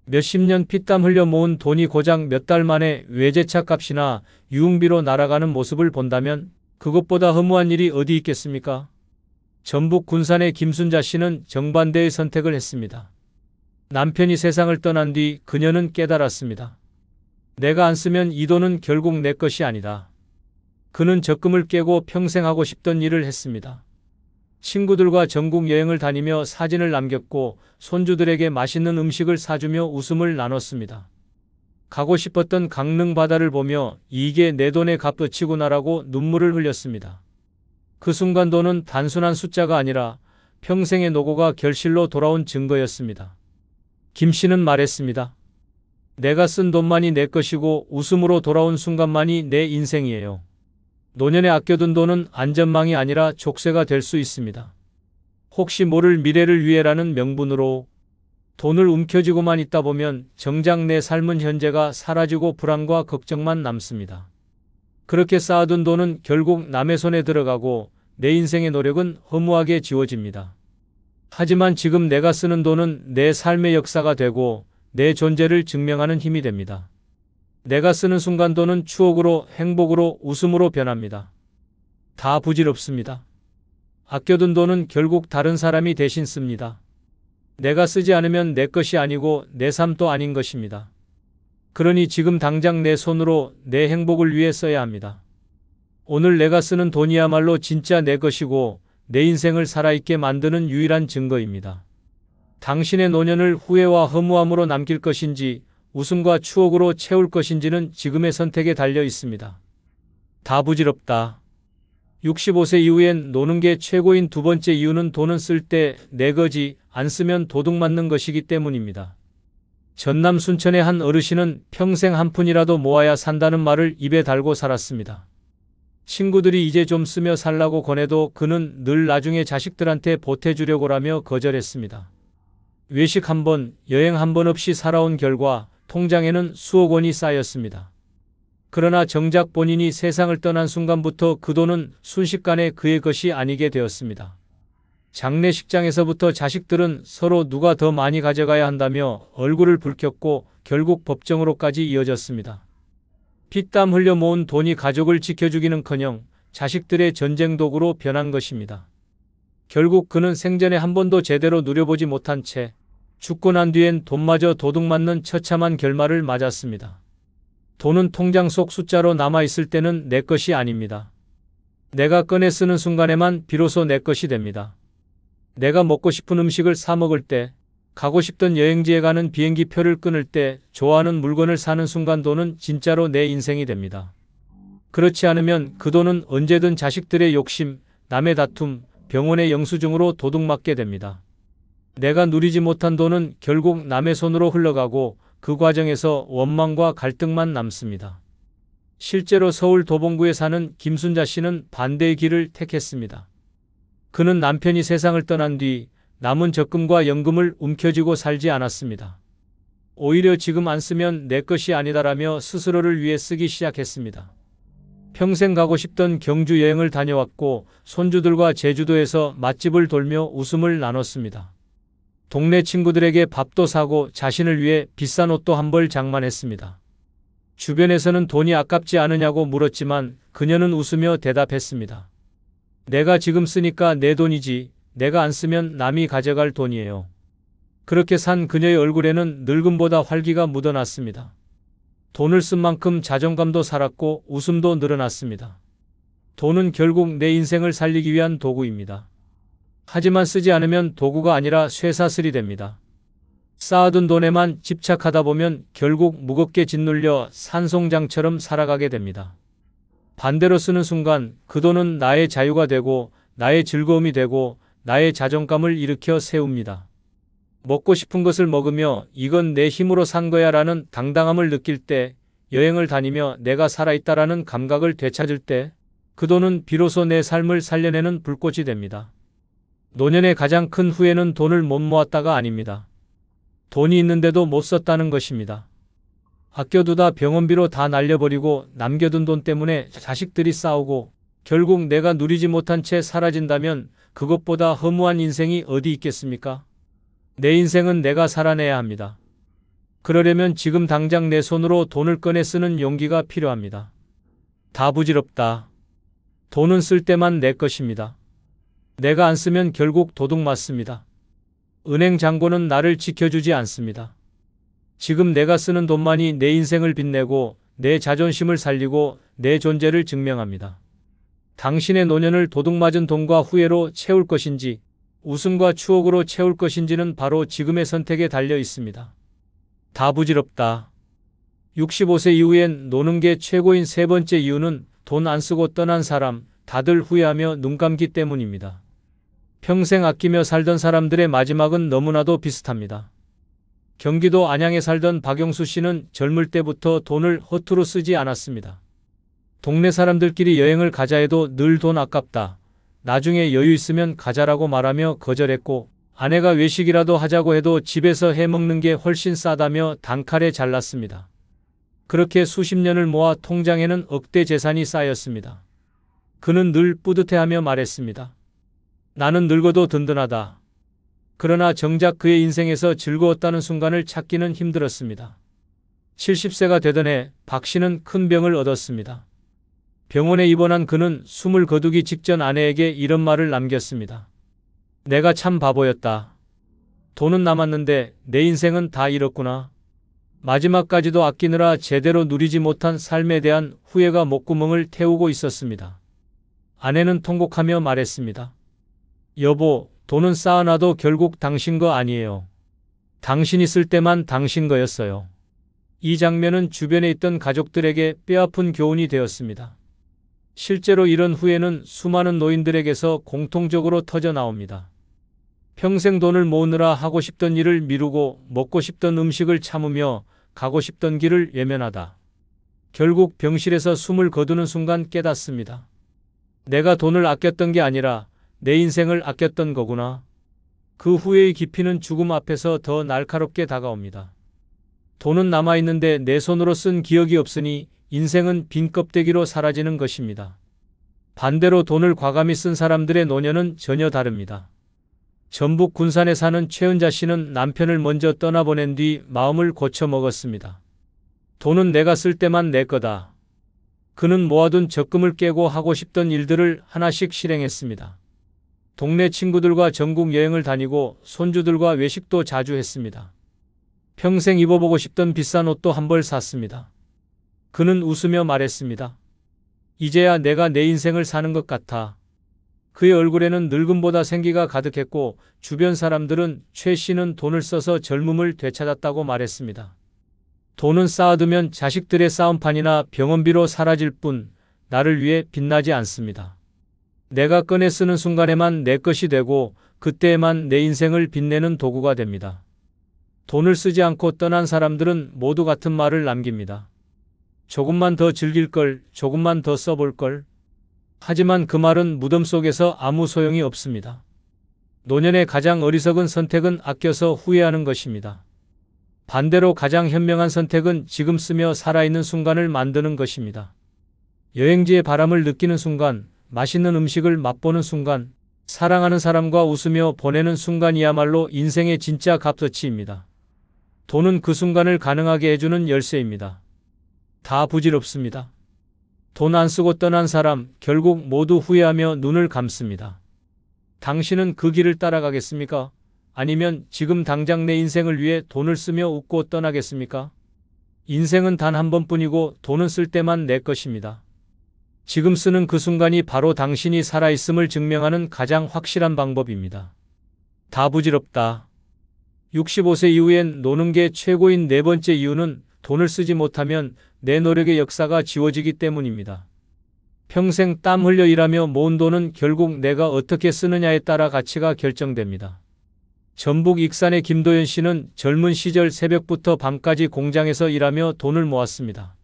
몇십 년 피땀 흘려 모은 돈이 고작 몇 달 만에 외제차 값이나 유흥비로 날아가는 모습을 본다면 그것보다 허무한 일이 어디 있겠습니까? 전북 군산의 김순자 씨는 정반대의 선택을 했습니다. 남편이 세상을 떠난 뒤 그녀는 깨달았습니다. 내가 안 쓰면 이 돈은 결국 내 것이 아니다. 그는 적금을 깨고 평생 하고 싶던 일을 했습니다. 친구들과 전국 여행을 다니며 사진을 남겼고 손주들에게 맛있는 음식을 사주며 웃음을 나눴습니다. 가고 싶었던 강릉 바다를 보며 이게 내 돈의 값어치구나라고 눈물을 흘렸습니다. 그 순간 돈은 단순한 숫자가 아니라 평생의 노고가 결실로 돌아온 증거였습니다. 김 씨는 말했습니다. 내가 쓴 돈만이 내 것이고 웃음으로 돌아온 순간만이 내 인생이에요. 노년에 아껴둔 돈은 안전망이 아니라 족쇄가 될 수 있습니다. 혹시 모를 미래를 위해라는 명분으로 돈을 움켜쥐고만 있다 보면 정작 내 삶은 현재가 사라지고 불안과 걱정만 남습니다. 그렇게 쌓아둔 돈은 결국 남의 손에 들어가고 내 인생의 노력은 허무하게 지워집니다. 하지만 지금 내가 쓰는 돈은 내 삶의 역사가 되고 내 존재를 증명하는 힘이 됩니다. 내가 쓰는 순간 돈은 추억으로, 행복으로, 웃음으로 변합니다. 다 부질없습니다. 아껴둔 돈은 결국 다른 사람이 대신 씁니다. 내가 쓰지 않으면 내 것이 아니고 내 삶도 아닌 것입니다. 그러니 지금 당장 내 손으로 내 행복을 위해 써야 합니다. 오늘 내가 쓰는 돈이야말로 진짜 내 것이고 내 인생을 살아있게 만드는 유일한 증거입니다. 당신의 노년을 후회와 허무함으로 남길 것인지 웃음과 추억으로 채울 것인지는 지금의 선택에 달려 있습니다. 다 부질없다. 65세 이후엔 노는 게 최고인 두 번째 이유는 돈은 쓸 때 내 거지 안 쓰면 도둑 맞는 것이기 때문입니다. 전남 순천의 한 어르신은 평생 한 푼이라도 모아야 산다는 말을 입에 달고 살았습니다. 친구들이 이제 좀 쓰며 살라고 권해도 그는 늘 나중에 자식들한테 보태주려고라며 거절했습니다. 외식 한 번, 여행 한 번 없이 살아온 결과 통장에는 수억 원이 쌓였습니다. 그러나 정작 본인이 세상을 떠난 순간부터 그 돈은 순식간에 그의 것이 아니게 되었습니다. 장례식장에서부터 자식들은 서로 누가 더 많이 가져가야 한다며 얼굴을 붉혔고 결국 법정으로까지 이어졌습니다. 피땀 흘려 모은 돈이 가족을 지켜주기는커녕 자식들의 전쟁 도구로 변한 것입니다. 결국 그는 생전에 한 번도 제대로 누려보지 못한 채 죽고 난 뒤엔 돈마저 도둑 맞는 처참한 결말을 맞았습니다. 돈은 통장 속 숫자로 남아있을 때는 내 것이 아닙니다. 내가 꺼내 쓰는 순간에만 비로소 내 것이 됩니다. 내가 먹고 싶은 음식을 사 먹을 때, 가고 싶던 여행지에 가는 비행기 표를 끊을 때, 좋아하는 물건을 사는 순간 돈은 진짜로 내 인생이 됩니다. 그렇지 않으면 그 돈은 언제든 자식들의 욕심, 남의 다툼, 병원의 영수증으로 도둑맞게 됩니다. 내가 누리지 못한 돈은 결국 남의 손으로 흘러가고 그 과정에서 원망과 갈등만 남습니다. 실제로 서울 도봉구에 사는 김순자 씨는 반대의 길을 택했습니다. 그는 남편이 세상을 떠난 뒤 남은 적금과 연금을 움켜쥐고 살지 않았습니다. 오히려 지금 안 쓰면 내 것이 아니다라며 스스로를 위해 쓰기 시작했습니다. 평생 가고 싶던 경주 여행을 다녀왔고 손주들과 제주도에서 맛집을 돌며 웃음을 나눴습니다. 동네 친구들에게 밥도 사고 자신을 위해 비싼 옷도 한 벌 장만했습니다. 주변에서는 돈이 아깝지 않으냐고 물었지만 그녀는 웃으며 대답했습니다. 내가 지금 쓰니까 내 돈이지 내가 안 쓰면 남이 가져갈 돈이에요. 그렇게 산 그녀의 얼굴에는 늙음보다 활기가 묻어났습니다. 돈을 쓴 만큼 자존감도 살았고 웃음도 늘어났습니다. 돈은 결국 내 인생을 살리기 위한 도구입니다. 하지만 쓰지 않으면 도구가 아니라 쇠사슬이 됩니다. 쌓아둔 돈에만 집착하다 보면 결국 무겁게 짓눌려 산송장처럼 살아가게 됩니다. 반대로 쓰는 순간 그 돈은 나의 자유가 되고 나의 즐거움이 되고 나의 자존감을 일으켜 세웁니다. 먹고 싶은 것을 먹으며 이건 내 힘으로 산 거야 라는 당당함을 느낄 때, 여행을 다니며 내가 살아있다라는 감각을 되찾을 때, 그 돈은 비로소 내 삶을 살려내는 불꽃이 됩니다. 노년의 가장 큰 후회는 돈을 못 모았다가 아닙니다. 돈이 있는데도 못 썼다는 것입니다. 아껴두다 병원비로 다 날려버리고 남겨둔 돈 때문에 자식들이 싸우고 결국 내가 누리지 못한 채 사라진다면 그것보다 허무한 인생이 어디 있겠습니까? 내 인생은 내가 살아내야 합니다. 그러려면 지금 당장 내 손으로 돈을 꺼내 쓰는 용기가 필요합니다. 다 부질없다. 돈은 쓸 때만 내 것입니다. 내가 안 쓰면 결국 도둑 맞습니다. 은행 잔고는 나를 지켜주지 않습니다. 지금 내가 쓰는 돈만이 내 인생을 빛내고 내 자존심을 살리고 내 존재를 증명합니다. 당신의 노년을 도둑맞은 돈과 후회로 채울 것인지 웃음과 추억으로 채울 것인지는 바로 지금의 선택에 달려 있습니다. 다 부질없다. 65세 이후엔 노는 게 최고인 세 번째 이유는 돈 안 쓰고 떠난 사람, 다들 후회하며 눈 감기 때문입니다. 평생 아끼며 살던 사람들의 마지막은 너무나도 비슷합니다. 경기도 안양에 살던 박영수 씨는 젊을 때부터 돈을 허투루 쓰지 않았습니다. 동네 사람들끼리 여행을 가자 해도 늘 돈 아깝다, 나중에 여유 있으면 가자라고 말하며 거절했고, 아내가 외식이라도 하자고 해도 집에서 해먹는 게 훨씬 싸다며 단칼에 잘랐습니다. 그렇게 수십 년을 모아 통장에는 억대 재산이 쌓였습니다. 그는 늘 뿌듯해하며 말했습니다. 나는 늙어도 든든하다. 그러나 정작 그의 인생에서 즐거웠다는 순간을 찾기는 힘들었습니다. 70세가 되던 해 박 씨는 큰 병을 얻었습니다. 병원에 입원한 그는 숨을 거두기 직전 아내에게 이런 말을 남겼습니다. 내가 참 바보였다. 돈은 남았는데 내 인생은 다 잃었구나. 마지막까지도 아끼느라 제대로 누리지 못한 삶에 대한 후회가 목구멍을 태우고 있었습니다. 아내는 통곡하며 말했습니다. 여보, 돈은 쌓아놔도 결국 당신 거 아니에요. 당신이 쓸 때만 당신 거였어요. 이 장면은 주변에 있던 가족들에게 뼈아픈 교훈이 되었습니다. 실제로 이런 후회는 수많은 노인들에게서 공통적으로 터져 나옵니다. 평생 돈을 모으느라 하고 싶던 일을 미루고 먹고 싶던 음식을 참으며 가고 싶던 길을 외면하다. 결국 병실에서 숨을 거두는 순간 깨닫습니다. 내가 돈을 아꼈던 게 아니라 내 인생을 아꼈던 거구나. 그 후회의 깊이는 죽음 앞에서 더 날카롭게 다가옵니다. 돈은 남아있는데 내 손으로 쓴 기억이 없으니 인생은 빈 껍데기로 사라지는 것입니다. 반대로 돈을 과감히 쓴 사람들의 노년은 전혀 다릅니다. 전북 군산에 사는 최은자 씨는 남편을 먼저 떠나보낸 뒤 마음을 고쳐먹었습니다. 돈은 내가 쓸 때만 내 거다. 그는 모아둔 적금을 깨고 하고 싶던 일들을 하나씩 실행했습니다. 동네 친구들과 전국 여행을 다니고 손주들과 외식도 자주 했습니다. 평생 입어보고 싶던 비싼 옷도 한 벌 샀습니다. 그는 웃으며 말했습니다. 이제야 내가 내 인생을 사는 것 같아. 그의 얼굴에는 늙음보다 생기가 가득했고 주변 사람들은 최 씨는 돈을 써서 젊음을 되찾았다고 말했습니다. 돈은 쌓아두면 자식들의 싸움판이나 병원비로 사라질 뿐 나를 위해 빛나지 않습니다. 내가 꺼내 쓰는 순간에만 내 것이 되고 그때에만 내 인생을 빛내는 도구가 됩니다. 돈을 쓰지 않고 떠난 사람들은 모두 같은 말을 남깁니다. 조금만 더 즐길 걸, 조금만 더 써볼 걸. 하지만 그 말은 무덤 속에서 아무 소용이 없습니다. 노년의 가장 어리석은 선택은 아껴서 후회하는 것입니다. 반대로 가장 현명한 선택은 지금 쓰며 살아있는 순간을 만드는 것입니다. 여행지의 바람을 느끼는 순간, 맛있는 음식을 맛보는 순간, 사랑하는 사람과 웃으며 보내는 순간이야말로 인생의 진짜 값어치입니다. 돈은 그 순간을 가능하게 해주는 열쇠입니다. 다 부질없습니다. 돈 안 쓰고 떠난 사람 결국 모두 후회하며 눈을 감습니다. 당신은 그 길을 따라가겠습니까? 아니면 지금 당장 내 인생을 위해 돈을 쓰며 웃고 떠나겠습니까? 인생은 단 한 번뿐이고 돈은 쓸 때만 내 것입니다. 지금 쓰는 그 순간이 바로 당신이 살아있음을 증명하는 가장 확실한 방법입니다. 다 부질없다. 65세 이후엔 노는 게 최고인 네 번째 이유는 돈을 쓰지 못하면 내 노력의 역사가 지워지기 때문입니다. 평생 땀 흘려 일하며 모은 돈은 결국 내가 어떻게 쓰느냐에 따라 가치가 결정됩니다. 전북 익산의 김도연 씨는 젊은 시절 새벽부터 밤까지 공장에서 일하며 돈을 모았습니다.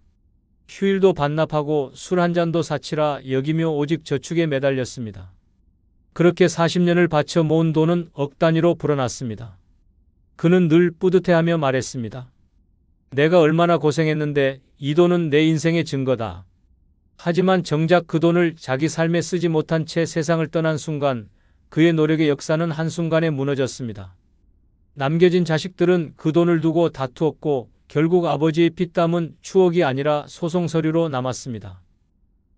휴일도 반납하고 술 한 잔도 사치라 여기며 오직 저축에 매달렸습니다. 그렇게 40년을 바쳐 모은 돈은 억 단위로 불어났습니다. 그는 늘 뿌듯해하며 말했습니다. 내가 얼마나 고생했는데 이 돈은 내 인생의 증거다. 하지만 정작 그 돈을 자기 삶에 쓰지 못한 채 세상을 떠난 순간 그의 노력의 역사는 한순간에 무너졌습니다. 남겨진 자식들은 그 돈을 두고 다투었고 결국 아버지의 피땀은 추억이 아니라 소송 서류로 남았습니다.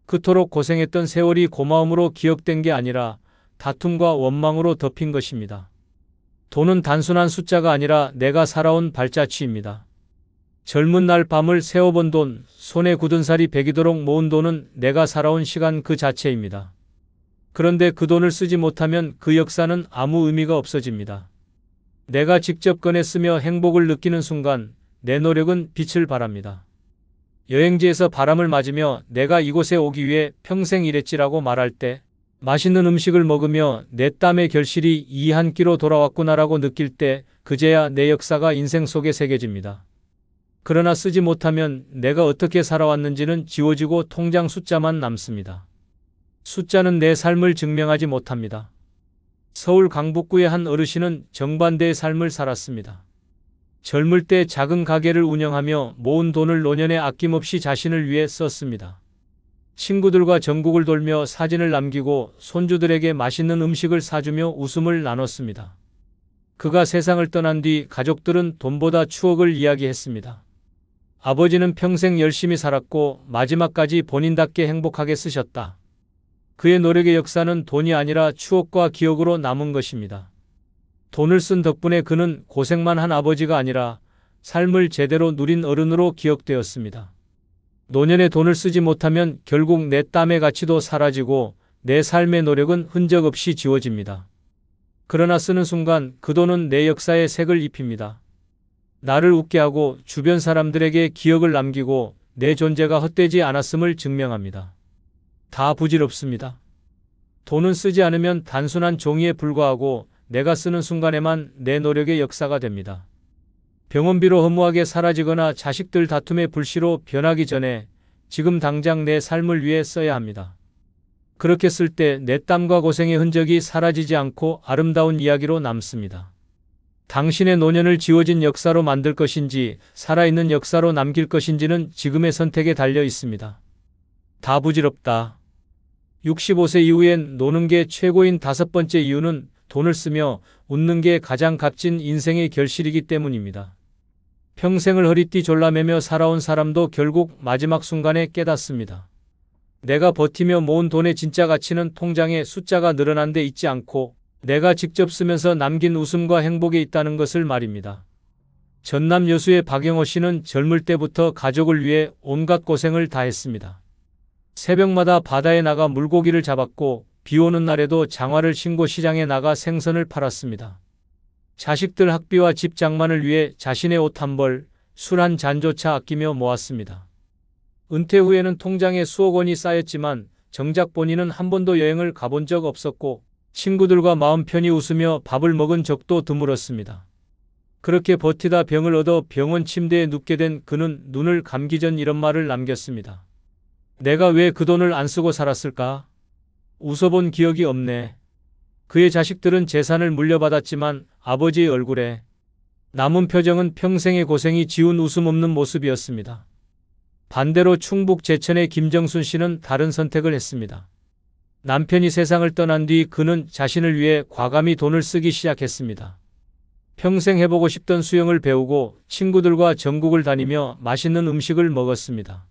그토록 고생했던 세월이 고마움으로 기억된 게 아니라 다툼과 원망으로 덮인 것입니다. 돈은 단순한 숫자가 아니라 내가 살아온 발자취입니다. 젊은 날 밤을 새워본 돈, 손에 굳은 살이 배기도록 모은 돈은 내가 살아온 시간 그 자체입니다. 그런데 그 돈을 쓰지 못하면 그 역사는 아무 의미가 없어집니다. 내가 직접 꺼내 쓰며 행복을 느끼는 순간 내 노력은 빛을 발합니다. 여행지에서 바람을 맞으며 내가 이곳에 오기 위해 평생 일했지라고 말할 때 맛있는 음식을 먹으며 내 땀의 결실이 이 한 끼로 돌아왔구나라고 느낄 때 그제야 내 역사가 인생 속에 새겨집니다. 그러나 쓰지 못하면 내가 어떻게 살아왔는지는 지워지고 통장 숫자만 남습니다. 숫자는 내 삶을 증명하지 못합니다. 서울 강북구의 한 어르신은 정반대의 삶을 살았습니다. 젊을 때 작은 가게를 운영하며 모은 돈을 노년에 아낌없이 자신을 위해 썼습니다. 친구들과 전국을 돌며 사진을 남기고 손주들에게 맛있는 음식을 사주며 웃음을 나눴습니다. 그가 세상을 떠난 뒤 가족들은 돈보다 추억을 이야기했습니다. 아버지는 평생 열심히 살았고 마지막까지 본인답게 행복하게 쓰셨다. 그의 노력의 역사는 돈이 아니라 추억과 기억으로 남은 것입니다. 돈을 쓴 덕분에 그는 고생만 한 아버지가 아니라 삶을 제대로 누린 어른으로 기억되었습니다. 노년에 돈을 쓰지 못하면 결국 내 땀의 가치도 사라지고 내 삶의 노력은 흔적 없이 지워집니다. 그러나 쓰는 순간 그 돈은 내 역사에 색을 입힙니다. 나를 웃게 하고 주변 사람들에게 기억을 남기고 내 존재가 헛되지 않았음을 증명합니다. 다 부질없습니다. 돈은 쓰지 않으면 단순한 종이에 불과하고 내가 쓰는 순간에만 내 노력의 역사가 됩니다. 병원비로 허무하게 사라지거나 자식들 다툼의 불씨로 변하기 전에 지금 당장 내 삶을 위해 써야 합니다. 그렇게 쓸 때 내 땀과 고생의 흔적이 사라지지 않고 아름다운 이야기로 남습니다. 당신의 노년을 지워진 역사로 만들 것인지 살아있는 역사로 남길 것인지는 지금의 선택에 달려 있습니다. 다 부질없다. 65세 이후엔 노는 게 최고인 5번째 이유는 돈을 쓰며 웃는 게 가장 값진 인생의 결실이기 때문입니다. 평생을 허리띠 졸라매며 살아온 사람도 결국 마지막 순간에 깨닫습니다. 내가 버티며 모은 돈의 진짜 가치는 통장에 숫자가 늘어난 데 있지 않고 내가 직접 쓰면서 남긴 웃음과 행복에 있다는 것을 말입니다. 전남 여수의 박영호 씨는 젊을 때부터 가족을 위해 온갖 고생을 다했습니다. 새벽마다 바다에 나가 물고기를 잡았고 비 오는 날에도 장화를 신고 시장에 나가 생선을 팔았습니다. 자식들 학비와 집 장만을 위해 자신의 옷 한 벌, 술 한 잔조차 아끼며 모았습니다. 은퇴 후에는 통장에 수억 원이 쌓였지만 정작 본인은 한 번도 여행을 가본 적 없었고 친구들과 마음 편히 웃으며 밥을 먹은 적도 드물었습니다. 그렇게 버티다 병을 얻어 병원 침대에 눕게 된 그는 눈을 감기 전 이런 말을 남겼습니다. 내가 왜 그 돈을 안 쓰고 살았을까? 웃어본 기억이 없네. 그의 자식들은 재산을 물려받았지만 아버지의 얼굴에 남은 표정은 평생의 고생이 지운 웃음 없는 모습이었습니다. 반대로 충북 제천의 김정순 씨는 다른 선택을 했습니다. 남편이 세상을 떠난 뒤 그는 자신을 위해 과감히 돈을 쓰기 시작했습니다. 평생 해보고 싶던 수영을 배우고 친구들과 전국을 다니며 맛있는 음식을 먹었습니다.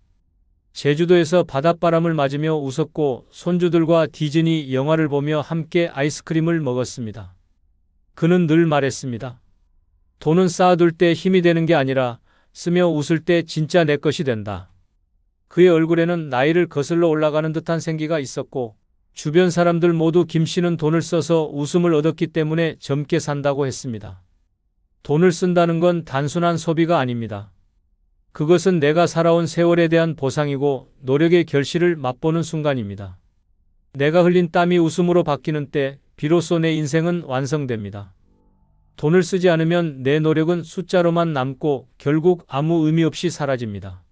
제주도에서 바닷바람을 맞으며 웃었고 손주들과 디즈니 영화를 보며 함께 아이스크림을 먹었습니다. 그는 늘 말했습니다. 돈은 쌓아둘 때 힘이 되는 게 아니라 쓰며 웃을 때 진짜 내 것이 된다. 그의 얼굴에는 나이를 거슬러 올라가는 듯한 생기가 있었고 주변 사람들 모두 김 씨는 돈을 써서 웃음을 얻었기 때문에 젊게 산다고 했습니다. 돈을 쓴다는 건 단순한 소비가 아닙니다. 그것은 내가 살아온 세월에 대한 보상이고 노력의 결실을 맛보는 순간입니다. 내가 흘린 땀이 웃음으로 바뀌는 때 비로소 내 인생은 완성됩니다. 돈을 쓰지 않으면 내 노력은 숫자로만 남고 결국 아무 의미 없이 사라집니다.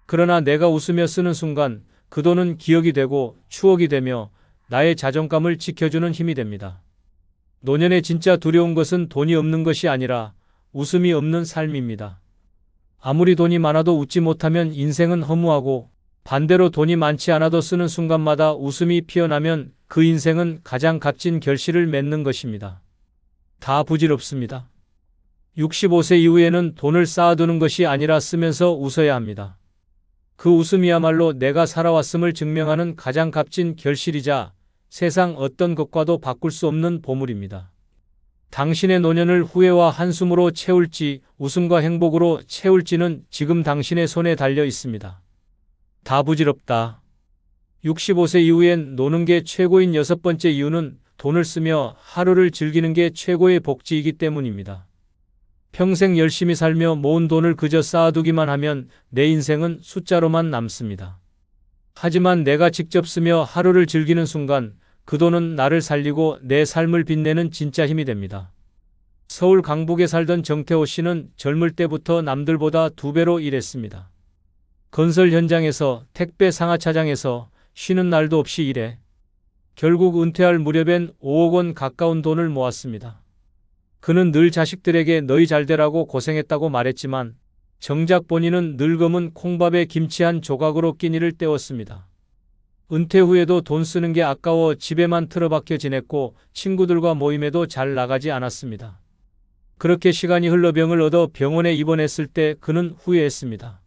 그러나 내가 웃으며 쓰는 순간 그 돈은 기억이 되고 추억이 되며 나의 자존감을 지켜주는 힘이 됩니다. 노년에 진짜 두려운 것은 돈이 없는 것이 아니라 웃음이 없는 삶입니다. 아무리 돈이 많아도 웃지 못하면 인생은 허무하고 반대로 돈이 많지 않아도 쓰는 순간마다 웃음이 피어나면 그 인생은 가장 값진 결실을 맺는 것입니다. 다 부질없습니다. 65세 이후에는 돈을 쌓아두는 것이 아니라 쓰면서 웃어야 합니다. 그 웃음이야말로 내가 살아왔음을 증명하는 가장 값진 결실이자 세상 어떤 것과도 바꿀 수 없는 보물입니다. 당신의 노년을 후회와 한숨으로 채울지 웃음과 행복으로 채울지는 지금 당신의 손에 달려 있습니다. 다 부질없다. 65세 이후엔 노는 게 최고인 6번째 이유는 돈을 쓰며 하루를 즐기는 게 최고의 복지이기 때문입니다. 평생 열심히 살며 모은 돈을 그저 쌓아두기만 하면 내 인생은 숫자로만 남습니다. 하지만 내가 직접 쓰며 하루를 즐기는 순간 그 돈은 나를 살리고 내 삶을 빛내는 진짜 힘이 됩니다. 서울 강북에 살던 정태호 씨는 젊을 때부터 남들보다 2배로 일했습니다. 건설 현장에서, 택배 상하차장에서 쉬는 날도 없이 일해 결국 은퇴할 무렵엔 5억 원 가까운 돈을 모았습니다. 그는 늘 자식들에게 너희 잘되라고 고생했다고 말했지만 정작 본인은 늙음은 콩밥에 김치 한 조각으로 끼니를 때웠습니다. 은퇴 후에도 돈 쓰는 게 아까워 집에만 틀어박혀 지냈고 친구들과 모임에도 잘 나가지 않았습니다. 그렇게 시간이 흘러 병을 얻어 병원에 입원했을 때 그는 후회했습니다.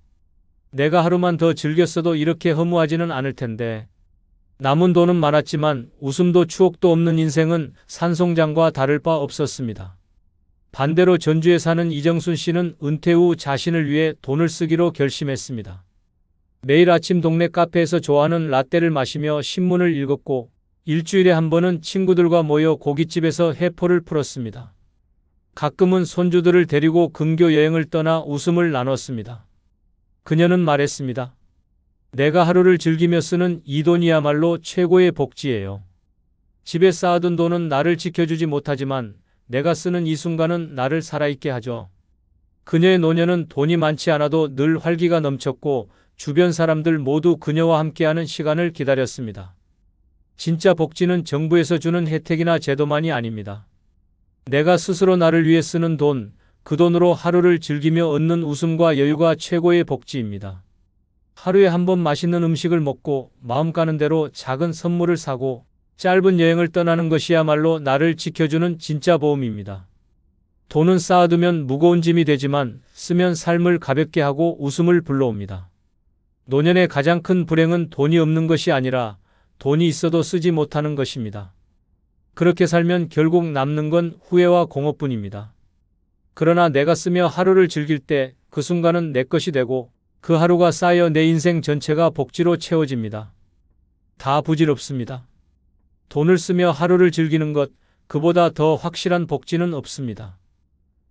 내가 하루만 더 즐겼어도 이렇게 허무하지는 않을 텐데. 남은 돈은 많았지만 웃음도 추억도 없는 인생은 산송장과 다를 바 없었습니다. 반대로 전주에 사는 이정순 씨는 은퇴 후 자신을 위해 돈을 쓰기로 결심했습니다. 매일 아침 동네 카페에서 좋아하는 라떼를 마시며 신문을 읽었고 일주일에 한 번은 친구들과 모여 고깃집에서 회포를 풀었습니다. 가끔은 손주들을 데리고 근교 여행을 떠나 웃음을 나눴습니다. 그녀는 말했습니다. 내가 하루를 즐기며 쓰는 이 돈이야말로 최고의 복지예요. 집에 쌓아둔 돈은 나를 지켜주지 못하지만 내가 쓰는 이 순간은 나를 살아있게 하죠. 그녀의 노년은 돈이 많지 않아도 늘 활기가 넘쳤고 주변 사람들 모두 그녀와 함께하는 시간을 기다렸습니다. 진짜 복지는 정부에서 주는 혜택이나 제도만이 아닙니다. 내가 스스로 나를 위해 쓰는 돈, 그 돈으로 하루를 즐기며 얻는 웃음과 여유가 최고의 복지입니다. 하루에 한 번 맛있는 음식을 먹고 마음 가는 대로 작은 선물을 사고 짧은 여행을 떠나는 것이야말로 나를 지켜주는 진짜 보험입니다. 돈은 쌓아두면 무거운 짐이 되지만 쓰면 삶을 가볍게 하고 웃음을 불러옵니다. 노년의 가장 큰 불행은 돈이 없는 것이 아니라 돈이 있어도 쓰지 못하는 것입니다. 그렇게 살면 결국 남는 건 후회와 공허뿐입니다. 그러나 내가 쓰며 하루를 즐길 때 그 순간은 내 것이 되고 그 하루가 쌓여 내 인생 전체가 복지로 채워집니다. 다 부질없습니다. 돈을 쓰며 하루를 즐기는 것, 그보다 더 확실한 복지는 없습니다.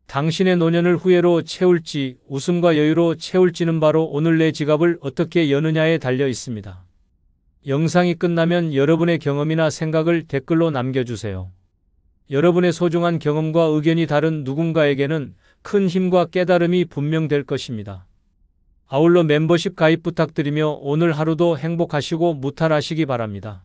당신의 노년을 후회로 채울지 웃음과 여유로 채울지는 바로 오늘 내 지갑을 어떻게 여느냐에 달려 있습니다. 영상이 끝나면 여러분의 경험이나 생각을 댓글로 남겨주세요. 여러분의 소중한 경험과 의견이 다른 누군가에게는 큰 힘과 깨달음이 분명될 것입니다. 아울러 멤버십 가입 부탁드리며 오늘 하루도 행복하시고 무탈하시기 바랍니다.